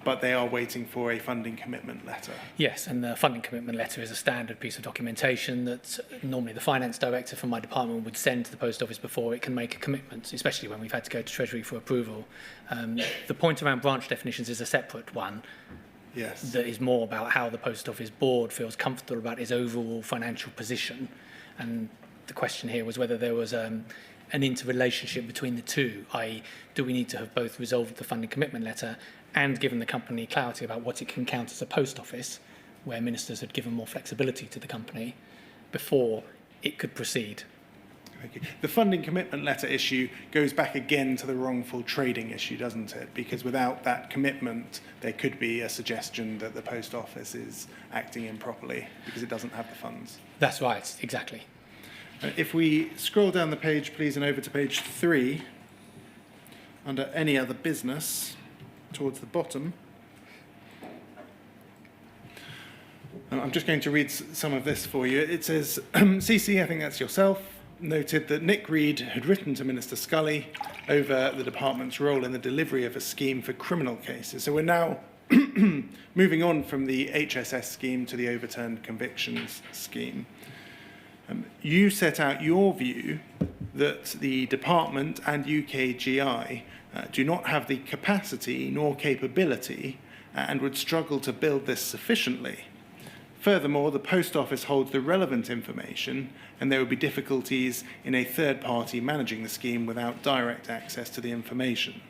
but they are waiting for a funding commitment letter. Yes, and the funding commitment letter is a standard piece of documentation that normally the finance director from my department would send to the Post Office before it can make a commitment, especially when we've had to go to Treasury for approval. The point around branch definitions is a separate one. Yes. That is more about how the Post Office board feels comfortable about its overall financial position. And the question here was whether there was an interrelationship between the two, i.e. do we need to have both resolved the funding commitment letter and given the company clarity about what it can count as a post office, where ministers had given more flexibility to the company before it could proceed. Thank you. The funding commitment letter issue goes back again to the wrongful trading issue, doesn't it? Because without that commitment, there could be a suggestion that the Post Office is acting improperly because it doesn't have the funds. That's right, exactly. If we scroll down the page, please, and over to page 3, under any other business, towards the bottom, I'm just going to read some of this for you. It says, CC, I think that's yourself, noted that Nick Reed had written to Minister Scully over the department's role in the delivery of a scheme for criminal cases. So we're now moving on from the HSS scheme to the overturned convictions scheme. You set out your view that the department and UKGI do not have the capacity nor capability and would struggle to build this sufficiently. Furthermore, the Post Office holds the relevant information and there would be difficulties in a third party managing the scheme without direct access to the information.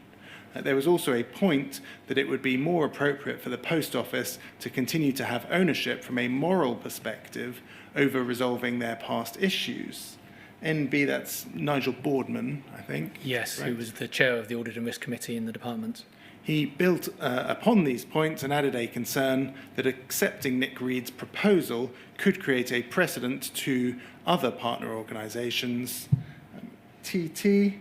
There was also a point that it would be more appropriate for the Post Office to continue to have ownership from a moral perspective over resolving their past issues. NB, that's Nigel Boardman, I think. Yes, right? who was the chair of the Audit and Risk Committee in the department. He built upon these points and added a concern that accepting Nick Reed's proposal could create a precedent to other partner organisations. TT.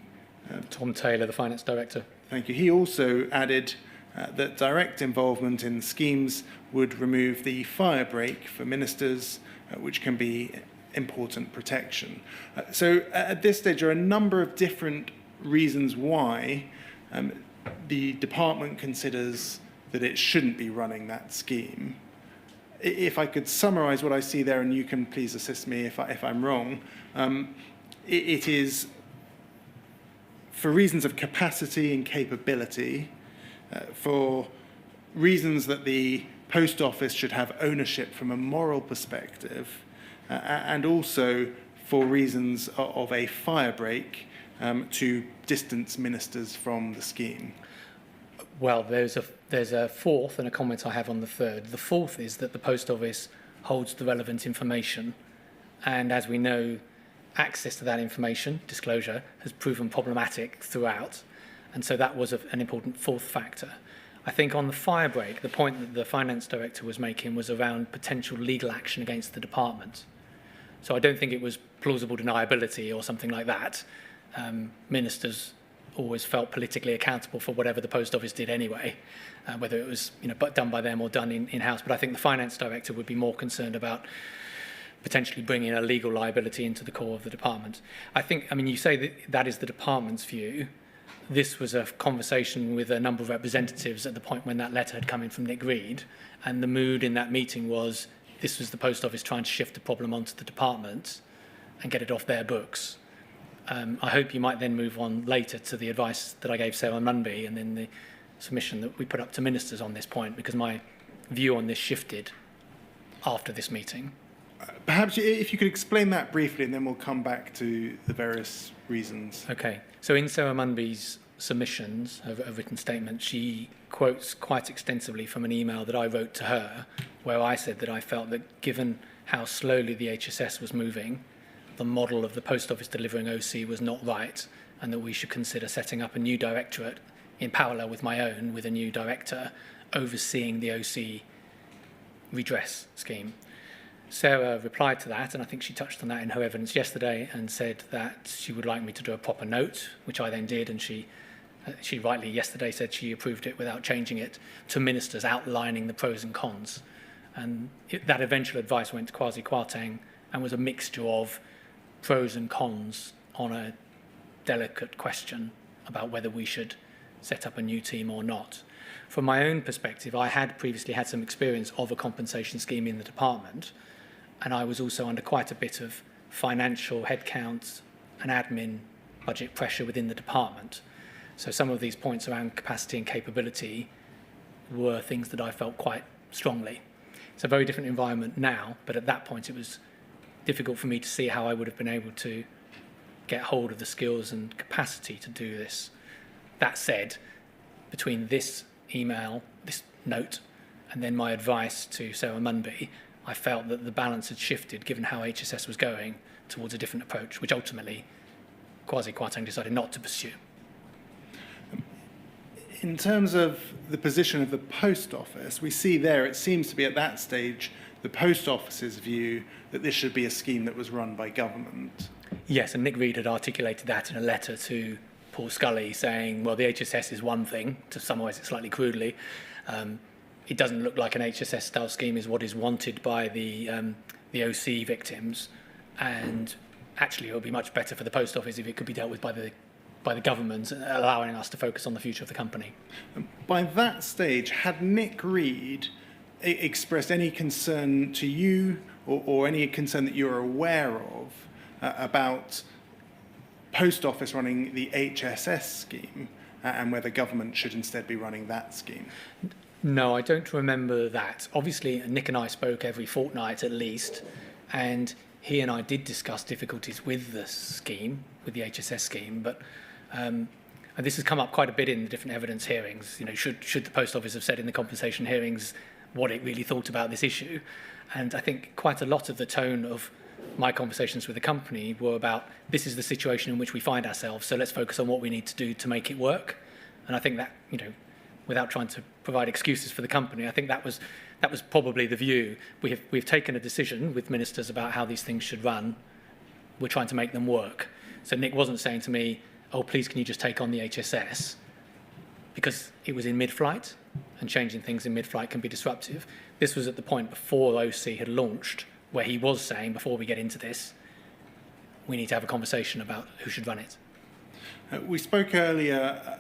Tom Taylor, the finance director. Thank you. He also added that direct involvement in schemes would remove the fire break for ministers, which can be important protection. So at this stage, there are a number of different reasons why the department considers that it shouldn't be running that scheme. If I could summarise what I see there, and you can please assist me if I'm wrong, it is for reasons of capacity and capability, for reasons that the Post Office should have ownership from a moral perspective, and also for reasons of a fire break to distance ministers from the scheme. Well, there's a fourth and a comment I have on the third. The fourth is that the Post Office holds the relevant information, and as we know, access to that information, disclosure, has proven problematic throughout, and so that was an important fourth factor. I think on the fire break, the point that the finance director was making was around potential legal action against the department. So I don't think it was plausible deniability or something like that. Ministers always felt politically accountable for whatever the Post Office did anyway, whether it was done by them or done in-house. But I think the finance director would be more concerned about potentially bringing a legal liability into the core of the department. You say that is the department's view. This was a conversation with a number of representatives at the point when that letter had come in from Nick Reed, and the mood in that meeting was this was the Post Office trying to shift the problem onto the department and get it off their books. I hope you might then move on later to the advice that I gave Sarah Munby and then the submission that we put up to ministers on this point, because my view on this shifted after this meeting. Perhaps if you could explain that briefly, and then we'll come back to the various reasons. Okay. So in Sarah Munby's submissions, a written statement, she quotes quite extensively from an email that I wrote to her, where I said that I felt that given how slowly the HSS was moving, the model of the Post Office delivering OC was not right, and that we should consider setting up a new directorate in parallel with my own, with a new director, overseeing the OC redress scheme. Sarah replied to that, and I think she touched on that in her evidence yesterday, and said that she would like me to do a proper note, which I then did, and she rightly yesterday said she approved it without changing it, to ministers outlining the pros and cons. And that eventual advice went to Kwasi Kwarteng and was a mixture of pros and cons on a delicate question about whether we should set up a new team or not. From my own perspective, I had previously had some experience of a compensation scheme in the department, and I was also under quite a bit of financial headcount and admin budget pressure within the department. So some of these points around capacity and capability were things that I felt quite strongly. It's a very different environment now, but at that point it was difficult for me to see how I would have been able to get hold of the skills and capacity to do this. That said, between this email, this note, and then my advice to Sarah Munby, I felt that the balance had shifted given how HSS was going towards a different approach, which ultimately Kwasi Kwarteng decided not to pursue. In terms of the position of the Post Office, we see there, it seems to be at that stage, the Post Office's view that this should be a scheme that was run by government. Yes, and Nick Reed had articulated that in a letter to Paul Scully saying, well, the HSS is one thing, to summarise it slightly crudely. it doesn't look like an HSS-style scheme is what is wanted by the OC victims, and actually it would be much better for the post office if it could be dealt with by the government, allowing us to focus on the future of the company. By that stage, had Nick Reed expressed any concern to you or any concern that you're aware of about post office running the HSS scheme and whether government should instead be running that scheme? No, I don't remember that. Obviously, Nick and I spoke every fortnight at least, and he and I did discuss difficulties with the scheme, with the HSS scheme, but and this has come up quite a bit in the different evidence hearings. You know, should the post office have said in the compensation hearings what it really thought about this issue? And I think quite a lot of the tone of my conversations with the company were about, this is the situation in which we find ourselves, so let's focus on what we need to do to make it work. And I think that, you know, without trying to provide excuses for the company, I think that was probably the view. We've taken a decision with ministers about how these things should run. We're trying to make them work. So Nick wasn't saying to me, oh, please, can you just take on the HSS? Because it was in mid-flight, and changing things in mid-flight can be disruptive. This was at the point before OC had launched, where he was saying, before we get into this, we need to have a conversation about who should run it. We spoke earlier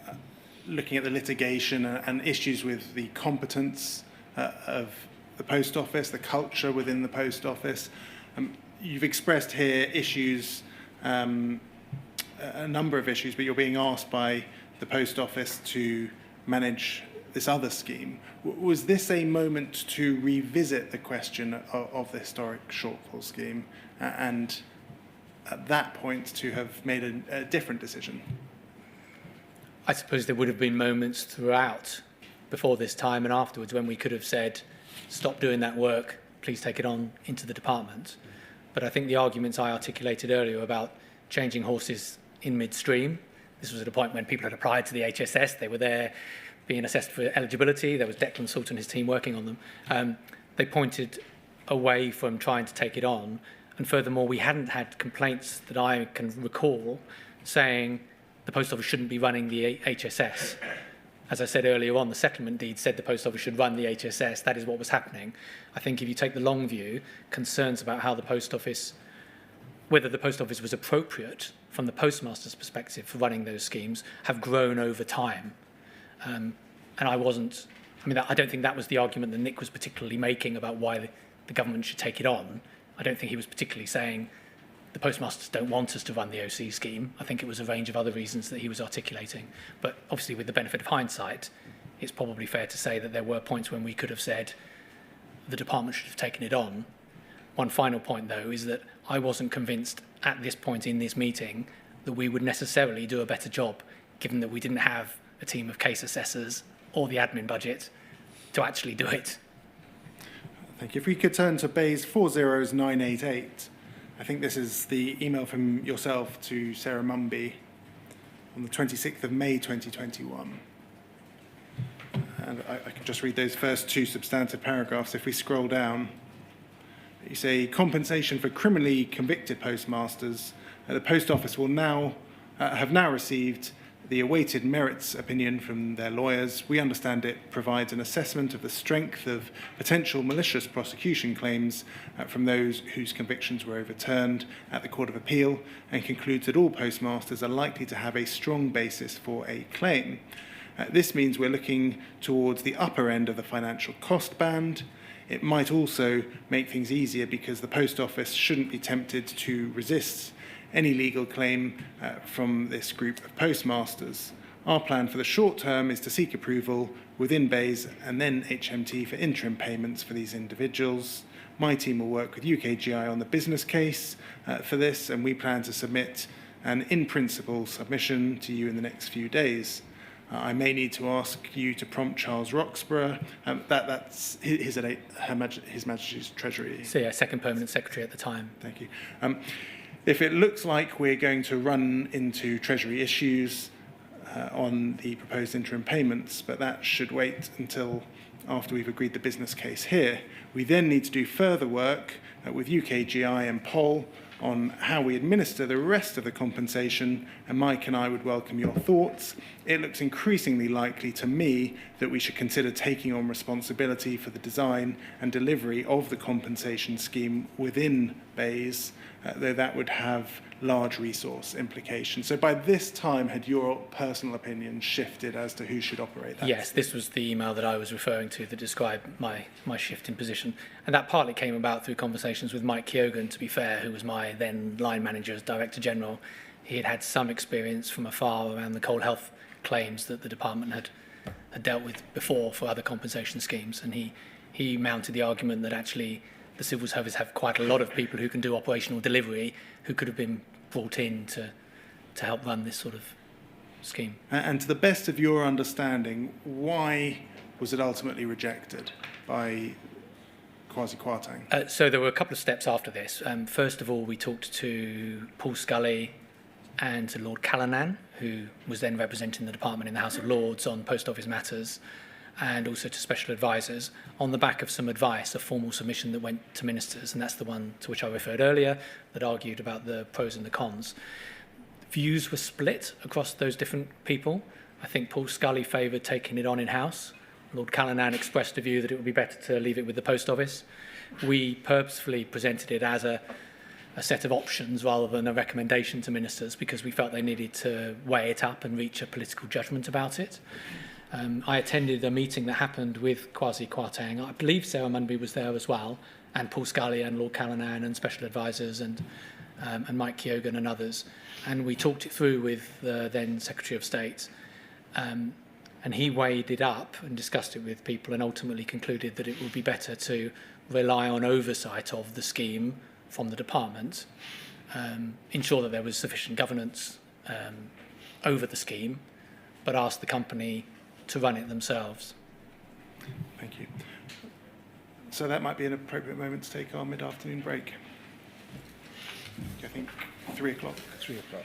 looking at the litigation and issues with the competence of the post office, the culture within the post office. You've expressed here issues, a number of issues, but you're being asked by the post office to manage this other scheme. Was this a moment to revisit the question of the historic shortfall scheme and at that point to have made a different decision? I suppose there would have been moments throughout, before this time and afterwards, when we could have said, stop doing that work, please take it on into the department. But I think the arguments I articulated earlier about changing horses in midstream, this was at a point when people had applied to the HSS, they were there being assessed for eligibility, there was Declan Salt and his team working on them. They pointed away from trying to take it on, and furthermore, we hadn't had complaints that I can recall saying the post office shouldn't be running the HSS. As I said earlier on, the settlement deed said the post office should run the HSS. That is what was happening. I think if you take the long view, concerns about how the post office, whether the post office was appropriate from the postmaster's perspective for running those schemes, have grown over time. And I don't think that was the argument that Nick was particularly making about why the government should take it on. I don't think he was particularly saying the postmasters don't want us to run the OC scheme. I think it was a range of other reasons that he was articulating. But obviously, with the benefit of hindsight, it's probably fair to say that there were points when we could have said the department should have taken it on. One final point, though, is that I wasn't convinced at this point in this meeting that we would necessarily do a better job, given that we didn't have a team of case assessors or the admin budget to actually do it. Thank you. If we could turn to Bayes 40988. I think this is the email from yourself to Sarah Mumby on the 26th of May 2021. And I can just read those first two substantive paragraphs. If we scroll down, you say, compensation for criminally convicted postmasters. The post office will have now received the awaited merits opinion from their lawyers. We understand it provides an assessment of the strength of potential malicious prosecution claims from those whose convictions were overturned at the Court of Appeal, and concludes that all postmasters are likely to have a strong basis for a claim. This means we're looking towards the upper end of the financial cost band. It might also make things easier because the post office shouldn't be tempted to resist any legal claim from this group of postmasters. Our plan for the short term is to seek approval within Bayes and then HMT for interim payments for these individuals. My team will work with UKGI on the business case for this, and we plan to submit an in-principle submission to you in the next few days. I may need to ask you to prompt Charles Roxburgh. That's His Majesty's Treasury. So yeah, second permanent secretary at the time. Thank you. If it looks like we're going to run into Treasury issues on the proposed interim payments, but that should wait until after we've agreed the business case here. We then need to do further work with UKGI and POL on how we administer the rest of the compensation, and Mike and I would welcome your thoughts. It looks increasingly likely to me that we should consider taking on responsibility for the design and delivery of the compensation scheme within BEIS, though that would have large resource implications. So by this time, had your personal opinion shifted as to who should operate that? Yes, this was the email that I was referring to that described my shift in position. And that partly came about through conversations with Mike Keoghan, to be fair, who was my then line manager as Director General. He had had some experience from afar around the coal health claims that the department had dealt with before for other compensation schemes. And he mounted the argument that actually the civil service have quite a lot of people who can do operational delivery who could have been brought in to help run this sort of scheme. And to the best of your understanding, why was it ultimately rejected by Kwasi Kwarteng? So there were a couple of steps after this. First of all, we talked to Paul Scully and to Lord Callanan, who was then representing the department in the House of Lords on post office matters, and also to special advisors on the back of some advice, a formal submission that went to ministers, and that's the one to which I referred earlier, that argued about the pros and the cons. Views were split across those different people. I think Paul Scully favoured taking it on in-house. Lord Callanan expressed a view that it would be better to leave it with the post office. We purposefully presented it as a set of options rather than a recommendation to ministers because we felt they needed to weigh it up and reach a political judgment about it. I attended a meeting that happened with Kwasi Kwarteng. I believe Sarah Munby was there as well, and Paul Scully and Lord Callanan and special advisors and Mike Keoghan and others. And we talked it through with the then Secretary of State. And he weighed it up and discussed it with people and ultimately concluded that it would be better to rely on oversight of the scheme from the department, ensure that there was sufficient governance over the scheme, but ask the company to run it themselves. Thank you. So that might be an appropriate moment to take our mid-afternoon break. I think 3 o'clock. 3 o'clock.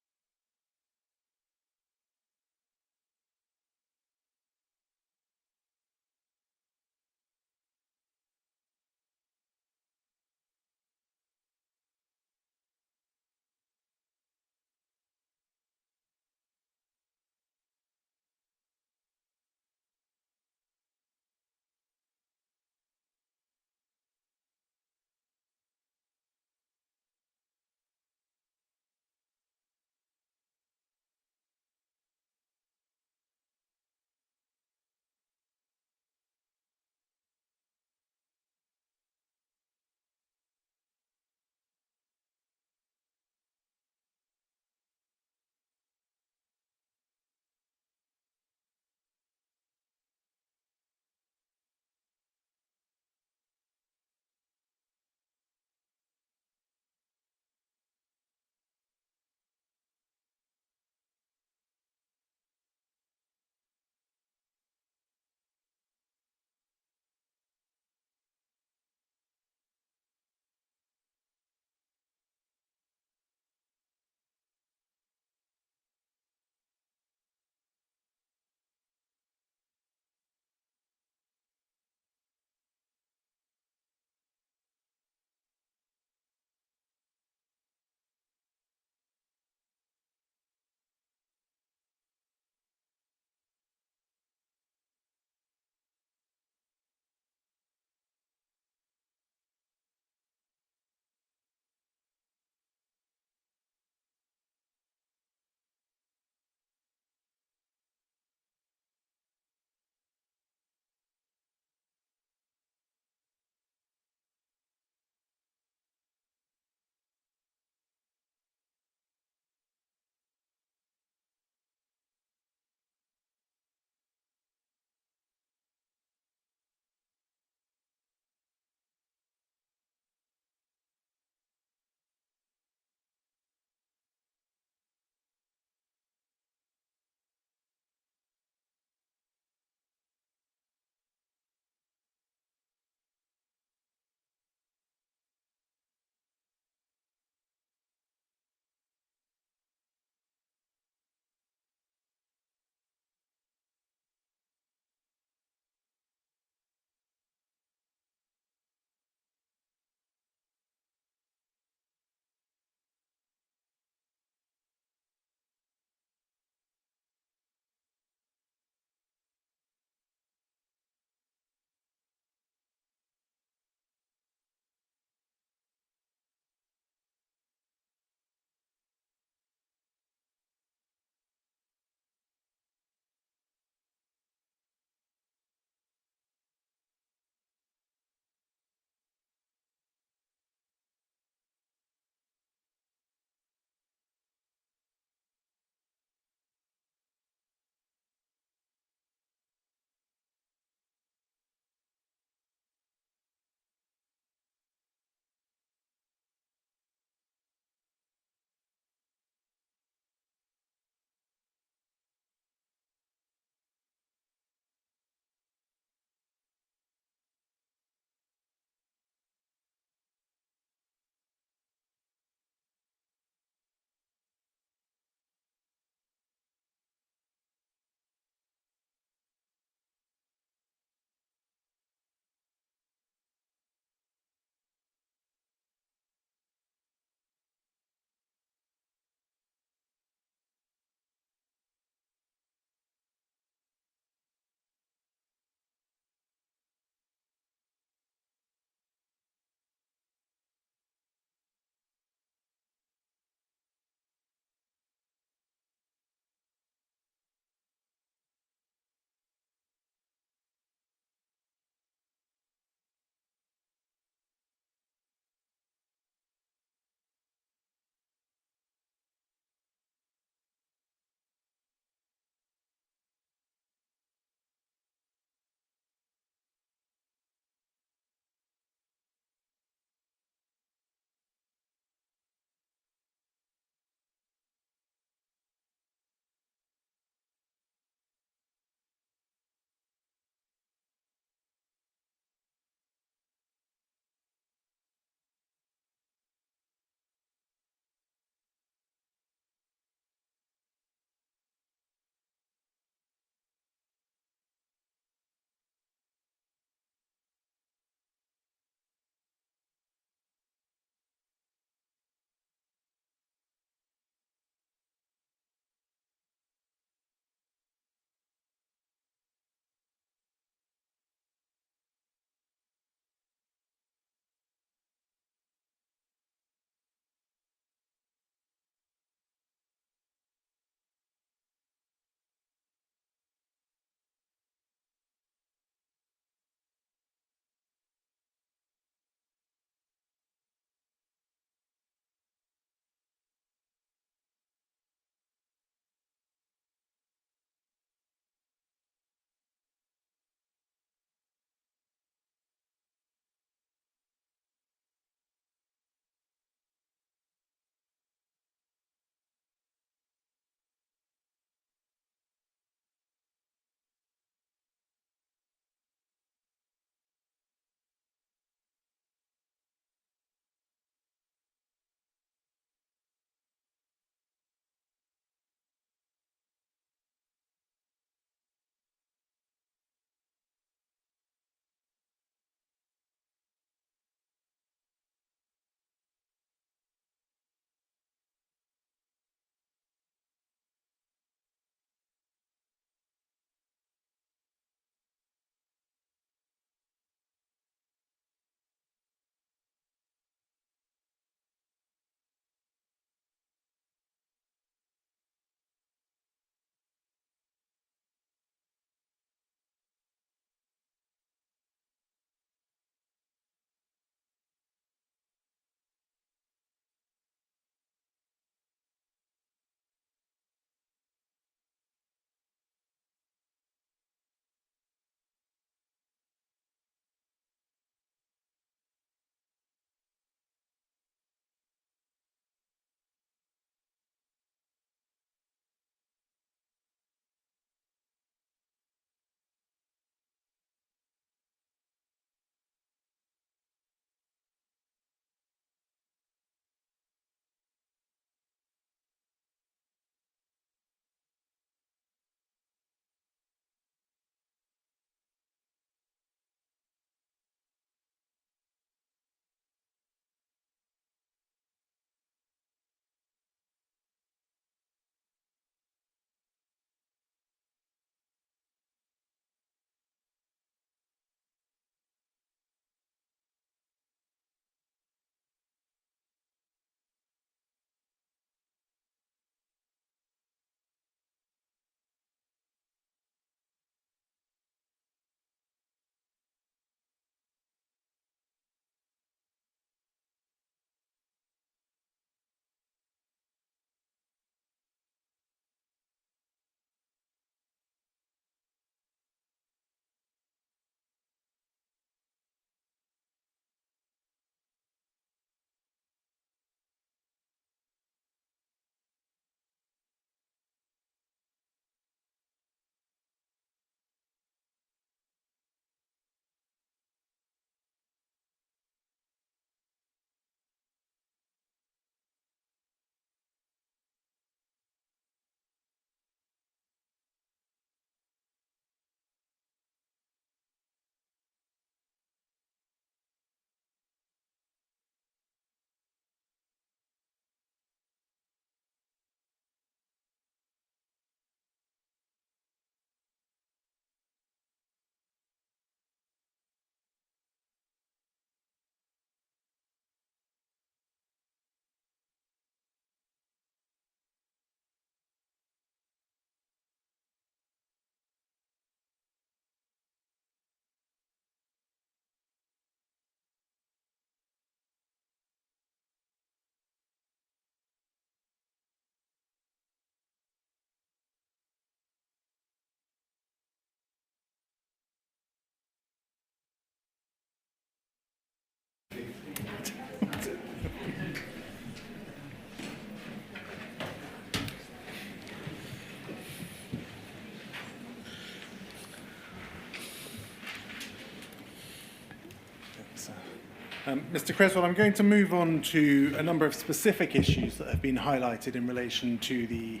Mr. Creswell, I'm going to move on to a number of specific issues that have been highlighted in relation to the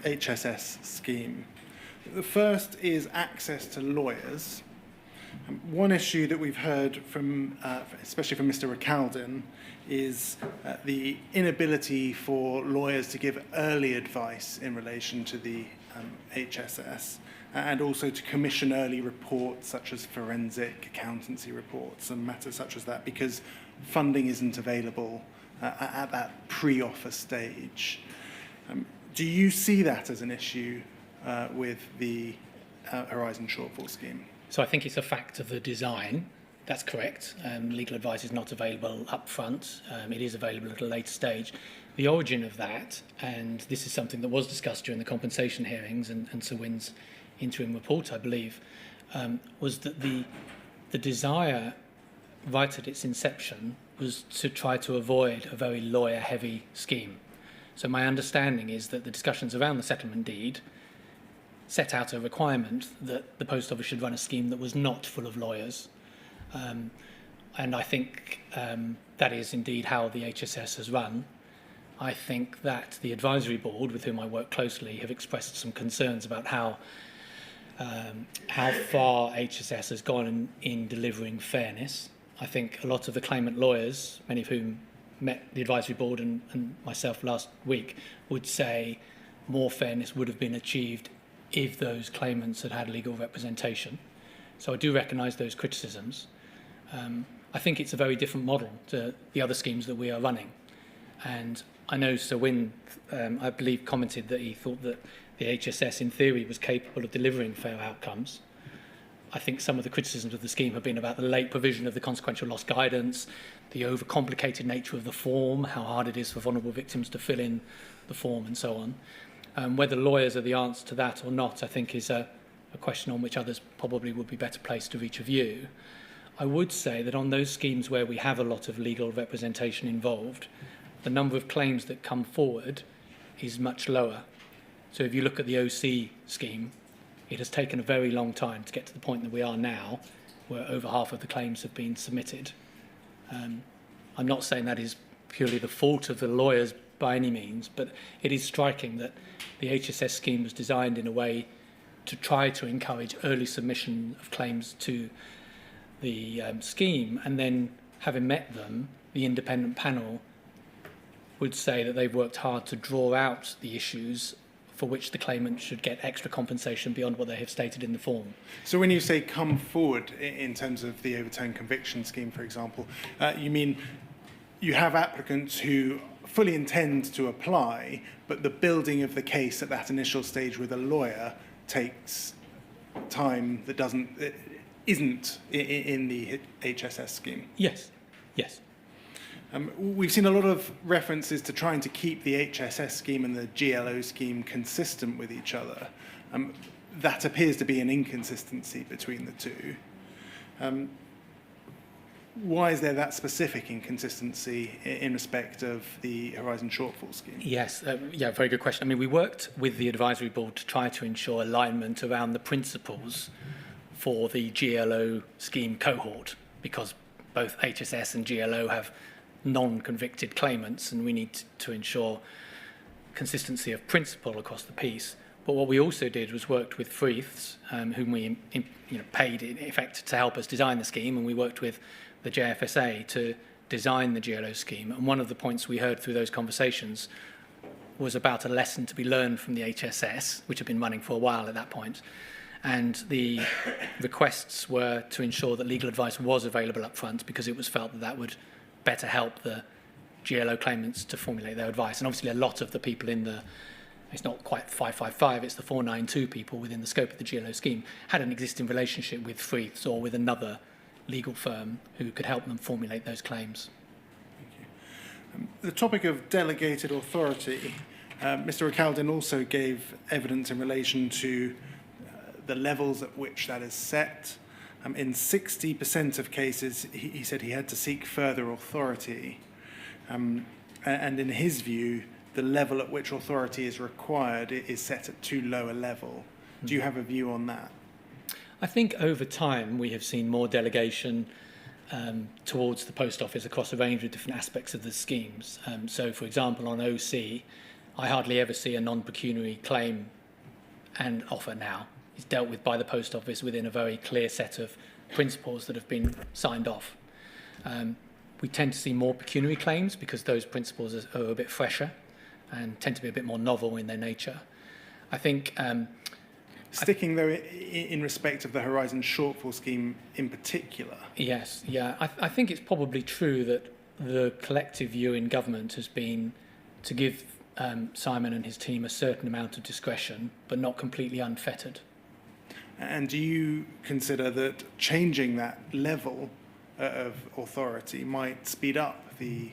HSS scheme. The first is access to lawyers. One issue that we've heard from, especially from Mr. Ricaldin, is the inability for lawyers to give early advice in relation to the HSS, and also to commission early reports such as forensic accountancy reports and matters such as that, because funding isn't available at that pre-offer stage. Do you see that as an issue with the Horizon Shortfall Scheme? So I think it's a fact of the design. That's correct. Legal advice is not available up front. It is available at a later stage. The origin of that, and this is something that was discussed during the compensation hearings and Sir Wynn's interim report, I believe, was that the desire right at its inception was to try to avoid a very lawyer-heavy scheme. So my understanding is that the discussions around the settlement deed set out a requirement that the Post Office should run a scheme that was not full of lawyers. And I think that is indeed how the HSS has run. I think that the advisory board, with whom I work closely, have expressed some concerns about how far HSS has gone in delivering fairness. I think a lot of the claimant lawyers, many of whom met the advisory board and myself last week, would say more fairness would have been achieved if those claimants had had legal representation. So I do recognise those criticisms. I think it's a very different model to the other schemes that we are running. And I know Sir Wynn, I believe, commented that he thought that the HSS, in theory, was capable of delivering fair outcomes. I think some of the criticisms of the scheme have been about the late provision of the consequential loss guidance, the overcomplicated nature of the form, how hard it is for vulnerable victims to fill in the form, and so on. Whether lawyers are the answer to that or not, I think, is a question on which others probably would be better placed to reach a view. I would say that on those schemes where we have a lot of legal representation involved, the number of claims that come forward is much lower. So if you look at the OC scheme, it has taken a very long time to get to the point that we are now, where over half of the claims have been submitted. I'm not saying that is purely the fault of the lawyers by any means, but it is striking that the HSS scheme was designed in a way to try to encourage early submission of claims to the scheme, and then, having met them, the independent panel would say that they've worked hard to draw out the issues for which the claimant should get extra compensation beyond what they have stated in the form. So when you say come forward in terms of the overturned conviction scheme, for example, you mean you have applicants who fully intend to apply, but the building of the case at that initial stage with a lawyer takes time that isn't in the HSS scheme? Yes, yes. We've seen a lot of references to trying to keep the HSS scheme and the GLO scheme consistent with each other. That appears to be an inconsistency between the two. Why is there that specific inconsistency in respect of the Horizon Shortfall scheme? Yes, yeah, very good question. I mean, we worked with the advisory board to try to ensure alignment around the principles for the GLO scheme cohort, because both HSS and GLO have non-convicted claimants, and we need to ensure consistency of principle across the piece. But what we also did was worked with Freeths, whom we paid in effect to help us design the scheme, and we worked with the JFSA to design the GLO scheme. And one of the points we heard through those conversations was about a lesson to be learned from the HSS, which had been running for a while at that point. And the requests were to ensure that legal advice was available up front, because it was felt that that would better help the GLO claimants to formulate their advice. And obviously a lot of the people in the, it's not quite 555, it's the 492 people within the scope of the GLO scheme, had an existing relationship with Freeths or with another legal firm who could help them formulate those claims. Thank you. The topic of delegated authority, Mr. Ricaldin also gave evidence in relation to the levels at which that is set. In 60% of cases, he said he had to seek further authority. And in his view, the level at which authority is required is set at too low a level. Do you have a view on that? I think over time we have seen more delegation towards the post office across a range of different aspects of the schemes. So, for example, on OC, I hardly ever see a non-pecuniary claim and offer now. It's dealt with by the post office within a very clear set of principles that have been signed off. We tend to see more pecuniary claims because those principles are a bit fresher and tend to be a bit more novel in their nature. I think... Sticking, though, in respect of the Horizon Shortfall Scheme in particular. Yes, yeah. I think it's probably true that the collective view in government has been to give Simon and his team a certain amount of discretion, but not completely unfettered. And do you consider that changing that level of authority might speed up the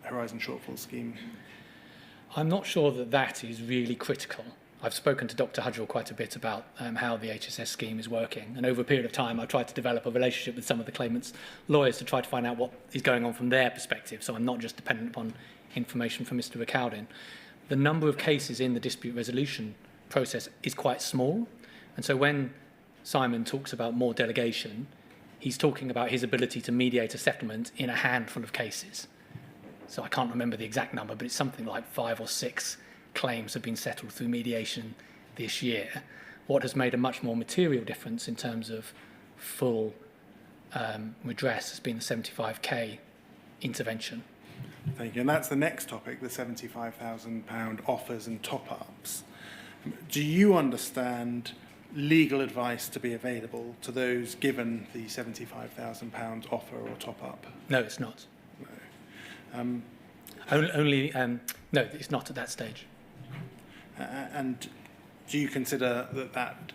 Horizon Shortfall Scheme? I'm not sure that that is really critical. I've spoken to Dr. Hudgell quite a bit about how the HSS scheme is working, and over a period of time I've tried to develop a relationship with some of the claimants' lawyers to try to find out what is going on from their perspective, so I'm not just dependent upon information from Mr. Ricaldin. The number of cases in the dispute resolution process is quite small, and so when Simon talks about more delegation, he's talking about his ability to mediate a settlement in a handful of cases. So I can't remember the exact number, but it's something like 5 or 6 claims have been settled through mediation this year. What has made a much more material difference in terms of full redress has been the 75k intervention. Thank you. And that's the next topic, the £75,000 offers and top-ups. Do you understand legal advice to be available to those given the £75,000 offer or top-up? No, it's not. No. No, it's not at that stage. And do you consider that that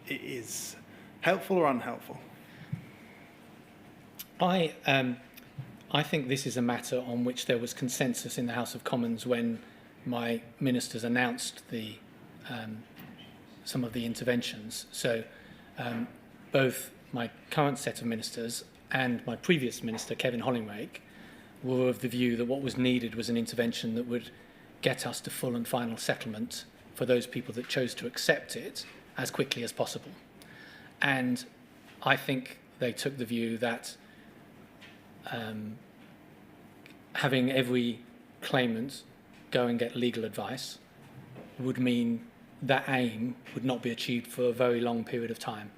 is helpful or unhelpful? I think this is a matter on which there was consensus in the House of Commons when my ministers announced some of the interventions. So both my current set of ministers and my previous minister, Kevin Hollinrake, were of the view that what was needed was an intervention that would get us to full and final settlement for those people that chose to accept it as quickly as possible. And I think they took the view that having every claimant go and get legal advice would mean that aim would not be achieved for a very long period of time.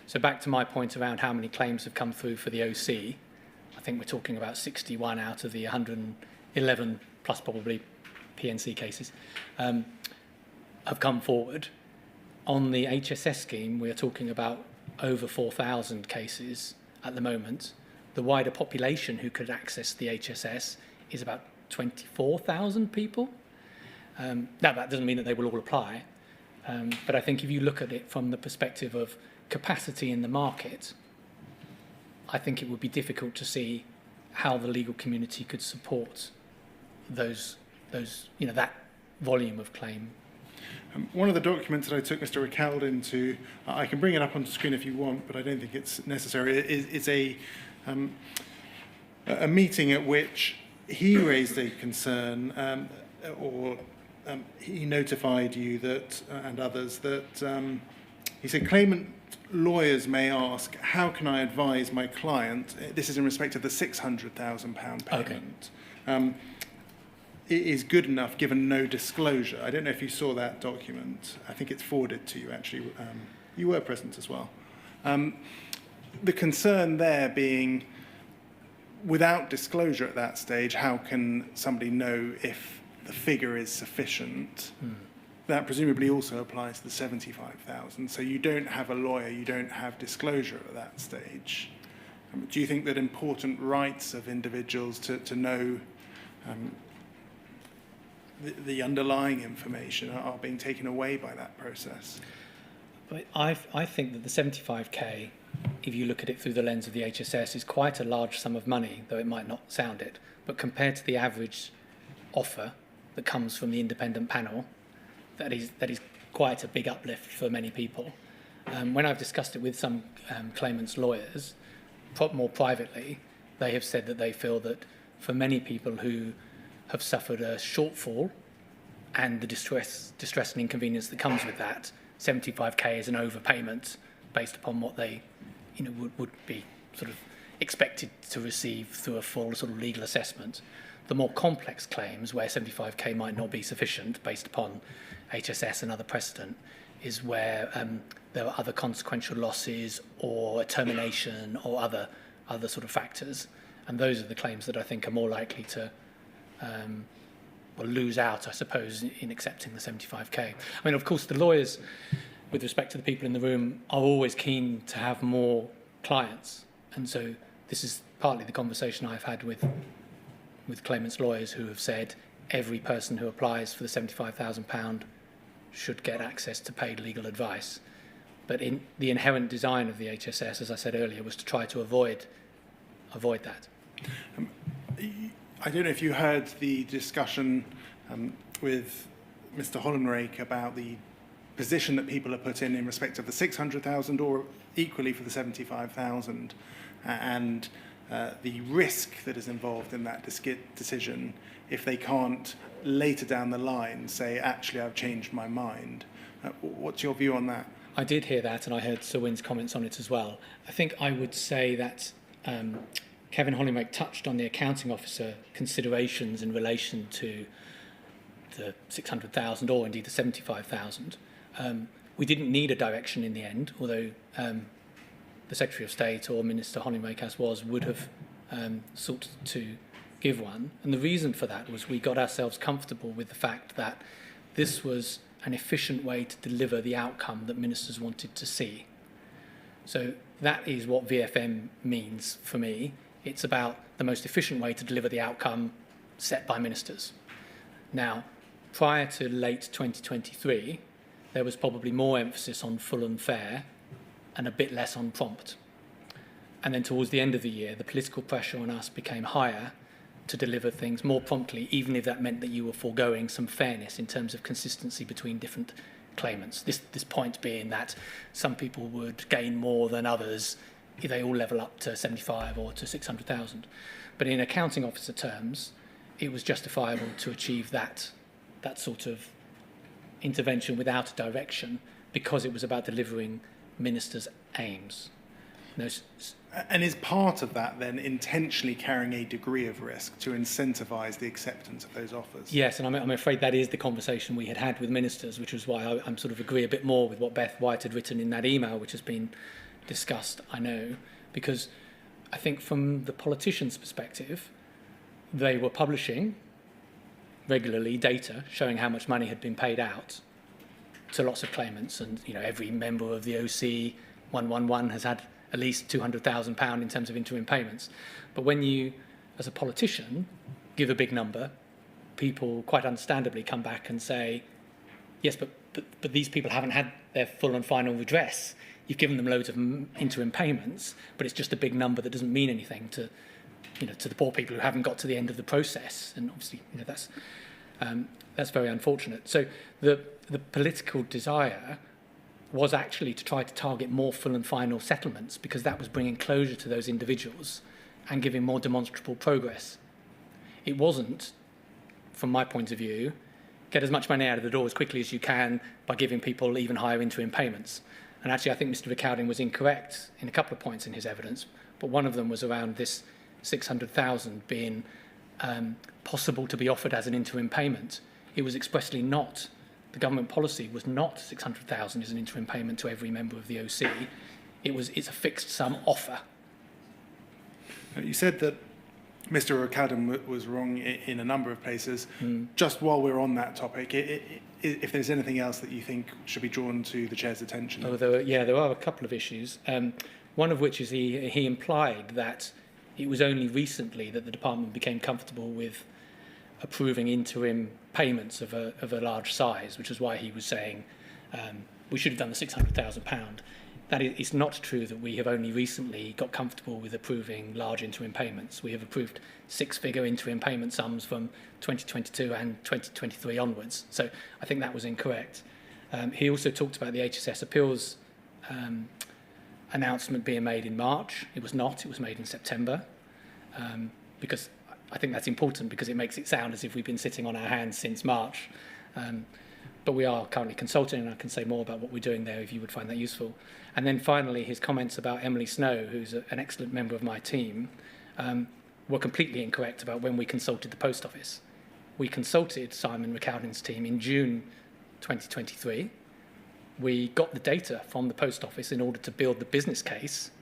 So back to my point around how many claims have come through for the OC, I think we're talking about 61 out of the 111 plus probably PNC cases have come forward. On the HSS scheme, we're talking about over 4,000 cases at the moment. The wider population who could access the HSS is about 24,000 people. Now, that doesn't mean that they will all apply, but I think if you look at it from the perspective of capacity in the market, I think it would be difficult to see how the legal community could support that volume of claim. One of the documents that I took Mr. Ricaldin to, I can bring it up on the screen if you want, but I don't think it's necessary, is a meeting at which he raised a concern, he notified you that, and others, that he said claimant lawyers may ask, how can I advise my client, this is in respect of the £600,000 payment, it is good enough given no disclosure. I don't know if you saw that document. I think it's forwarded to you, actually. You were present as well. The concern there being, without disclosure at that stage, how can somebody know if the figure is sufficient? That presumably also applies to the 75,000. So you don't have a lawyer, you don't have disclosure at that stage. Do you think that important rights of individuals to know the underlying information are being taken away by that process? But I think that the 75k, if you look at it through the lens of the HSS, is quite a large sum of money, though it might not sound it. But compared to the average offer that comes from the independent panel, that is quite a big uplift for many people. When I've discussed it with some claimants' lawyers, more privately, they have said that they feel that for many people who have suffered a shortfall and the distress and inconvenience that comes with that, 75k is an overpayment based upon what they would be sort of expected to receive through a full sort of legal assessment. The more complex claims, where 75k might not be sufficient based upon HSS and other precedent, is where there are other consequential losses or a termination or other sort of factors. And those are the claims that I think are more likely to lose out, I suppose, in accepting the 75k. I mean, of course, the lawyers, with respect to the people in the room, are always keen to have more clients. And so this is partly the conversation I've had with claimants' lawyers, who have said every person who applies for the £75,000 should get access to paid legal advice. But in the inherent design of the HSS, as I said earlier, was to try to avoid that. I don't know if you heard the discussion with Mr. Hollinrake about the position that people are put in respect of the 600,000 or equally for the 75,000, and the risk that is involved in that decision if they can't later down the line say, actually, I've changed my mind. What's your view on that? I did hear that, and I heard Sir Wyn's comments on it as well. I think I would say that Kevin Hollinrake touched on the accounting officer considerations in relation to the 600,000 or indeed the 75,000. We didn't need a direction in the end, although the Secretary of State or Minister Hollinrake, as was, would have sought to give one. And the reason for that was we got ourselves comfortable with the fact that this was an efficient way to deliver the outcome that ministers wanted to see. So that is what VFM means for me. It's about the most efficient way to deliver the outcome set by ministers. Now, prior to late 2023, there was probably more emphasis on full and fair and a bit less on prompt. And then towards the end of the year, the political pressure on us became higher to deliver things more promptly, even if that meant that you were foregoing some fairness in terms of consistency between different claimants. This point being that some people would gain more than others if they all level up to 75 or to 600,000. But in accounting officer terms, it was justifiable to achieve that sort of intervention without a direction, because it was about delivering ministers' aims. And is part of that then intentionally carrying a degree of risk to incentivise the acceptance of those offers? Yes, and I'm afraid that is the conversation we had with ministers, which was why I'm sort of agree a bit more with what Beth White had written in that email, which has been discussed, I know, because I think from the politicians' perspective, they were publishing regularly data showing how much money had been paid out to lots of claimants, and every member of the OC 111 has had at least £200,000 in terms of interim payments. But when you, as a politician, give a big number, people quite understandably come back and say, yes, but these people haven't had their full and final redress. You've given them loads of interim payments, but it's just a big number that doesn't mean anything to the poor people who haven't got to the end of the process. And obviously, that's very unfortunate. So the political desire was actually to try to target more full and final settlements, because that was bringing closure to those individuals and giving more demonstrable progress. It wasn't, from my point of view, get as much money out of the door as quickly as you can by giving people even higher interim payments. And actually, I think Mr. Ricalding was incorrect in a couple of points in his evidence, but one of them was around this 600,000 being possible to be offered as an interim payment. It was expressly not. The government policy was not 600,000 as an interim payment to every member of the OC. It's a fixed sum offer. You said that Mr. Ricalding was wrong in a number of places. Just while we're on that topic, if there's anything else that you think should be drawn to the Chair's attention. There are a couple of issues. One of which is he implied that it was only recently that the department became comfortable with approving interim payments of a large size, which is why he was saying we should have done the £600,000. That is not true that we have only recently got comfortable with approving large interim payments. We have approved six-figure interim payment sums from 2022 and 2023 onwards. So I think that was incorrect. He also talked about the HSS appeals announcement being made in March. It was not. It was made in September, because I think that's important, because it makes it sound as if we've been sitting on our hands since March. but we are currently consulting, and I can say more about what we're doing there if you would find that useful. And then finally, his comments about Emily Snow, who's an excellent member of my team, were completely incorrect about when we consulted the Post Office. We consulted Simon Recaldin's team in June 2023. We got the data from the Post Office in order to build the business case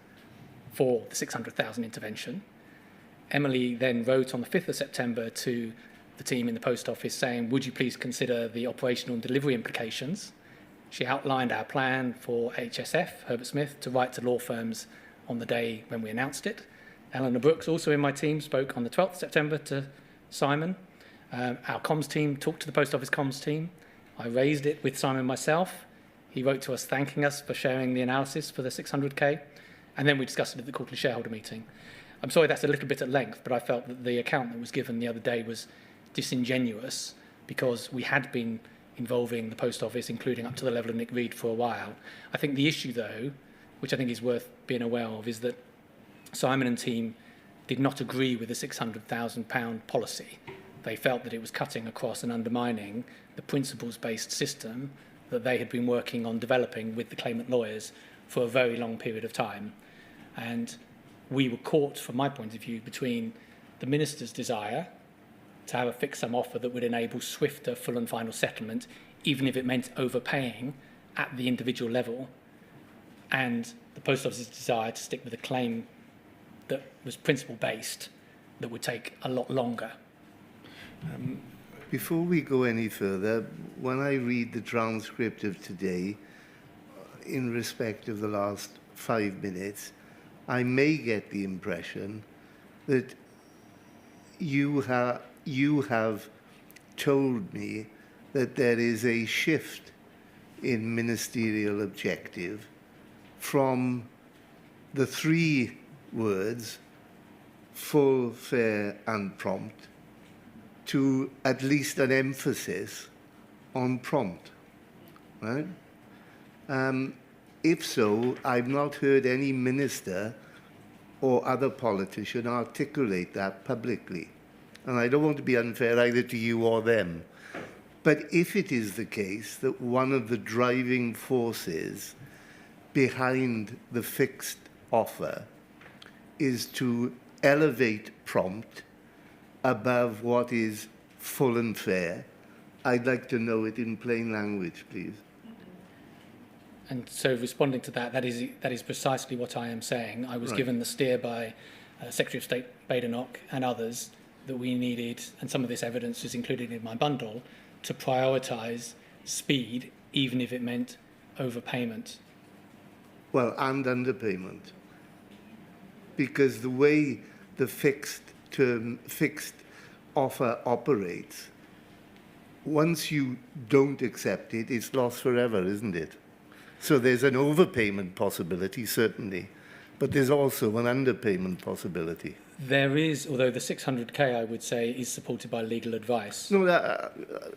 for the 600,000 intervention. Emily then wrote on the 5th of September to the team in the Post Office saying, would you please consider the operational and delivery implications? She outlined our plan for HSF, Herbert Smith, to write to law firms on the day when we announced it. Eleanor Brooks, also in my team, spoke on the 12th of September to Simon. Our comms team talked to the Post Office comms team. I raised it with Simon myself. He wrote to us thanking us for sharing the analysis for the 600K, and then we discussed it at the quarterly shareholder meeting. I'm sorry that's a little bit at length, but I felt that the account that was given the other day was disingenuous because we had been involving the Post Office, including up to the level of Nick Reed, for a while. I think the issue, though, which I think is worth being aware of, is that Simon and team did not agree with the £600,000 policy. They felt that it was cutting across and undermining the principles-based system that they had been working on developing with the claimant lawyers for a very long period of time. And we were caught, from my point of view, between the Minister's desire to have a fixed sum offer that would enable swifter full and final settlement, even if it meant overpaying at the individual level, and the Post Office's desire to stick with a claim that was principle-based that would take a lot longer. Before we go any further, when I read the transcript of today, in respect of the last 5 minutes, I may get the impression that you have told me that there is a shift in ministerial objective from the 3 words, full, fair and prompt, to at least an emphasis on prompt, right? If so, I've not heard any minister or other politician articulate that publicly. And I don't want to be unfair either to you or them. But if it is the case that one of the driving forces behind the fixed offer is to elevate prompt above what is full and fair, I'd like to know it in plain language, please. And so responding to that, that is precisely what I am saying. I was given the steer by Secretary of State Badenoch and others that we needed, and some of this evidence is included in my bundle, to prioritise speed, even if it meant overpayment. Well, and underpayment. Because the way the fixed offer operates, once you don't accept it, it's lost forever, isn't it? So there's an overpayment possibility, certainly, but there's also an underpayment possibility. There is, although the 600K, I would say, is supported by legal advice. No,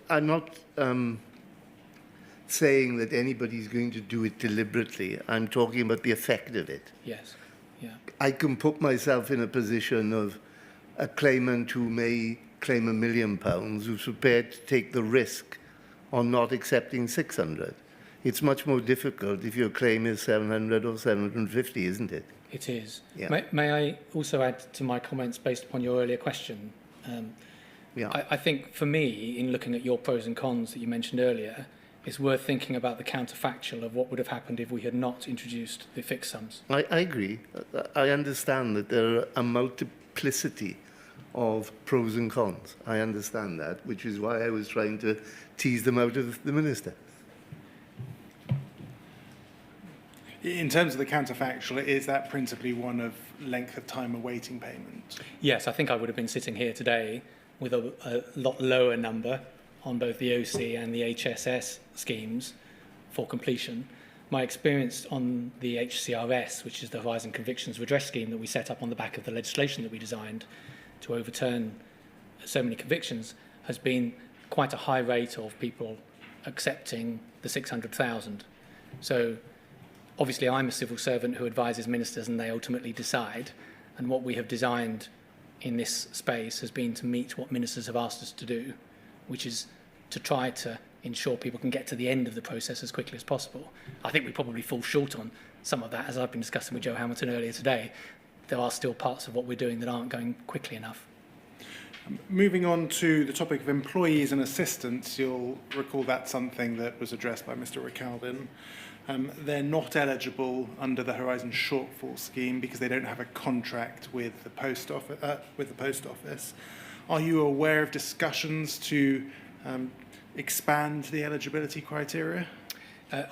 I'm not saying that anybody's going to do it deliberately. I'm talking about the effect of it. Yes, yeah. I can put myself in a position of a claimant who may claim £1 million, who's prepared to take the risk on not accepting 600. It's much more difficult if your claim is 700 or 750, isn't it? It is. Yeah. May I also add to my comments based upon your earlier question? Yeah. I think for me, in looking at your pros and cons that you mentioned earlier, it's worth thinking about the counterfactual of what would have happened if we had not introduced the fixed sums. I agree. I understand that there are a multiplicity of pros and cons. I understand that, which is why I was trying to tease them out of the Minister. In terms of the counterfactual, is that principally one of length of time awaiting payment? Yes, I think I would have been sitting here today with a lot lower number on both the OC and the HSS schemes for completion. My experience on the HCRS, which is the Horizon Convictions Redress Scheme that we set up on the back of the legislation that we designed to overturn so many convictions, has been quite a high rate of people accepting the 600,000. So obviously I'm a civil servant who advises ministers and they ultimately decide, and what we have designed in this space has been to meet what ministers have asked us to do, which is to try to ensure people can get to the end of the process as quickly as possible. I think we probably fall short on some of that, as I've been discussing with Joe Hamilton earlier today. There are still parts of what we're doing that aren't going quickly enough. Moving on to the topic of employees and assistants, you'll recall that's something that was addressed by Mr. Ricaldin. They're not eligible under the Horizon Shortfall Scheme because they don't have a contract with the post office. Are you aware of discussions to expand the eligibility criteria?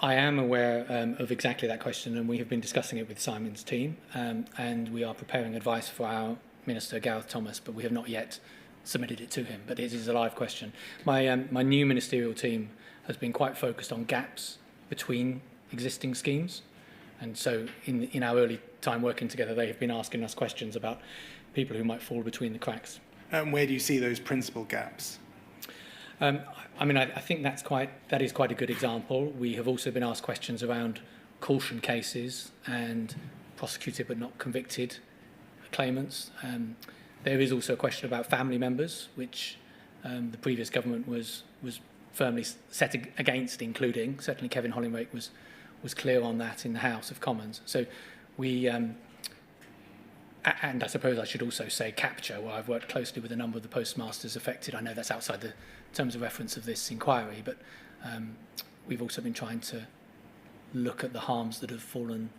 I am aware of exactly that question, and we have been discussing it with Simon's team, and we are preparing advice for our Minister, Gareth Thomas, but we have not yet submitted it to him. But it is a live question. My new ministerial team has been quite focused on gaps between existing schemes, and so in our early time working together, they have been asking us questions about people who might fall between the cracks. And where do you see those principal gaps? I think that is quite a good example. We have also been asked questions around caution cases and prosecuted but not convicted claimants. There is also a question about family members, which the previous government was firmly set against including. Certainly Kevin Hollinrake was clear on that in the House of Commons. So we, and I suppose I should also say capture, where I've worked closely with a number of the postmasters affected. I know that's outside the terms of reference of this inquiry, but we've also been trying to look at the harms that have fallen,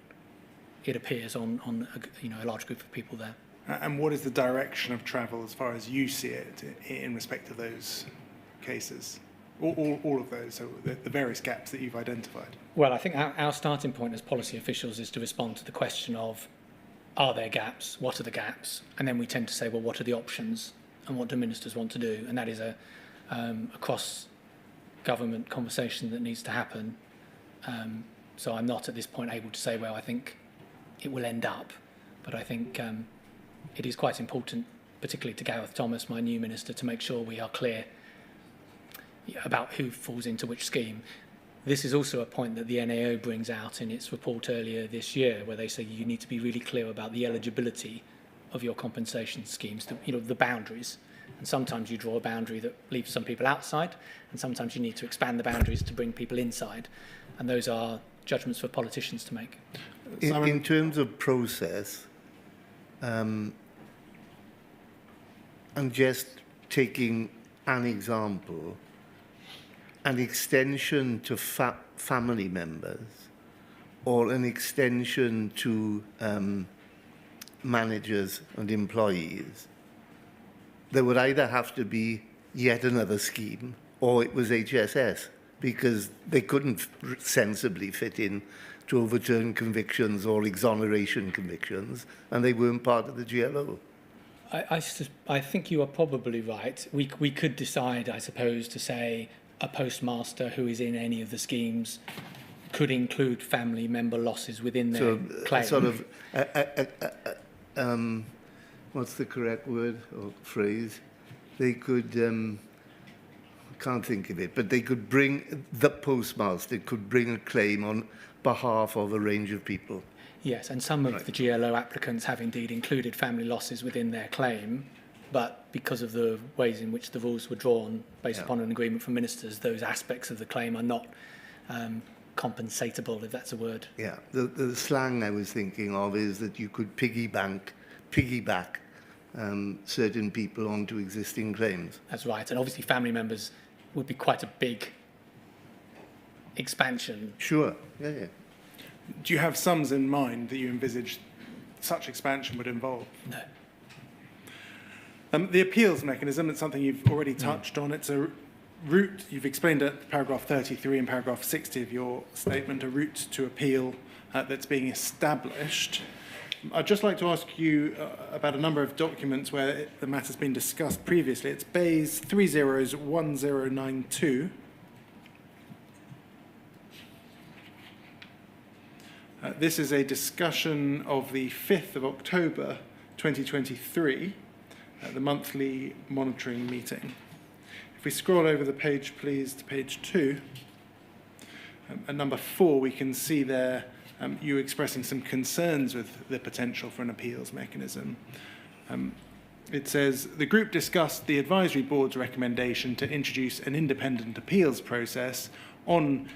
it appears, on a large group of people there. And what is the direction of travel as far as you see it in respect of those cases? All of those, so the various gaps that you've identified? Well, I think our starting point as policy officials is to respond to the question of, are there gaps? What are the gaps? And then we tend to say, well, what are the options? And what do ministers want to do? And that is a cross-government conversation that needs to happen. So I'm not at this point able to say where I think it will end up. But I think it is quite important, particularly to Gareth Thomas, my new minister, to make sure we are clear about who falls into which scheme. This is also a point that the NAO brings out in its report earlier this year, where they say you need to be really clear about the eligibility of your compensation schemes, the boundaries. And sometimes you draw a boundary that leaves some people outside, and sometimes you need to expand the boundaries to bring people inside. And those are judgments for politicians to make. In terms of process, I'm just taking an example. An extension to family members or an extension to managers and employees, there would either have to be yet another scheme or it was HSS, because they couldn't sensibly fit in to overturn convictions or exoneration convictions, and they weren't part of the GLO. I think you are probably right. We could decide, I suppose, to say a postmaster who is in any of the schemes could include family member losses within their claim. Sort of, what's the correct word or phrase? They could, I can't think of it, but they could bring, the postmaster could bring a claim on behalf of a range of people. Yes, and some of the GLO applicants have indeed included family losses within their claim, but because of the ways in which the rules were drawn based upon an agreement from ministers, those aspects of the claim are not compensatable, if that's a word. Yeah, the slang I was thinking of is that you could piggyback certain people onto existing claims. That's right, and obviously family members would be quite a big expansion. Sure, yeah. Do you have sums in mind that you envisage such expansion would involve? No. The appeals mechanism, it's something you've already touched on. It's a route, you've explained at paragraph 33 and paragraph 60 of your statement, a route to appeal that's being established. I'd just like to ask you about a number of documents where the matter's been discussed previously. It's Bayes 301092. This is a discussion of the 5th of October 2023, the monthly monitoring meeting. If we scroll over the page, please, to page 2, at number 4, we can see there you expressing some concerns with the potential for an appeals mechanism. It says, the group discussed the advisory board's recommendation to introduce an independent appeals process on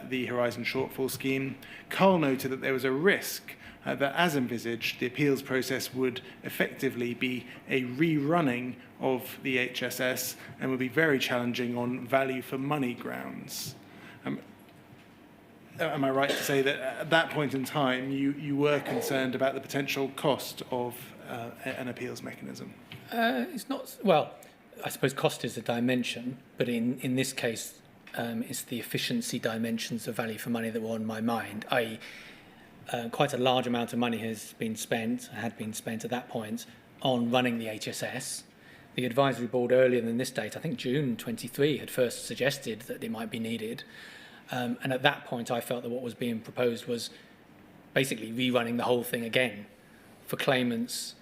the Horizon shortfall scheme. Carl noted that there was a risk that, as envisaged, the appeals process would effectively be a rerunning of the HSS and would be very challenging on value for money grounds. Am I right to say that at that point in time you were concerned about the potential cost of an appeals mechanism? It's not, well, I suppose cost is a dimension, but in this case, it's the efficiency dimensions of value for money that were on my mind, i.e. Quite a large amount of money had been spent at that point on running the HSS. The advisory board earlier than this date, I think June 23, had first suggested that it might be needed. And at that point, I felt that what was being proposed was basically rerunning the whole thing again for claimants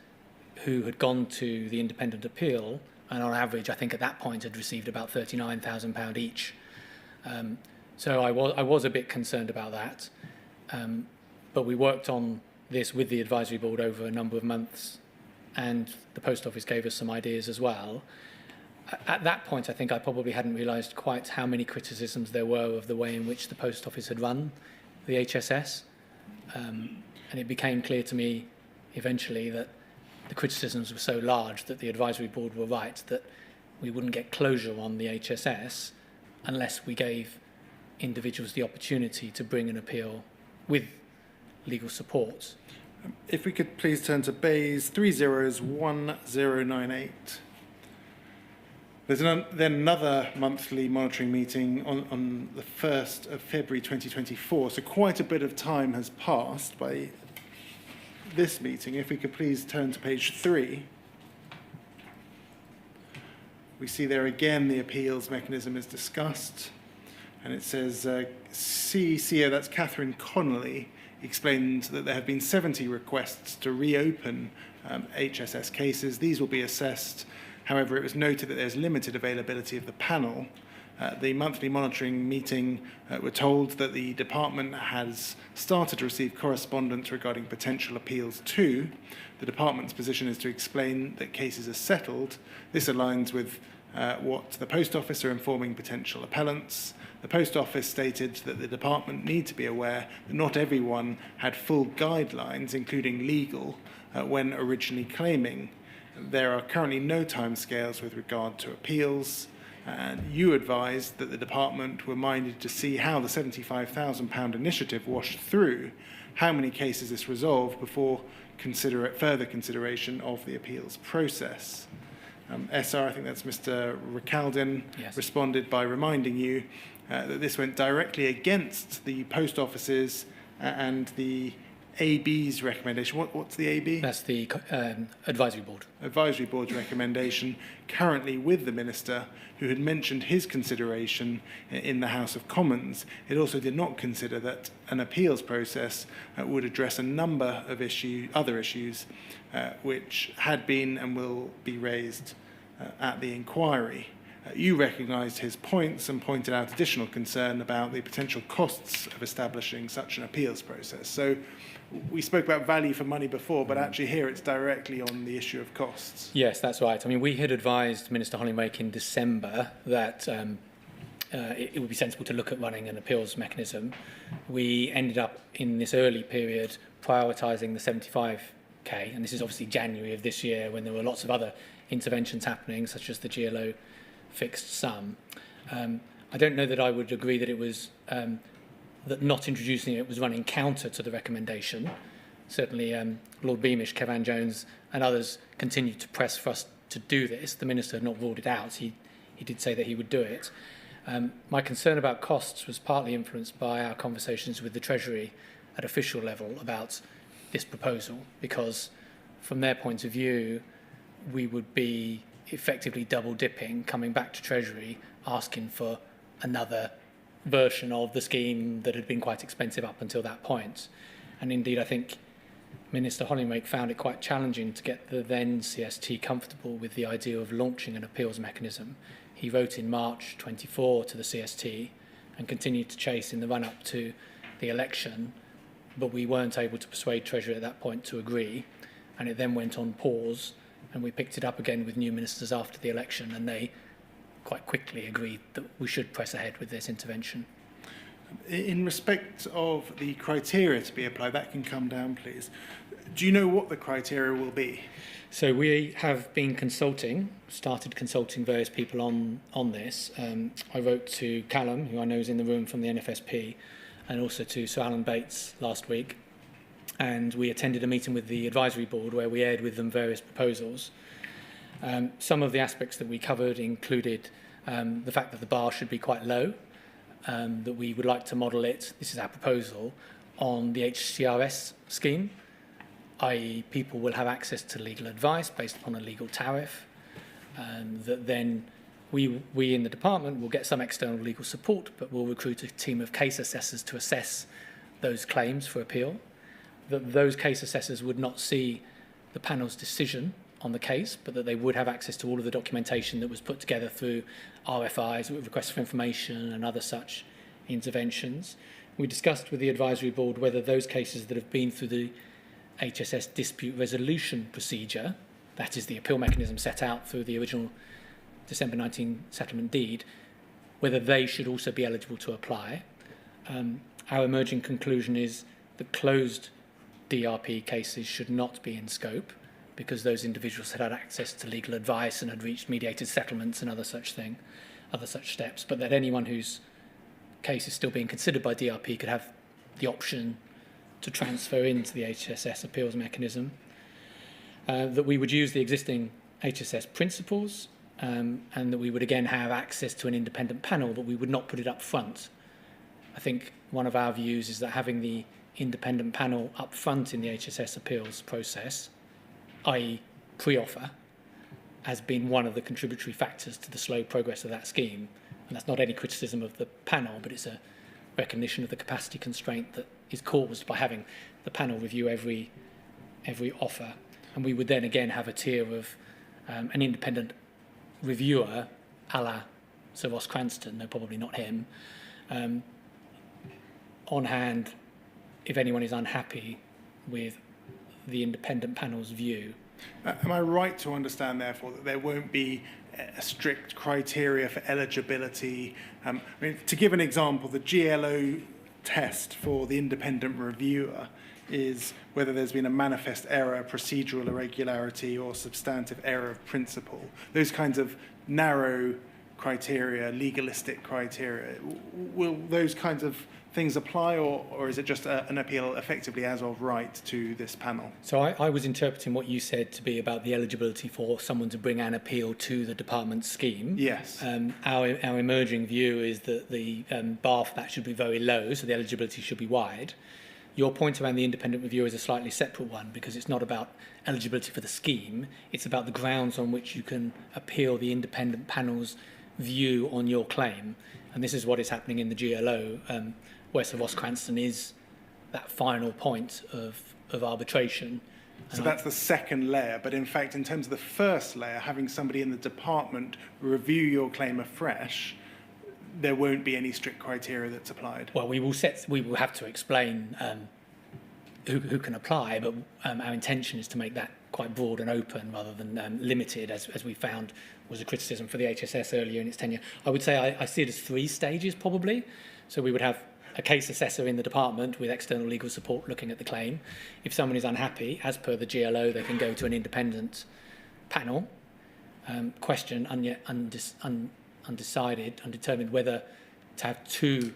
who had gone to the independent appeal and on average, I think at that point, had received about £39,000 each. So I was a bit concerned about that. But we worked on this with the advisory board over a number of months, and the Post Office gave us some ideas as well. At that point, I think I probably hadn't realised quite how many criticisms there were of the way in which the Post Office had run the HSS. And it became clear to me eventually that the criticisms were so large that the advisory board were right, that we wouldn't get closure on the HSS unless we gave individuals the opportunity to bring an appeal with legal support. If we could please turn to Bayes 301098. There's then another monthly monitoring meeting on the 1st of February 2024, so quite a bit of time has passed by this meeting. If we could please turn to page 3. We see there again the appeals mechanism is discussed, and it says CEO, that's Catherine Connolly, explained that there have been 70 requests to reopen HSS cases. These will be assessed. However, it was noted that there's limited availability of the panel. The monthly monitoring meeting were told that the department has started to receive correspondence regarding potential appeals too. The department's position is to explain that cases are settled. This aligns with what the Post Office are informing potential appellants. The Post Office stated that the department need to be aware that not everyone had full guidelines, including legal, when originally claiming. There are currently no timescales with regard to appeals, and you advised that the department were minded to see how the £75,000 initiative washed through, how many cases this resolved before further consideration of the appeals process. SR, I think that's Mr. Ricaldin, yes, responded by reminding you that this went directly against the Post Office's and the AB's recommendation. What's the AB? That's the advisory board. Advisory board's recommendation, currently with the Minister, who had mentioned his consideration in the House of Commons. It also did not consider that an appeals process would address a number of other issues which had been and will be raised at the inquiry. You recognised his points and pointed out additional concern about the potential costs of establishing such an appeals process. So we spoke about value for money before, but actually here it's directly on the issue of costs. Yes, that's right. I mean, we had advised Minister Hollinrake in December that it would be sensible to look at running an appeals mechanism. We ended up in this early period prioritising the 75k, and this is obviously January of this year when there were lots of other interventions happening, such as the GLO fixed sum. I don't know that I would agree that it was that not introducing it was running counter to the recommendation. Certainly, Lord Beamish, Kevan Jones, and others continued to press for us to do this. The Minister had not ruled it out. He did say that he would do it. My concern about costs was partly influenced by our conversations with the Treasury at official level about this proposal, because from their point of view, we would be effectively double dipping, coming back to Treasury, asking for another version of the scheme that had been quite expensive up until that point. And indeed, I think Minister Hollinrake found it quite challenging to get the then CST comfortable with the idea of launching an appeals mechanism. He wrote in March 24 to the CST and continued to chase in the run-up to the election, but we weren't able to persuade Treasury at that point to agree, and it then went on pause And we picked it up again with new ministers after the election, and they quite quickly agreed that we should press ahead with this intervention. In respect of the criteria to be applied, that can come down, please. Do you know what the criteria will be? So we have been started consulting various people on this. I wrote to Callum, who I know is in the room from the NFSP, and also to Sir Alan Bates last week. And we attended a meeting with the advisory board where we aired with them various proposals. Some of the aspects that we covered included the fact that the bar should be quite low, that we would like to model it, this is our proposal, on the HCRS scheme, i.e. people will have access to legal advice based upon a legal tariff, that then we in the department will get some external legal support, but we'll recruit a team of case assessors to assess those claims for appeal, that those case assessors would not see the panel's decision on the case, but that they would have access to all of the documentation that was put together through RFIs, requests for information and other such interventions. We discussed with the advisory board whether those cases that have been through the HSS dispute resolution procedure, that is the appeal mechanism set out through the original December 19 settlement deed, whether they should also be eligible to apply. Our emerging conclusion is that closed DRP cases should not be in scope, because those individuals had access to legal advice and had reached mediated settlements and other such steps, but that anyone whose case is still being considered by DRP could have the option to transfer into the HSS appeals mechanism, that we would use the existing HSS principles, and that we would again have access to an independent panel, but we would not put it up front. I think one of our views is that having the independent panel up front in the HSS appeals process, i.e. pre-offer, has been one of the contributory factors to the slow progress of that scheme. And that's not any criticism of the panel, but it's a recognition of the capacity constraint that is caused by having the panel review every offer. And we would then again have a tier of an independent reviewer, a la Sir Ross Cranston, no, probably not him, on hand if anyone is unhappy with the independent panel's view. Am I right to understand, therefore, that there won't be a strict criteria for eligibility? I mean, to give an example, the GLO test for the independent reviewer is whether there's been a manifest error, procedural irregularity, or substantive error of principle. Those kinds of narrow criteria, legalistic criteria, will those kinds of things apply, or is it just an appeal effectively as of right to this panel? So I was interpreting what you said to be about the eligibility for someone to bring an appeal to the department scheme. Yes. Our emerging view is that the bar for that should be very low, so the eligibility should be wide. Your point around the independent review is a slightly separate one, because it's not about eligibility for the scheme, it's about the grounds on which you can appeal the independent panel's view on your claim. And this is what is happening in the GLO, where Sir Ross Cranston is that final point of arbitration. So that's the second layer, but in fact, in terms of the first layer, having somebody in the department review your claim afresh, there won't be any strict criteria that's applied. Well, we will have to explain who can apply, but our intention is to make that quite broad and open rather than limited, as we found was a criticism for the HSS earlier in its tenure. I would say I see it as 3 stages probably. So we would have a case assessor in the department with external legal support looking at the claim. If someone is unhappy, as per the GLO, they can go to an independent panel, question undetermined whether to have 2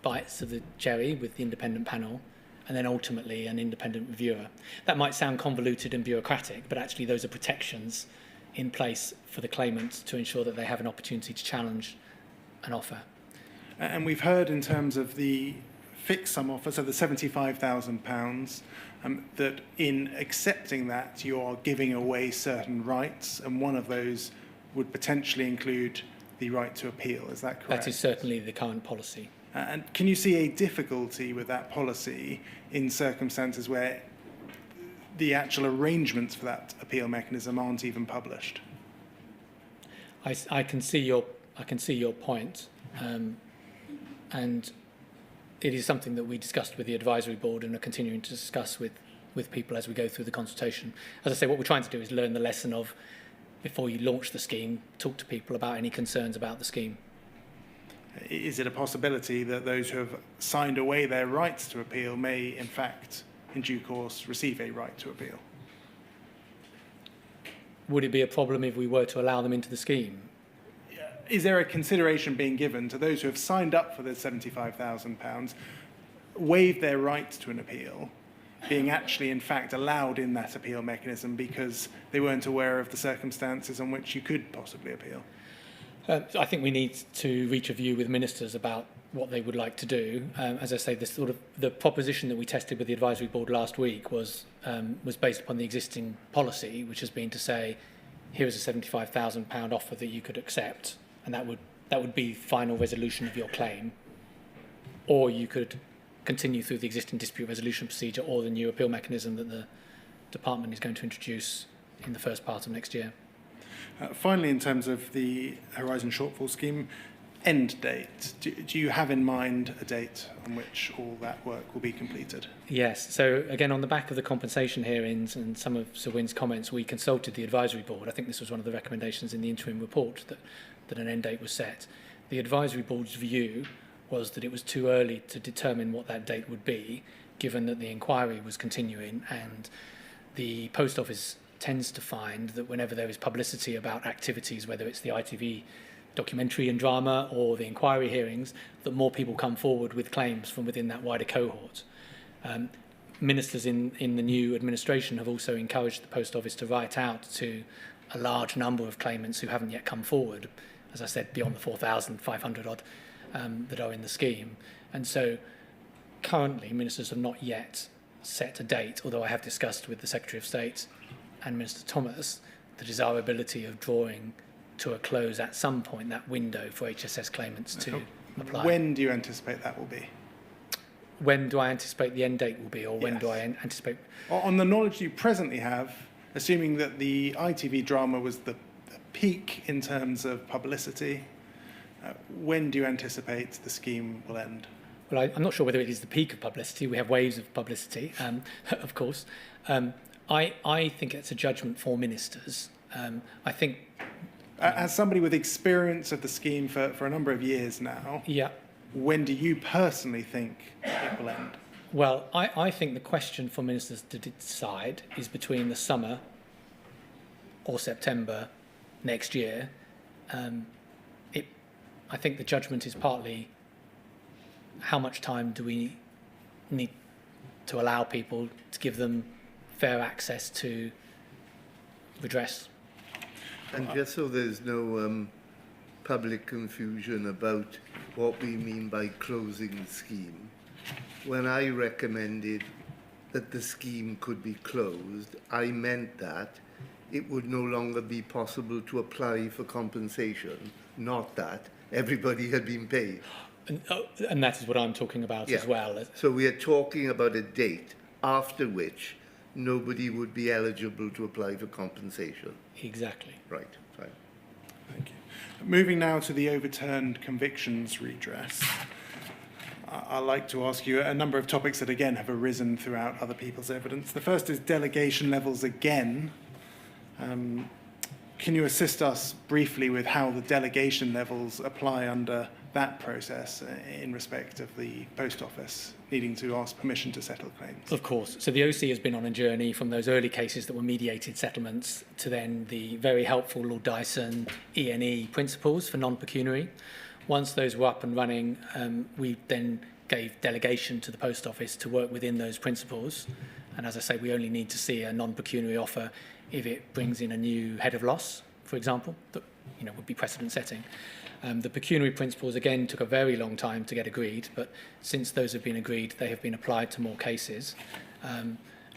bites of the cherry with the independent panel, and then ultimately an independent reviewer. That might sound convoluted and bureaucratic, but actually those are protections in place for the claimant to ensure that they have an opportunity to challenge an offer. And we've heard in terms of the fixed sum offer, so the £75,000, that in accepting that you're giving away certain rights, and one of those would potentially include the right to appeal. Is that correct? That is certainly the current policy. And can you see a difficulty with that policy in circumstances where the actual arrangements for that appeal mechanism aren't even published? I can see your point, and it is something that we discussed with the advisory board and are continuing to discuss with with people as we go through the consultation. As I say, what we're trying to do is learn the lesson of, before you launch the scheme, talk to people about any concerns about the scheme. Is it a possibility that those who have signed away their rights to appeal may, in fact, in due course, receive a right to appeal? Would it be a problem if we were to allow them into the scheme? Is there a consideration being given to those who have signed up for the £75,000, waived their right to an appeal, being actually, in fact, allowed in that appeal mechanism because they weren't aware of the circumstances on which you could possibly appeal? I think we need to reach a view with ministers about what they would like to do. As I say, the proposition that we tested with the advisory board last week was based upon the existing policy, which has been to say, here is a £75,000 offer that you could accept, and that would be final resolution of your claim, or you could continue through the existing dispute resolution procedure or the new appeal mechanism that the department is going to introduce in the first part of next year. Finally, in terms of the Horizon Shortfall Scheme, end date. Do you have in mind a date on which all that work will be completed? Yes. So again, on the back of the compensation hearings and some of Sir Wyn's comments, we consulted the advisory board. I think this was one of the recommendations in the interim report that an end date was set. The advisory board's view was that it was too early to determine what that date would be, given that the inquiry was continuing, and the Post Office tends to find that whenever there is publicity about activities, whether it's the ITV documentary and drama or the inquiry hearings, that more people come forward with claims from within that wider cohort. Ministers in the new administration have also encouraged the Post Office to write out to a large number of claimants who haven't yet come forward, as I said, beyond the 4,500 odd that are in the scheme. And so currently ministers have not yet set a date, although I have discussed with the Secretary of State and Minister Thomas the desirability of drawing to a close at some point that window for HSS claimants to apply. When do you anticipate that will be? When do I anticipate the end date will be, or when do I anticipate? On the knowledge you presently have, assuming that the ITV drama was the peak in terms of publicity, when do you anticipate the scheme will end? Well, I'm not sure whether it is the peak of publicity. We have waves of publicity, of course. I think it's a judgment for ministers. I think... As somebody with experience of the scheme for a number of years now, yeah. When do you personally think it will end? Well, I think the question for ministers to decide is between the summer or September next year. I think the judgment is partly how much time do we need to allow people to give them fair access to redress. And just so there's no public confusion about what we mean by closing the scheme, when I recommended that the scheme could be closed, I meant that it would no longer be possible to apply for compensation, not that everybody had been paid. And that is what I'm talking about as well. So we are talking about a date after which nobody would be eligible to apply for compensation. Exactly. Right, fine. Thank you. Moving now to the overturned convictions redress. I'd like to ask you a number of topics that, again, have arisen throughout other people's evidence. The first is delegation levels again. Can you assist us briefly with how the delegation levels apply under that process in respect of the Post Office needing to ask permission to settle claims? Of course. So the OC has been on a journey from those early cases that were mediated settlements to then the very helpful Lord Dyson E&E principles for non-pecuniary. Once those were up and running, we then gave delegation to the Post Office to work within those principles. And as I say, we only need to see a non-pecuniary offer if it brings in a new head of loss, for example, that would be precedent setting. The pecuniary principles, again, took a very long time to get agreed, but since those have been agreed, they have been applied to more cases.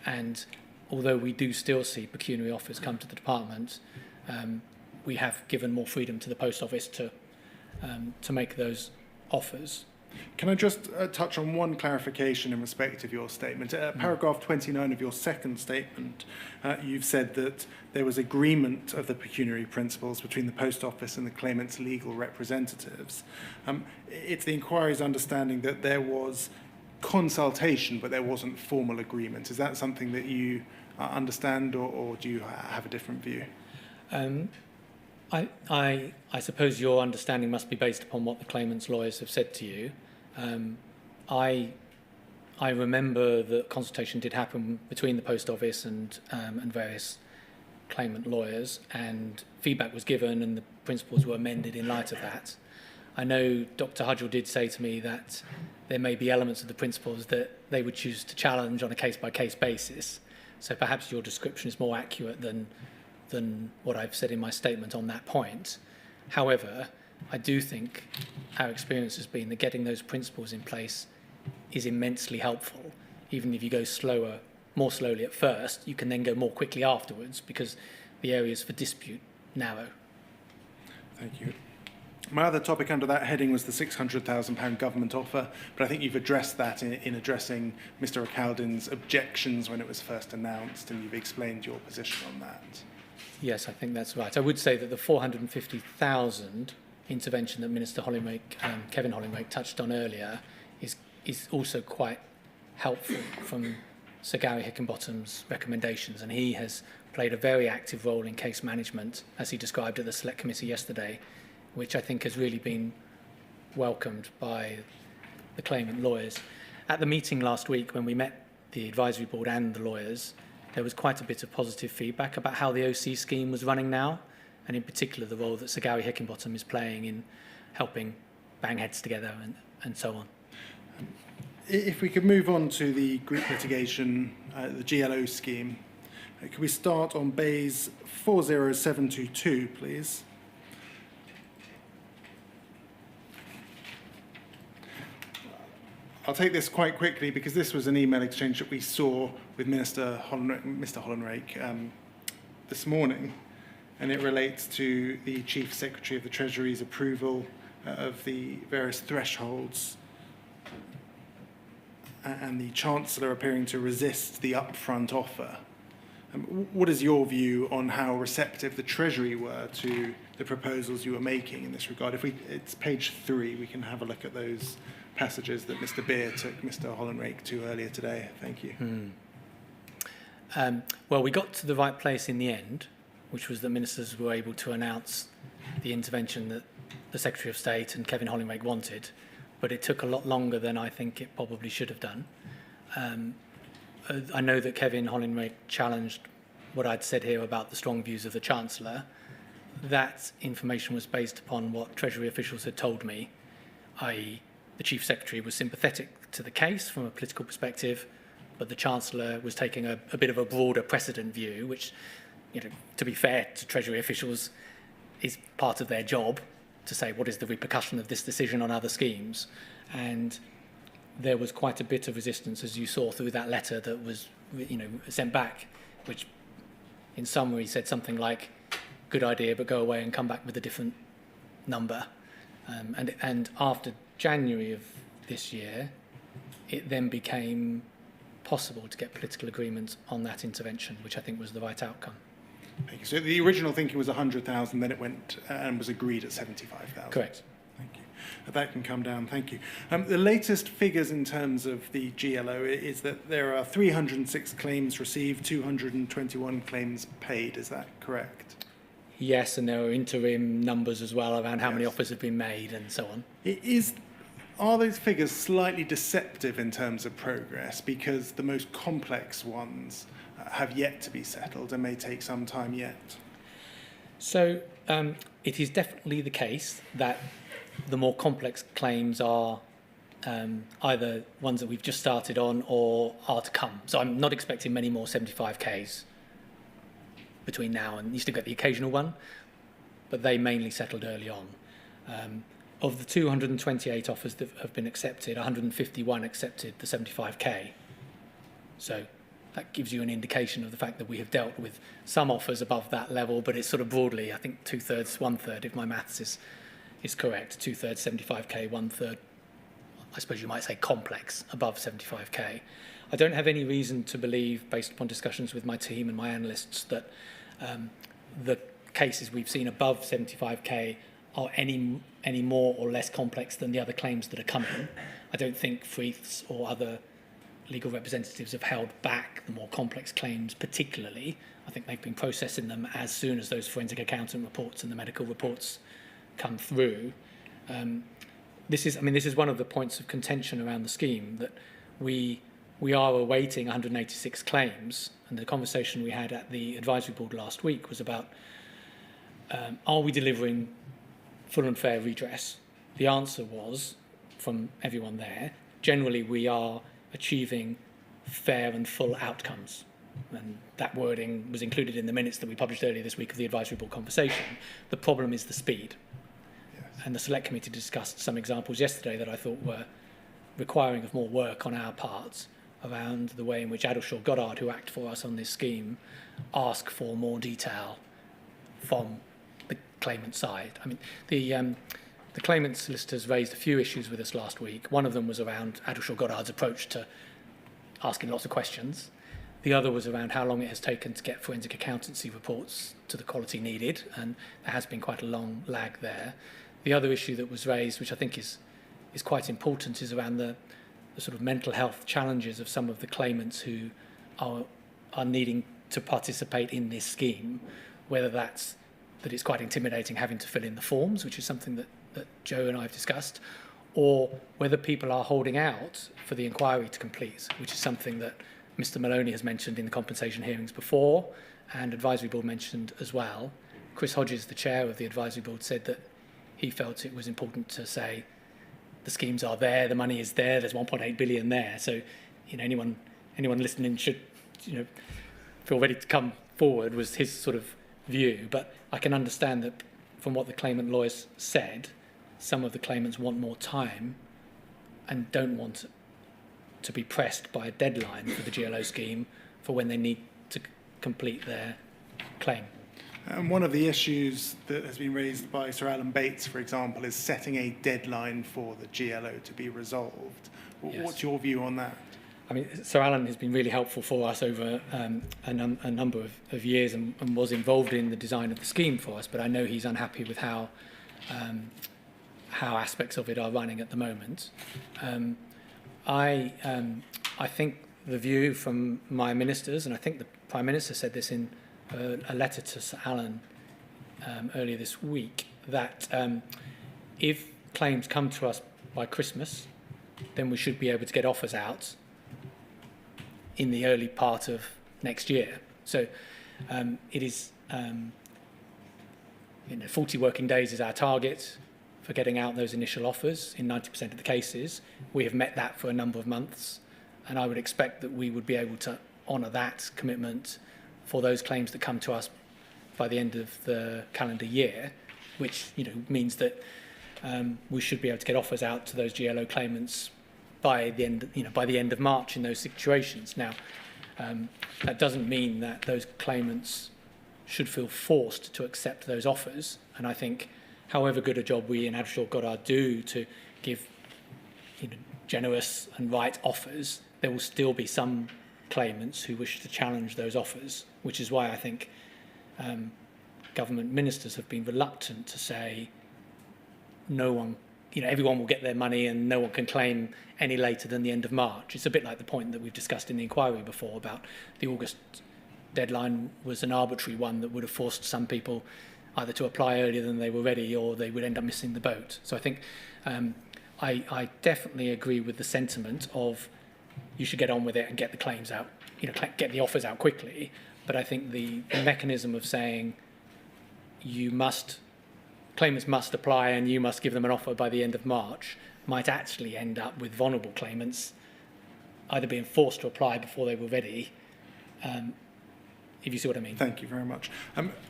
And although we do still see pecuniary offers come to the department, we have given more freedom to the Post Office to make those offers. Can I just touch on one clarification in respect of your statement? Paragraph 29 of your second statement, you've said that there was agreement of the pecuniary principles between the Post Office and the claimant's legal representatives. It's the inquiry's understanding that there was consultation, but there wasn't formal agreement. Is that something that you understand, or do you have a different view? I suppose your understanding must be based upon what the claimant's lawyers have said to you. I remember that consultation did happen between the Post Office and various claimant lawyers, and feedback was given and the principles were amended in light of that. I know Dr. Hudgell did say to me that there may be elements of the principles that they would choose to challenge on a case-by-case basis. So perhaps your description is more accurate than what I've said in my statement on that point. However, I do think our experience has been that getting those principles in place is immensely helpful. Even if you go more slowly at first, you can then go more quickly afterwards because the areas for dispute narrow. Thank you. My other topic under that heading was the £600,000 government offer, but I think you've addressed that in addressing Mr. Ricaldin's objections when it was first announced, and you've explained your position on that. Yes, I think that's right. I would say that the 450,000 intervention that Minister Hollinrake, Kevin Hollinrake, touched on earlier is also quite helpful from Sir Gary Hickenbottom's recommendations, and he has played a very active role in case management, as he described at the Select Committee yesterday, which I think has really been welcomed by the claimant lawyers. At the meeting last week, when we met the advisory board and the lawyers, there was quite a bit of positive feedback about how the OC scheme was running now, and in particular the role that Sir Gary Hickenbottom is playing in helping bang heads together and so on. If we could move on to the group litigation, the GLO scheme, could we start on Bayes 40722, please? I'll take this quite quickly because this was an email exchange that we saw with Mr. Hollinrake this morning, and it relates to the Chief Secretary of the Treasury's approval of the various thresholds and the Chancellor appearing to resist the upfront offer. What is your view on how receptive the Treasury were to the proposals you were making in this regard? It's page 3, we can have a look at those passages that Mr. Beer took Mr. Hollinrake to earlier today. Thank you. Well, we got to the right place in the end, which was that ministers were able to announce the intervention that the Secretary of State and Kevin Hollinrake wanted, but it took a lot longer than I think it probably should have done. I know that Kevin Hollinrake challenged what I'd said here about the strong views of the Chancellor. That information was based upon what Treasury officials had told me, i.e. the Chief Secretary was sympathetic to the case from a political perspective, but the Chancellor was taking a bit of a broader precedent view, which, to be fair to Treasury officials, is part of their job to say what is the repercussion of this decision on other schemes. And there was quite a bit of resistance, as you saw through that letter that was sent back, which in summary said something like, good idea, but go away and come back with a different number. And after January of this year, it then became possible to get political agreement on that intervention, which I think was the right outcome. Thank you. So the original thinking was 100,000, then it went and was agreed at 75,000. Correct. Thank you. That can come down. Thank you. The latest figures in terms of the GLO is that there are 306 claims received, 221 claims paid. Is that correct? Yes, and there are interim numbers as well around how many offers have been made and so on. Are those figures slightly deceptive in terms of progress because the most complex ones have yet to be settled and may take some time yet? So it is definitely the case that the more complex claims are either ones that we've just started on or are to come. So I'm not expecting many more 75Ks between now and you still get the occasional one, but they mainly settled early on. Of the 228 offers that have been accepted, 151 accepted the 75K. So that gives you an indication of the fact that we have dealt with some offers above that level, but it's sort of broadly, I think 2/3, 1/3, if my maths is correct, 2/3 75K, 1/3, I suppose you might say complex, above 75K. I don't have any reason to believe, based upon discussions with my team and my analysts, that the cases we've seen above 75K are any more or less complex than the other claims that are coming. I don't think Freeths or other legal representatives have held back the more complex claims particularly. I think they've been processing them as soon as those forensic accountant reports and the medical reports come through. This is one of the points of contention around the scheme, that we are awaiting 186 claims, and the conversation we had at the advisory board last week was about are we delivering full and fair redress? The answer was, from everyone there, generally we are achieving fair and full outcomes. And that wording was included in the minutes that we published earlier this week of the advisory board conversation. The problem is the speed. Yes. And the select committee discussed some examples yesterday that I thought were requiring of more work on our part around the way in which Adelshaw Goddard, who act for us on this scheme, ask for more detail from the claimant side. I mean, the claimant solicitors raised a few issues with us last week. One of them was around Adelshaw Goddard's approach to asking lots of questions. The other was around how long it has taken to get forensic accountancy reports to the quality needed, and there has been quite a long lag there. The other issue that was raised, which I think is quite important, is around the sort of mental health challenges of some of the claimants who are needing to participate in this scheme, whether that's that it's quite intimidating having to fill in the forms, which is something that Joe and I have discussed, or whether people are holding out for the inquiry to complete, which is something that Mr. Maloney has mentioned in the compensation hearings before, and advisory board mentioned as well. Chris Hodges, the chair of the advisory board, said that he felt it was important to say the schemes are there, the money is there, there's 1.8 billion there. So, anyone listening should, feel ready to come forward, was his sort of view. But I can understand that from what the claimant lawyers said, some of the claimants want more time and don't want to be pressed by a deadline for the GLO scheme for when they need to complete their claim. And one of the issues that has been raised by Sir Alan Bates, for example, is setting a deadline for the GLO to be resolved. Yes. What's your view on that? I mean, Sir Alan has been really helpful for us over a number of years and was involved in the design of the scheme for us, but I know he's unhappy with how aspects of it are running at the moment. I think the view from my ministers, and I think the Prime Minister said this in a letter to Sir Alan earlier this week, that if claims come to us by Christmas, then we should be able to get offers out in the early part of next year. So it is 40 working days is our target for getting out those initial offers in 90% of the cases. We have met that for a number of months, and I would expect that we would be able to honour that commitment for those claims that come to us by the end of the calendar year, which means that we should be able to get offers out to those GLO claimants by the end of March in those situations. Now, that doesn't mean that those claimants should feel forced to accept those offers, and I think however good a job we in Adelshaw Goddard do to give generous and right offers, there will still be some claimants who wish to challenge those offers, which is why I think government ministers have been reluctant to say no one, everyone will get their money and no one can claim any later than the end of March. It's a bit like the point that we've discussed in the inquiry before about the August deadline was an arbitrary one that would have forced some people either to apply earlier than they were ready or they would end up missing the boat. So I think I definitely agree with the sentiment of you should get on with it and get the claims out, get the offers out quickly. But I think the mechanism of saying claimants must apply and you must give them an offer by the end of March might actually end up with vulnerable claimants either being forced to apply before they were ready, if you see what I mean. Thank you very much.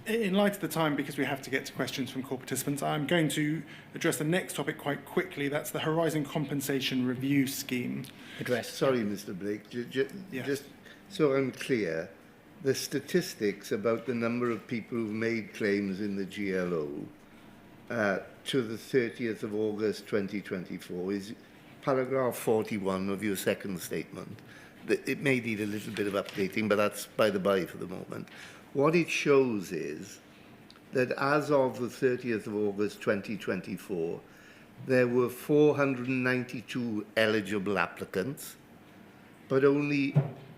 In light of the time, because we have to get to questions from core participants, I'm going to address the next topic quite quickly. That's the Horizon Compensation Review Scheme. Sorry, Mr. Blake, just so I'm clear, the statistics about the number of people who've made claims in the GLO to the 30th of August 2024 is paragraph 41 of your second statement. It may need a little bit of updating, but that's by the by for the moment. What it shows is that as of the 30th of August 2024, there were 492 eligible applicants, but only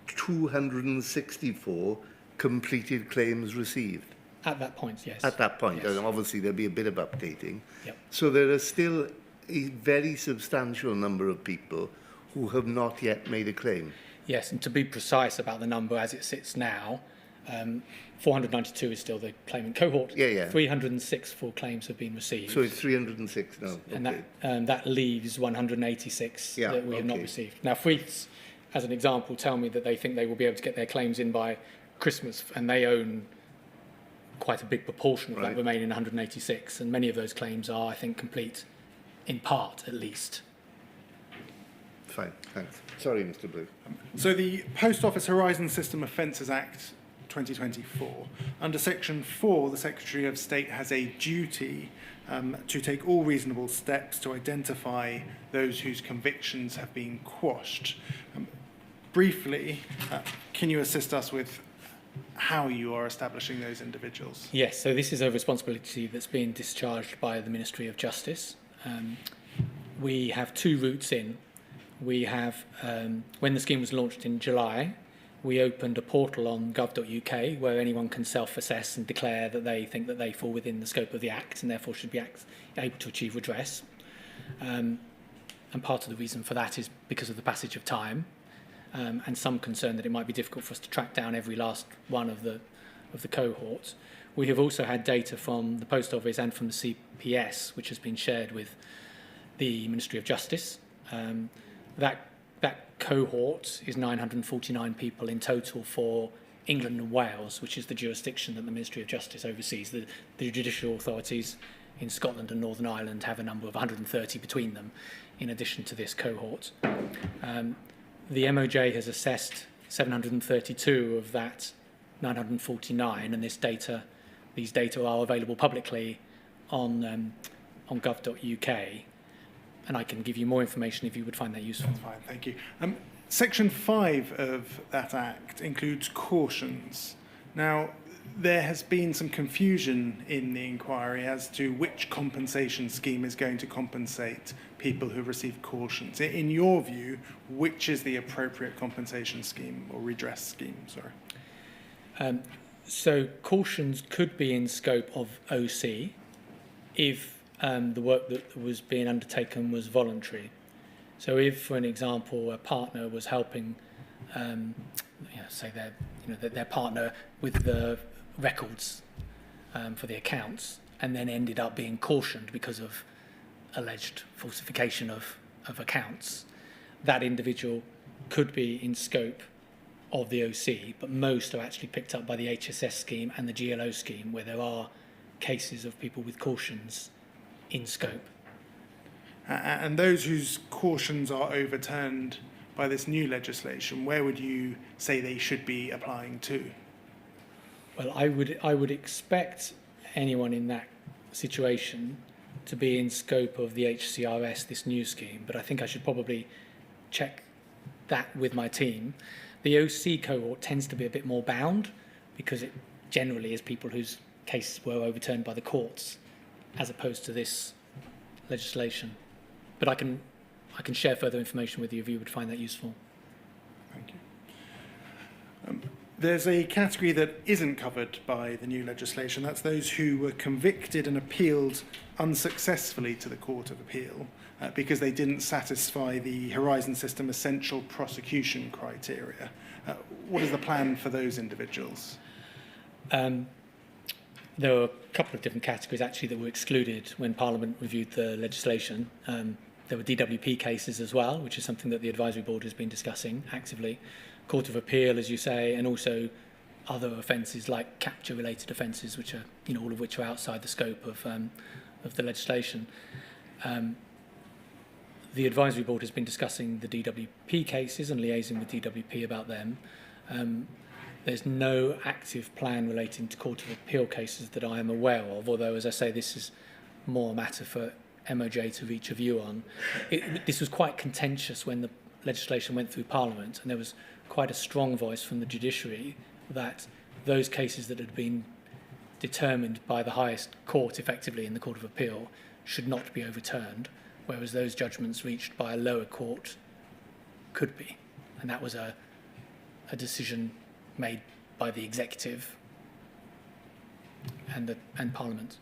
264 completed claims received. At that point, yes. At that point, Yes. and obviously there'll be a bit of updating. Yep. So there are still a very substantial number of people who have not yet made a claim. Yes, and to be precise about the number as it sits now, 492 is still the claimant cohort. Yeah, yeah. 306 full claims have been received. So it's 306 now. And Okay. that leaves 186 Yeah, that we have not okay. received. Now, Freeths, as an example, tell me that they think they will be able to get their claims in by Christmas, and they own quite a big proportion of Right. that remaining 186, and many of those claims are, I think, complete in part, at least. Fine, thanks. Sorry, Mr. Blue. So the Post Office Horizon System Offences Act 2024, under Section 4, the Secretary of State has a duty to take all reasonable steps to identify those whose convictions have been quashed. Briefly, can you assist us with how you are establishing those individuals? Yes, so this is a responsibility that's being discharged by the Ministry of Justice. We have two routes in. We have, when the scheme was launched in July, we opened a portal on gov.uk where anyone can self-assess and declare that they think that they fall within the scope of the Act and therefore should be able to achieve redress. And part of the reason for that is because of the passage of time and some concern that it might be difficult for us to track down every last one of the cohort. We have also had data from the Post Office and from the CPS, which has been shared with the Ministry of Justice. That cohort is 949 people in total for England and Wales, which is the jurisdiction that the Ministry of Justice oversees. The judicial authorities in Scotland and Northern Ireland have a number of 130 between them, in addition to this cohort. The MOJ has assessed 732 of that 949, and these data are available publicly on gov.uk. And I can give you more information if you would find that useful. That's fine, thank you. Section 5 of that Act includes cautions. Now, there has been some confusion in the inquiry as to which compensation scheme is going to compensate people who receive cautions. In your view, which is the appropriate compensation scheme or redress scheme? Sorry. So cautions could be in scope of OC if the work that was being undertaken was voluntary. So if, for an example, a partner was helping, say their partner with the records for the accounts, and then ended up being cautioned because of alleged falsification of accounts, that individual could be in scope of the OC, but most are actually picked up by the HSS scheme and the GLO scheme, where there are cases of people with cautions in scope. And those whose cautions are overturned by this new legislation, where would you say they should be applying to? Well, I would expect anyone in that situation to be in scope of the HCRS, this new scheme, but I think I should probably check that with my team. The OC cohort tends to be a bit more bound because it generally is people whose cases were overturned by the courts, as opposed to this legislation. But I can share further information with you if you would find that useful. Thank you. There's a category that isn't covered by the new legislation. That's those who were convicted and appealed unsuccessfully to the Court of Appeal because they didn't satisfy the Horizon System essential prosecution criteria. What is the plan for those individuals? There were a couple of different categories actually that were excluded when Parliament reviewed the legislation. There were DWP cases as well, which is something that the Advisory Board has been discussing actively. Court of Appeal, as you say, and also other offences like capture-related offences, which are, all of which are outside the scope of the legislation. The Advisory Board has been discussing the DWP cases and liaising with DWP about them. There's no active plan relating to Court of Appeal cases that I am aware of, although, as I say, this is more a matter for MOJ to reach a view on. This was quite contentious when the legislation went through Parliament, and there was quite a strong voice from the judiciary that those cases that had been determined by the highest court, effectively in the Court of Appeal, should not be overturned, whereas those judgments reached by a lower court could be. And that was a decision made by the executive and Parliament.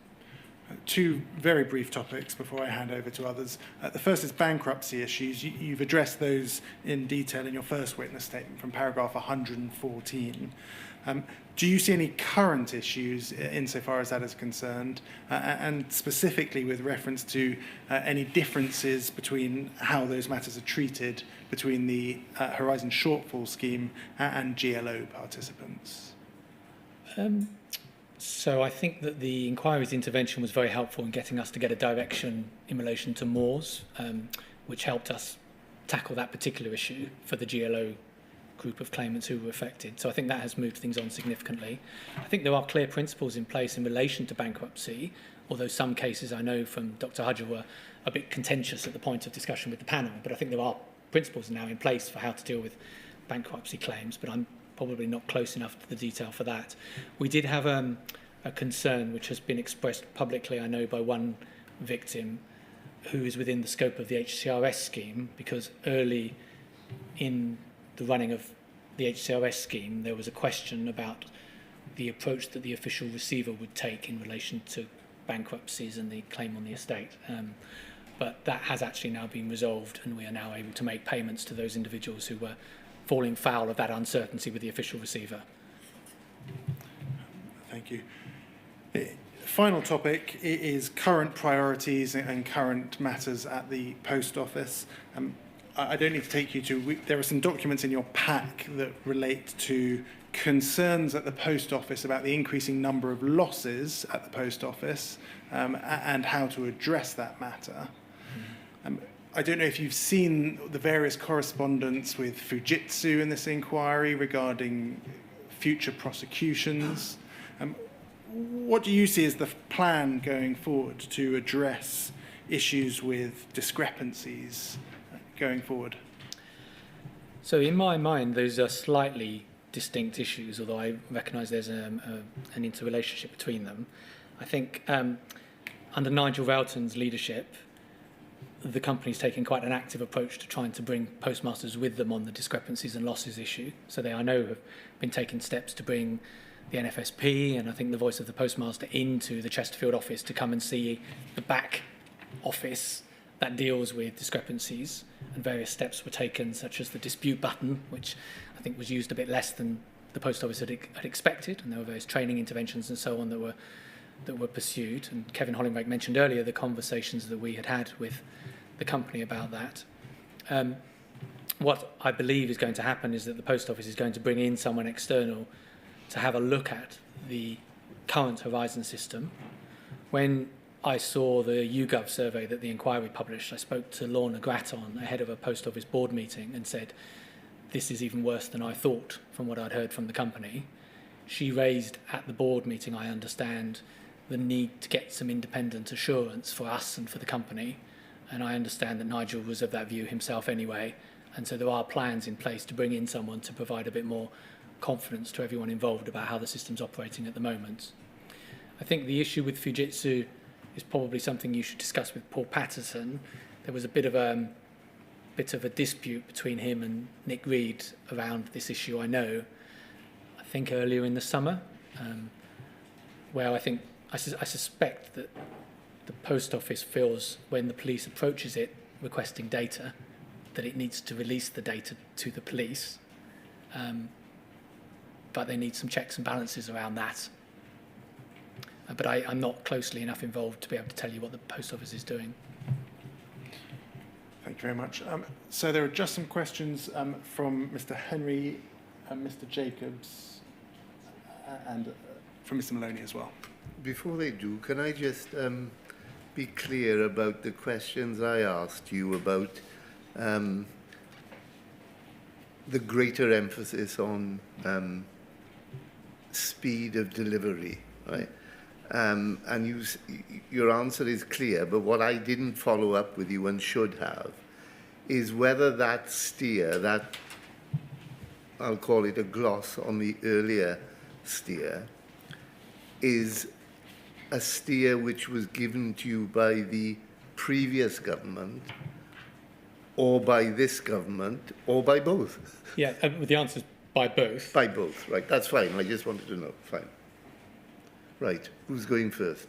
Two very brief topics before I hand over to others. The first is bankruptcy issues. You've addressed those in detail in your first witness statement from paragraph 114. Do you see any current issues insofar as that is concerned, and specifically with reference to any differences between how those matters are treated between the Horizon Shortfall Scheme and GLO participants? So I think that the inquiry's intervention was very helpful in getting us to get a direction in relation to Moors, which helped us tackle that particular issue for the GLO group of claimants who were affected. So I think that has moved things on significantly. I think there are clear principles in place in relation to bankruptcy, although some cases I know from Dr. Hudger were a bit contentious at the point of discussion with the panel, but I think there are principles now in place for how to deal with bankruptcy claims, but I'm probably not close enough to the detail for that. We did have a concern which has been expressed publicly, I know, by one victim who is within the scope of the HCRS scheme, because early in the running of the HCRS scheme, there was a question about the approach that the official receiver would take in relation to bankruptcies and the claim on the estate. But that has actually now been resolved, and we are now able to make payments to those individuals who were falling foul of that uncertainty with the official receiver. Thank you. Final topic is current priorities and current matters at the Post Office. I don't need to take you to, there are some documents in your pack that relate to concerns at the Post Office about the increasing number of losses at the Post Office and how to address that matter. I don't know if you've seen the various correspondence with Fujitsu in this inquiry regarding future prosecutions. What do you see as the plan going forward to address issues with discrepancies going forward? So in my mind, those are slightly distinct issues, although I recognise there's an interrelationship between them. I think under Nigel Rowton's leadership, the company's taking quite an active approach to trying to bring postmasters with them on the discrepancies and losses issue. So they, I know, have been taking steps to bring the NFSP and I think the Voice of the Postmaster into the Chesterfield office to come and see the back office that deals with discrepancies, and various steps were taken, such as the dispute button, which I think was used a bit less than the Post Office had expected, and there were various training interventions and so on that were pursued. And Kevin Hollinrake mentioned earlier the conversations that we had with the company about that. What I believe is going to happen is that the Post Office is going to bring in someone external to have a look at the current Horizon system. When I saw the YouGov survey that the inquiry published, I spoke to Lorna Gratton ahead of a Post Office board meeting and said, this is even worse than I thought from what I'd heard from the company. She raised at the board meeting, I understand, the need to get some independent assurance for us and for the company. And I understand that Nigel was of that view himself anyway. And so there are plans in place to bring in someone to provide a bit more confidence to everyone involved about how the system's operating at the moment. I think the issue with Fujitsu is probably something you should discuss with Paul Patterson. There was a bit of a dispute between him and Nick Reed around this issue, I know, I think earlier in the summer, where I suspect that the Post Office feels when the police approaches it requesting data, that it needs to release the data to the police, but they need some checks and balances around that. But I'm not closely enough involved to be able to tell you what the Post Office is doing. Thank you very much. So there are just some questions from Mr. Henry and Mr. Jacobs and from Mr. Maloney as well. Before they do, can I just be clear about the questions I asked you about the greater emphasis on speed of delivery, right? And your answer is clear, but what I didn't follow up with you and should have is whether that steer, that I'll call it a gloss on the earlier steer, is a steer which was given to you by the previous government, or by this government, or by both? Yeah, the answer is by both. By both, right. That's fine. I just wanted to know. Fine. Right. Who's going first?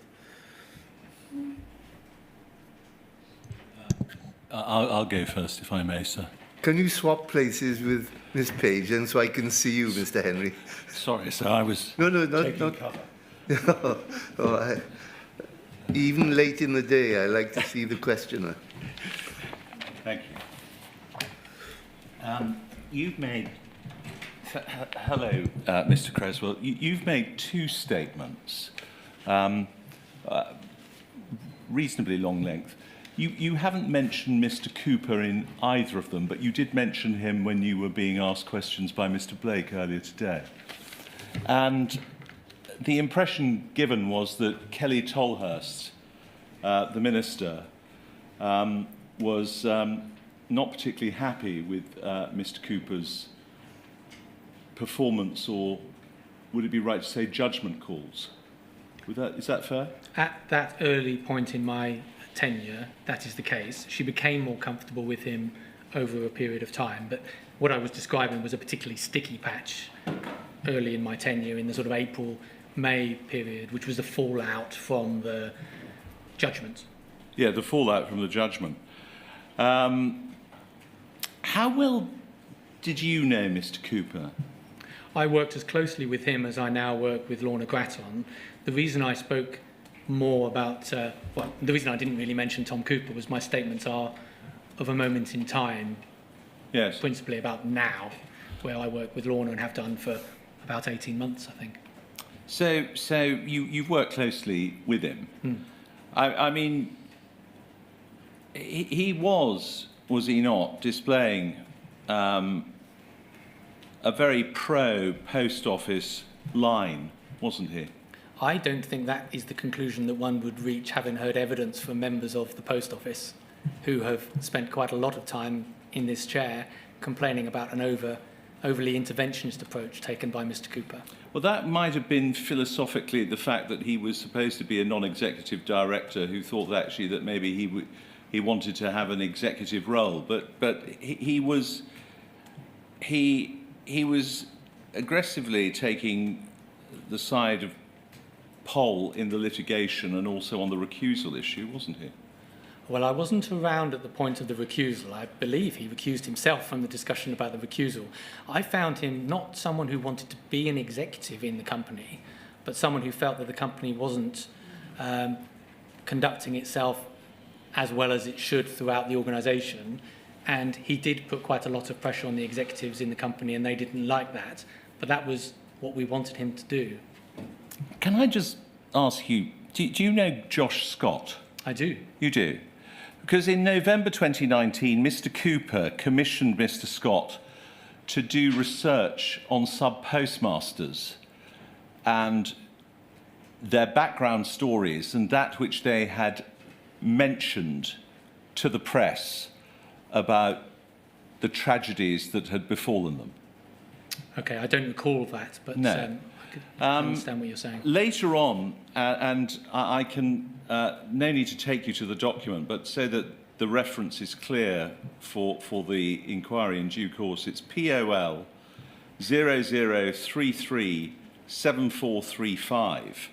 I'll go first, if I may, sir. Can you swap places with Miss Page, and so I can see you, Mr. Henry? Sorry, sir, I was No, taking not. cover. Even late in the day, I like to see the questioner. Thank you. You've made... Hello, Mr. Creswell. You've made two statements, reasonably long length. You haven't mentioned Mr. Cooper in either of them, but you did mention him when you were being asked questions by Mr. Blake earlier today. And the impression given was that Kelly Tolhurst, the minister, was not particularly happy with Mr. Cooper's performance, or would it be right to say judgment calls? Is that fair? At that early point in my tenure, that is the case. She became more comfortable with him over a period of time, but what I was describing was a particularly sticky patch early in my tenure, in the sort of April-May period, which was the fallout from the judgment. Yeah, the fallout from the judgment. How well did you know Mr. Cooper? I worked as closely with him as I now work with Lorna Gratton. The reason I spoke more about, the reason I didn't really mention Tom Cooper was my statements are of a moment in time, Yes. principally about now, where I work with Lorna and have done for about 18 months, I think. So you've worked closely with him. I mean, he was he not, displaying a very pro-post office line, wasn't he? I don't think that is the conclusion that one would reach, having heard evidence from members of the post office who have spent quite a lot of time in this chair complaining about an overly interventionist approach taken by Mr. Cooper. Well, that might have been philosophically the fact that he was supposed to be a non-executive director who thought actually that maybe he wanted to have an executive role, but he was aggressively taking the side of Poll in the litigation and also on the recusal issue, wasn't he? Well, I wasn't around at the point of the recusal. I believe he recused himself from the discussion about the recusal. I found him not someone who wanted to be an executive in the company, but someone who felt that the company wasn't conducting itself as well as it should throughout the organisation. And he did put quite a lot of pressure on the executives in the company, and they didn't like that. But that was what we wanted him to do. Can I just ask you, do you know Josh Scott? I do. You do? Because in November 2019, Mr. Cooper commissioned Mr. Scott to do research on sub-postmasters and their background stories and that which they had mentioned to the press about the tragedies that had befallen them. Okay, I don't recall that, but No. I could understand what you're saying. Later on, and I can, no need to take you to the document, but so that the reference is clear for the inquiry in due course, it's POL 00337435.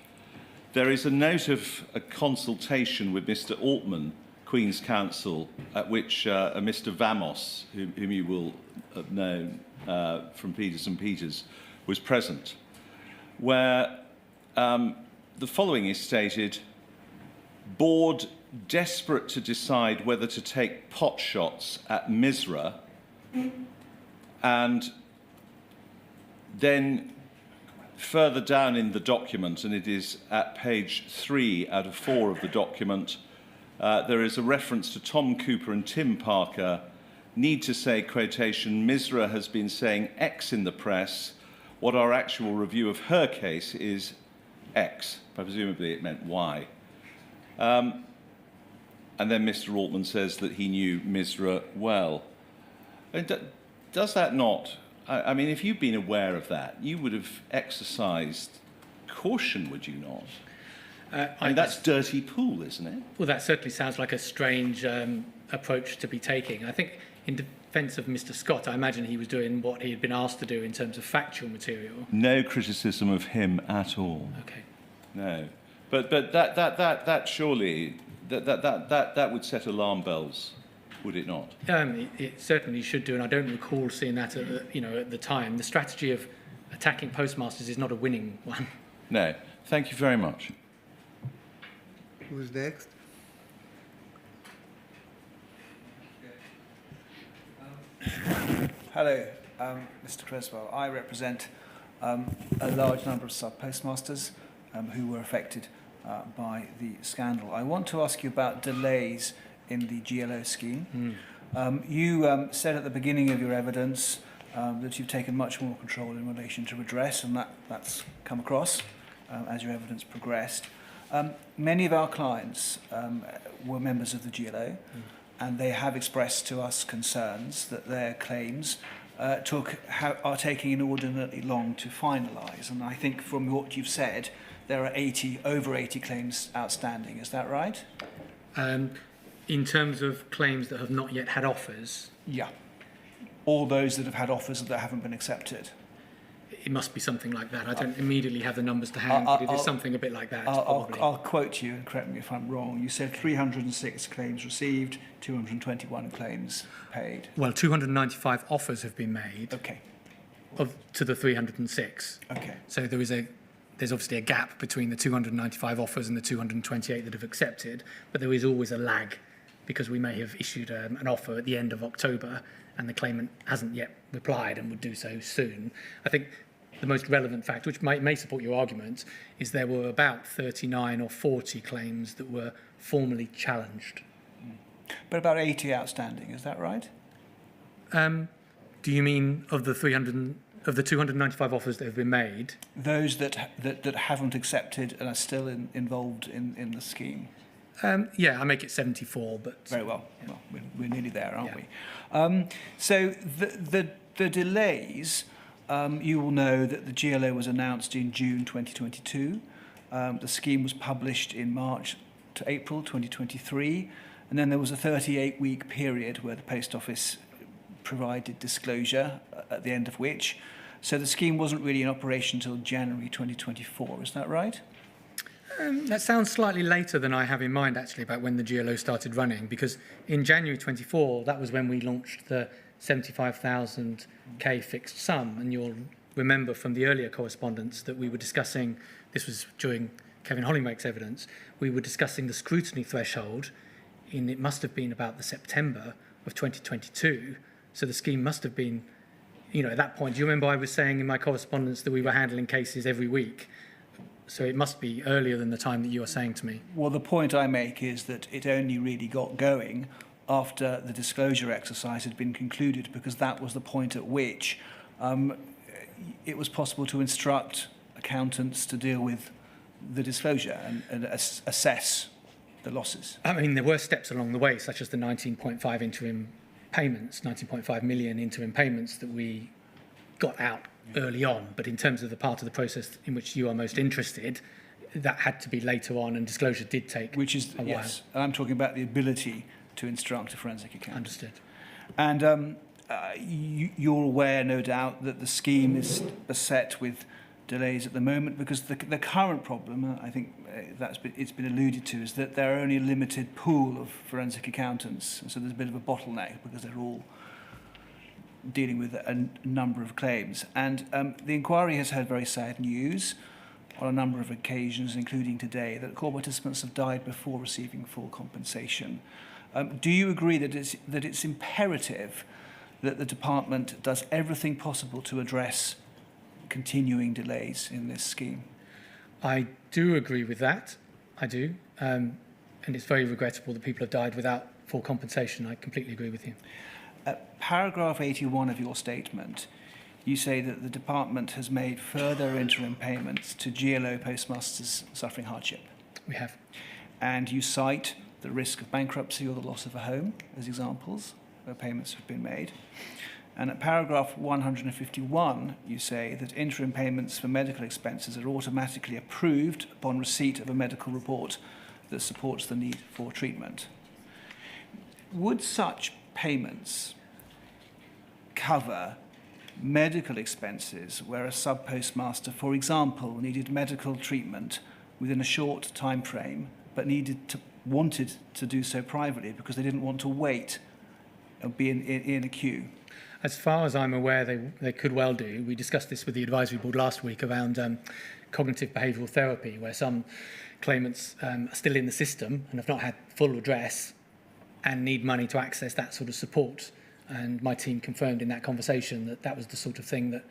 There is a note of a consultation with Mr. Altman, Queen's Counsel, at which Mr. Vamos, whom you will have known from Peters and Peters, was present, where the following is stated: board desperate to decide whether to take pot shots at Misra, and then further down in the document, and it is at page 3 out of 4 of the document, there is a reference to Tom Cooper and Tim Parker. Need to say, quotation, Misra has been saying X in the press. What our actual review of her case is X. Presumably it meant Y. And then Mr. Altman says that he knew Misra well. And does that not, I mean, if you'd been aware of that, you would have exercised caution, would you not? I mean, that's dirty pool, isn't it? Well, that certainly sounds like a strange approach to be taking. I think in defence of Mr. Scott, I imagine he was doing what he had been asked to do in terms of factual material. No criticism of him at all. Okay. No. But that surely, that would set alarm bells, would it not? It certainly should do, and I don't recall seeing that at the time. The strategy of attacking postmasters is not a winning one. No. Thank you very much. Who's next? Hello, Mr. Creswell. I represent a large number of sub-postmasters who were affected by the scandal. I want to ask you about delays in the GLO scheme. You said at the beginning of your evidence that you've taken much more control in relation to redress, and that's come across as your evidence progressed. Many of our clients were members of the GLO, and they have expressed to us concerns that their claims are taking inordinately long to finalise. And I think from what you've said, there are over 80 claims outstanding. Is that right? In terms of claims that have not yet had offers? Yeah. All those that have had offers that haven't been accepted. It must be something like that. I don't immediately have the numbers to hand, but it is something a bit like that. I'll quote you, and correct me if I'm wrong. You said 306 claims received, 221 claims paid. Well, 295 offers have been made. Okay. To the 306. Okay. So there's obviously a gap between the 295 offers and the 228 that have accepted, but there is always a lag because we may have issued an offer at the end of October and the claimant hasn't yet replied and would do so soon. I think the most relevant fact, which may support your argument, is there were about 39 or 40 claims that were formally challenged. But about 80 outstanding, is that right? Do you mean of the 295 offers that have been made? Those that haven't accepted and are still involved in the scheme? Yeah, I make it 74, but... Very well. Yeah. Well, we're nearly there, aren't we? So the delays, you will know that the GLO was announced in June 2022. The scheme was published in March to April 2023. And then there was a 38-week period where the Post Office provided disclosure, at the end of which. So the scheme wasn't really in operation until January 2024. Is that right? That sounds slightly later than I have in mind, actually, about when the GLO started running, because in January 24, that was when we launched the 75,000k fixed sum. And you'll remember from the earlier correspondence that we were discussing, this was during Kevin Hollinrake's evidence, we were discussing the scrutiny threshold it must have been about the September of 2022. So the scheme must have been, at that point. Do you remember I was saying in my correspondence that we were handling cases every week? So it must be earlier than the time that you are saying to me. Well, the point I make is that it only really got going after the disclosure exercise had been concluded, because that was the point at which it was possible to instruct accountants to deal with the disclosure and assess the losses. I mean, there were steps along the way, such as the 19.5 interim payments, 19.5 million interim payments that we got out early on. But in terms of the part of the process in which you are most interested, that had to be later on, and disclosure did take which is a while. Yes, and I'm talking about the ability to instruct a forensic accountant. Understood. And you're aware, no doubt, that the scheme is beset with delays at the moment, because the current problem, I think it's been alluded to, is that there are only a limited pool of forensic accountants, and so there's a bit of a bottleneck because they're all dealing with a number of claims. And the inquiry has had very sad news on a number of occasions, including today, that court participants have died before receiving full compensation. Do you agree that it's imperative that the department does everything possible to address continuing delays in this scheme? I do agree with that. I do. And it's very regrettable that people have died without full compensation. I completely agree with you. Paragraph 81 of your statement, you say that the department has made further interim payments to GLO postmasters suffering hardship. We have. And you cite the risk of bankruptcy or the loss of a home as examples where payments have been made. And at paragraph 151, you say that interim payments for medical expenses are automatically approved upon receipt of a medical report that supports the need for treatment. Would such payments cover medical expenses where a sub-postmaster, for example, needed medical treatment within a short time frame, but wanted to do so privately because they didn't want to wait and be in a queue? As far as I'm aware, they could well do. We discussed this with the advisory board last week around cognitive behavioural therapy, where some claimants are still in the system and have not had full redress and need money to access that sort of support. And my team confirmed in that conversation that that was the sort of thing that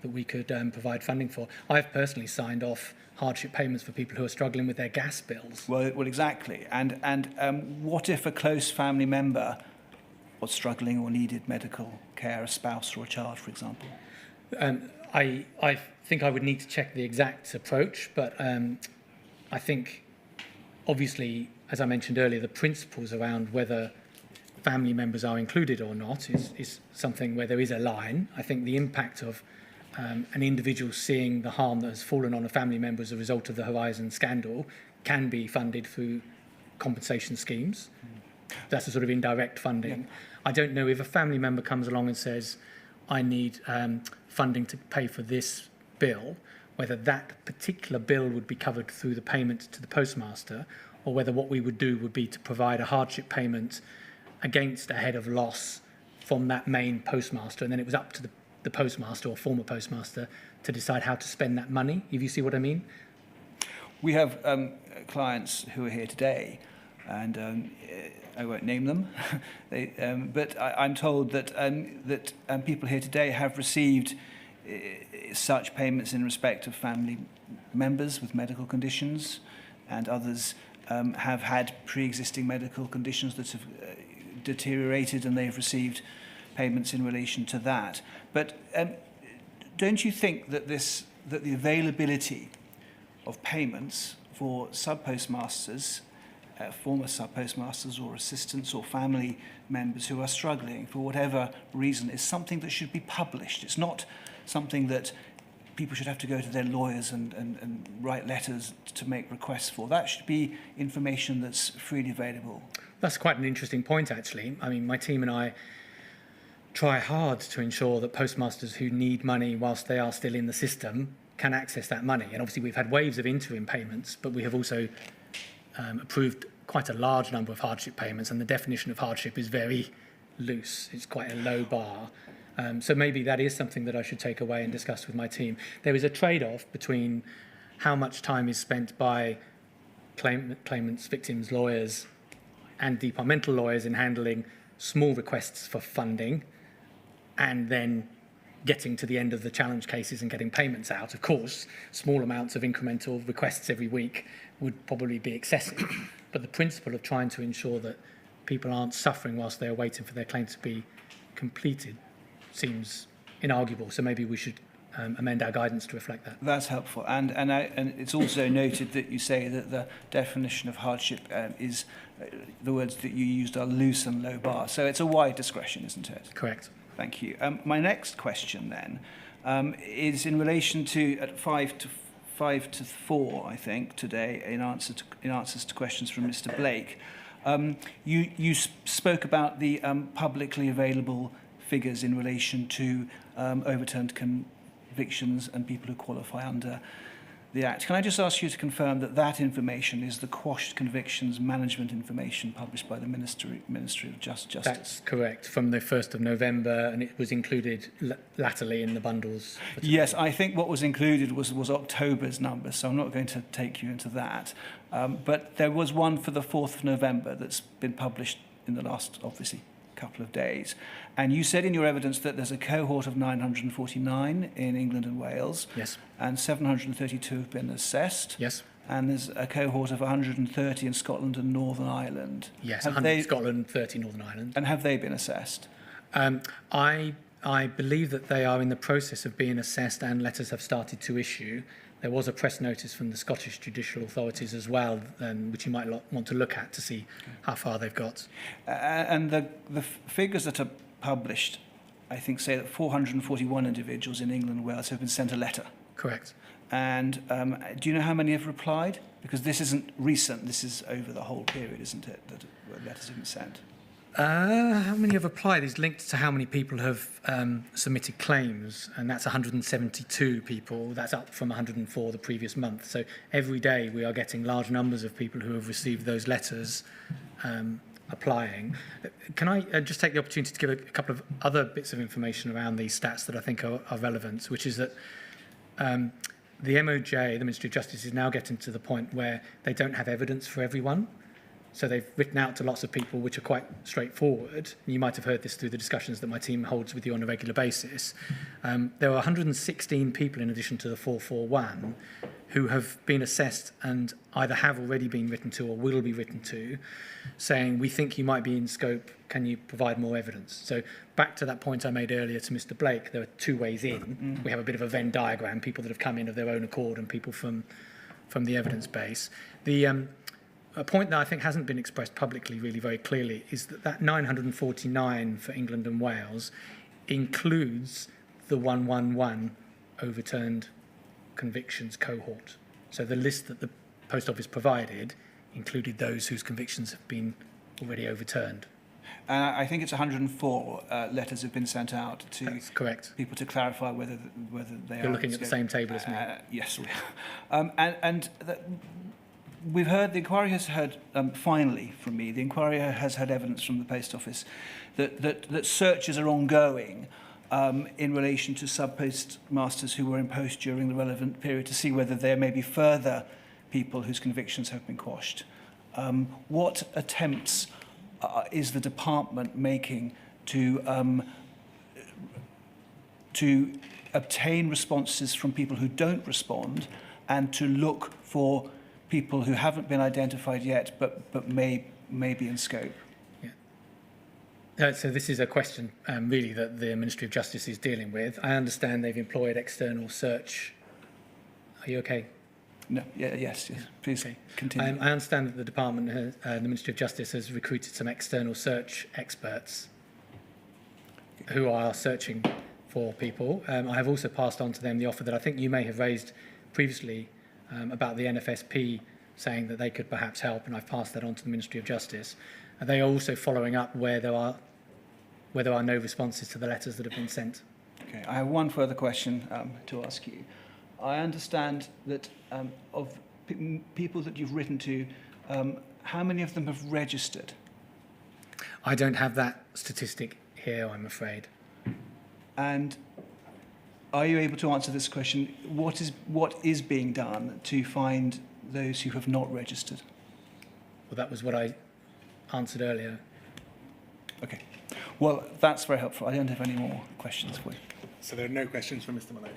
we could provide funding for. I've personally signed off hardship payments for people who are struggling with their gas bills. Well, exactly. And what if a close family member was struggling or needed medical care, a spouse or a child, for example? I think I would need to check the exact approach, but I think, obviously, as I mentioned earlier, the principles around whether family members are included or not is something where there is a line. I think the impact of an individual seeing the harm that has fallen on a family member as a result of the Horizon scandal can be funded through compensation schemes. That's a sort of indirect funding. Yeah. I don't know if a family member comes along and says, I need funding to pay for this bill, whether that particular bill would be covered through the payment to the postmaster, or whether what we would do would be to provide a hardship payment against a head of loss from that main postmaster, and then it was up to the postmaster or former postmaster to decide how to spend that money, if you see what I mean. We have clients who are here today, and I won't name them, but I'm told that people here today have received such payments in respect of family members with medical conditions, and others have had pre-existing medical conditions that have deteriorated, and they've received payments in relation to that. But don't you think that the availability of payments for sub-postmasters, former sub-postmasters or assistants or family members who are struggling for whatever reason is something that should be published? It's not something that people should have to go to their lawyers and write letters to make requests for. That should be information that's freely available. That's quite an interesting point, actually. I mean, my team and I try hard to ensure that postmasters who need money whilst they are still in the system can access that money. And obviously we've had waves of interim payments, but we have also approved quite a large number of hardship payments, and the definition of hardship is very loose. It's quite a low bar. So maybe that is something that I should take away and discuss with my team. There is a trade-off between how much time is spent by claimants, victims, lawyers, and departmental lawyers in handling small requests for funding, and then getting to the end of the challenge cases and getting payments out. Of course, small amounts of incremental requests every week would probably be excessive. But the principle of trying to ensure that people aren't suffering whilst they're waiting for their claim to be completed seems inarguable. So maybe we should amend our guidance to reflect that. That's helpful. And it's also noted that you say that the definition of hardship is, the words that you used are loose and low bar. So it's a wide discretion, isn't it? Correct. Thank you. My next question then is in relation to at 5 to 4, I think, today, in answers to questions from Mr. Blake. You spoke about the publicly available figures in relation to overturned convictions and people who qualify under the Act. Can I just ask you to confirm that that information is the quashed convictions management information published by the Ministry of Justice? That's correct, from the 1st of November, and it was included latterly in the bundles. Yes, I think what was included was October's number, so I'm not going to take you into that. But there was one for the 4th of November that's been published in the last, obviously, couple of days. And you said in your evidence that there's a cohort of 949 in England and Wales. Yes. And 732 have been assessed. Yes. And there's a cohort of 130 in Scotland and Northern Ireland. Yes, 100 Scotland, 30 Northern Ireland. And have they been assessed? I believe that they are in the process of being assessed, and letters have started to issue. There was a press notice from the Scottish judicial authorities as well, which you might want to look at to see how far they've got. And the figures that are published I think, say that 441 individuals in England and Wales have been sent a letter. Correct. And do you know how many have replied? Because this isn't recent, this is over the whole period, isn't it, that letters have been sent? How many have applied is linked to how many people have submitted claims, and that's 172 people. That's up from 104 the previous month. So every day we are getting large numbers of people who have received those letters applying. Can I just take the opportunity to give a couple of other bits of information around these stats that I think are relevant, which is that the MOJ, the Ministry of Justice, is now getting to the point where they don't have evidence for everyone. So they've written out to lots of people, which are quite straightforward. You might have heard this through the discussions that my team holds with you on a regular basis. There are 116 people in addition to the 441 who have been assessed and either have already been written to or will be written to, saying, we think you might be in scope, can you provide more evidence? So back to that point I made earlier to Mr. Blake, there are two ways in. We have a bit of a Venn diagram, people that have come in of their own accord and people from the evidence base. A point that I think hasn't been expressed publicly really very clearly is that 949 for England and Wales includes the 111 overturned convictions cohort. So the list that the Post Office provided included those whose convictions have been already overturned. I think it's 104 letters have been sent out to That's correct. people to clarify whether they are... You're looking at the same table as me. Yes. We've heard, the inquiry has heard, finally from me, the inquiry has had evidence from the Post Office that searches are ongoing in relation to sub-postmasters who were in post during the relevant period to see whether there may be further people whose convictions have been quashed. What attempts is the department making to obtain responses from people who don't respond and to look for people who haven't been identified yet but may be in scope? So this is a question really that the Ministry of Justice is dealing with. I understand they've employed external search. Are you okay? No. Yes. Please continue. I understand that the department, the Ministry of Justice, has recruited some external search experts who are searching for people. I have also passed on to them the offer that I think you may have raised previously about the NFSP saying that they could perhaps help, and I've passed that on to the Ministry of Justice. They are also following up where there are no responses to the letters that have been sent. Okay, I have one further question to ask you. I understand that of people that you've written to, how many of them have registered? I don't have that statistic here, I'm afraid. And are you able to answer this question? What is being done to find those who have not registered? Well, that was what I answered earlier. Okay. Well, that's very helpful. I don't have any more questions for you. So there are no questions for Mr. Maloney.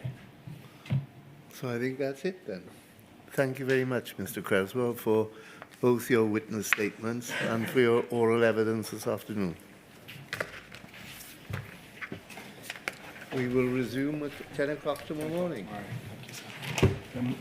So I think that's it then. Thank you very much, Mr. Creswell, for both your witness statements and for your oral evidence this afternoon. We will resume at 10 o'clock tomorrow morning. All right, thank you, sir.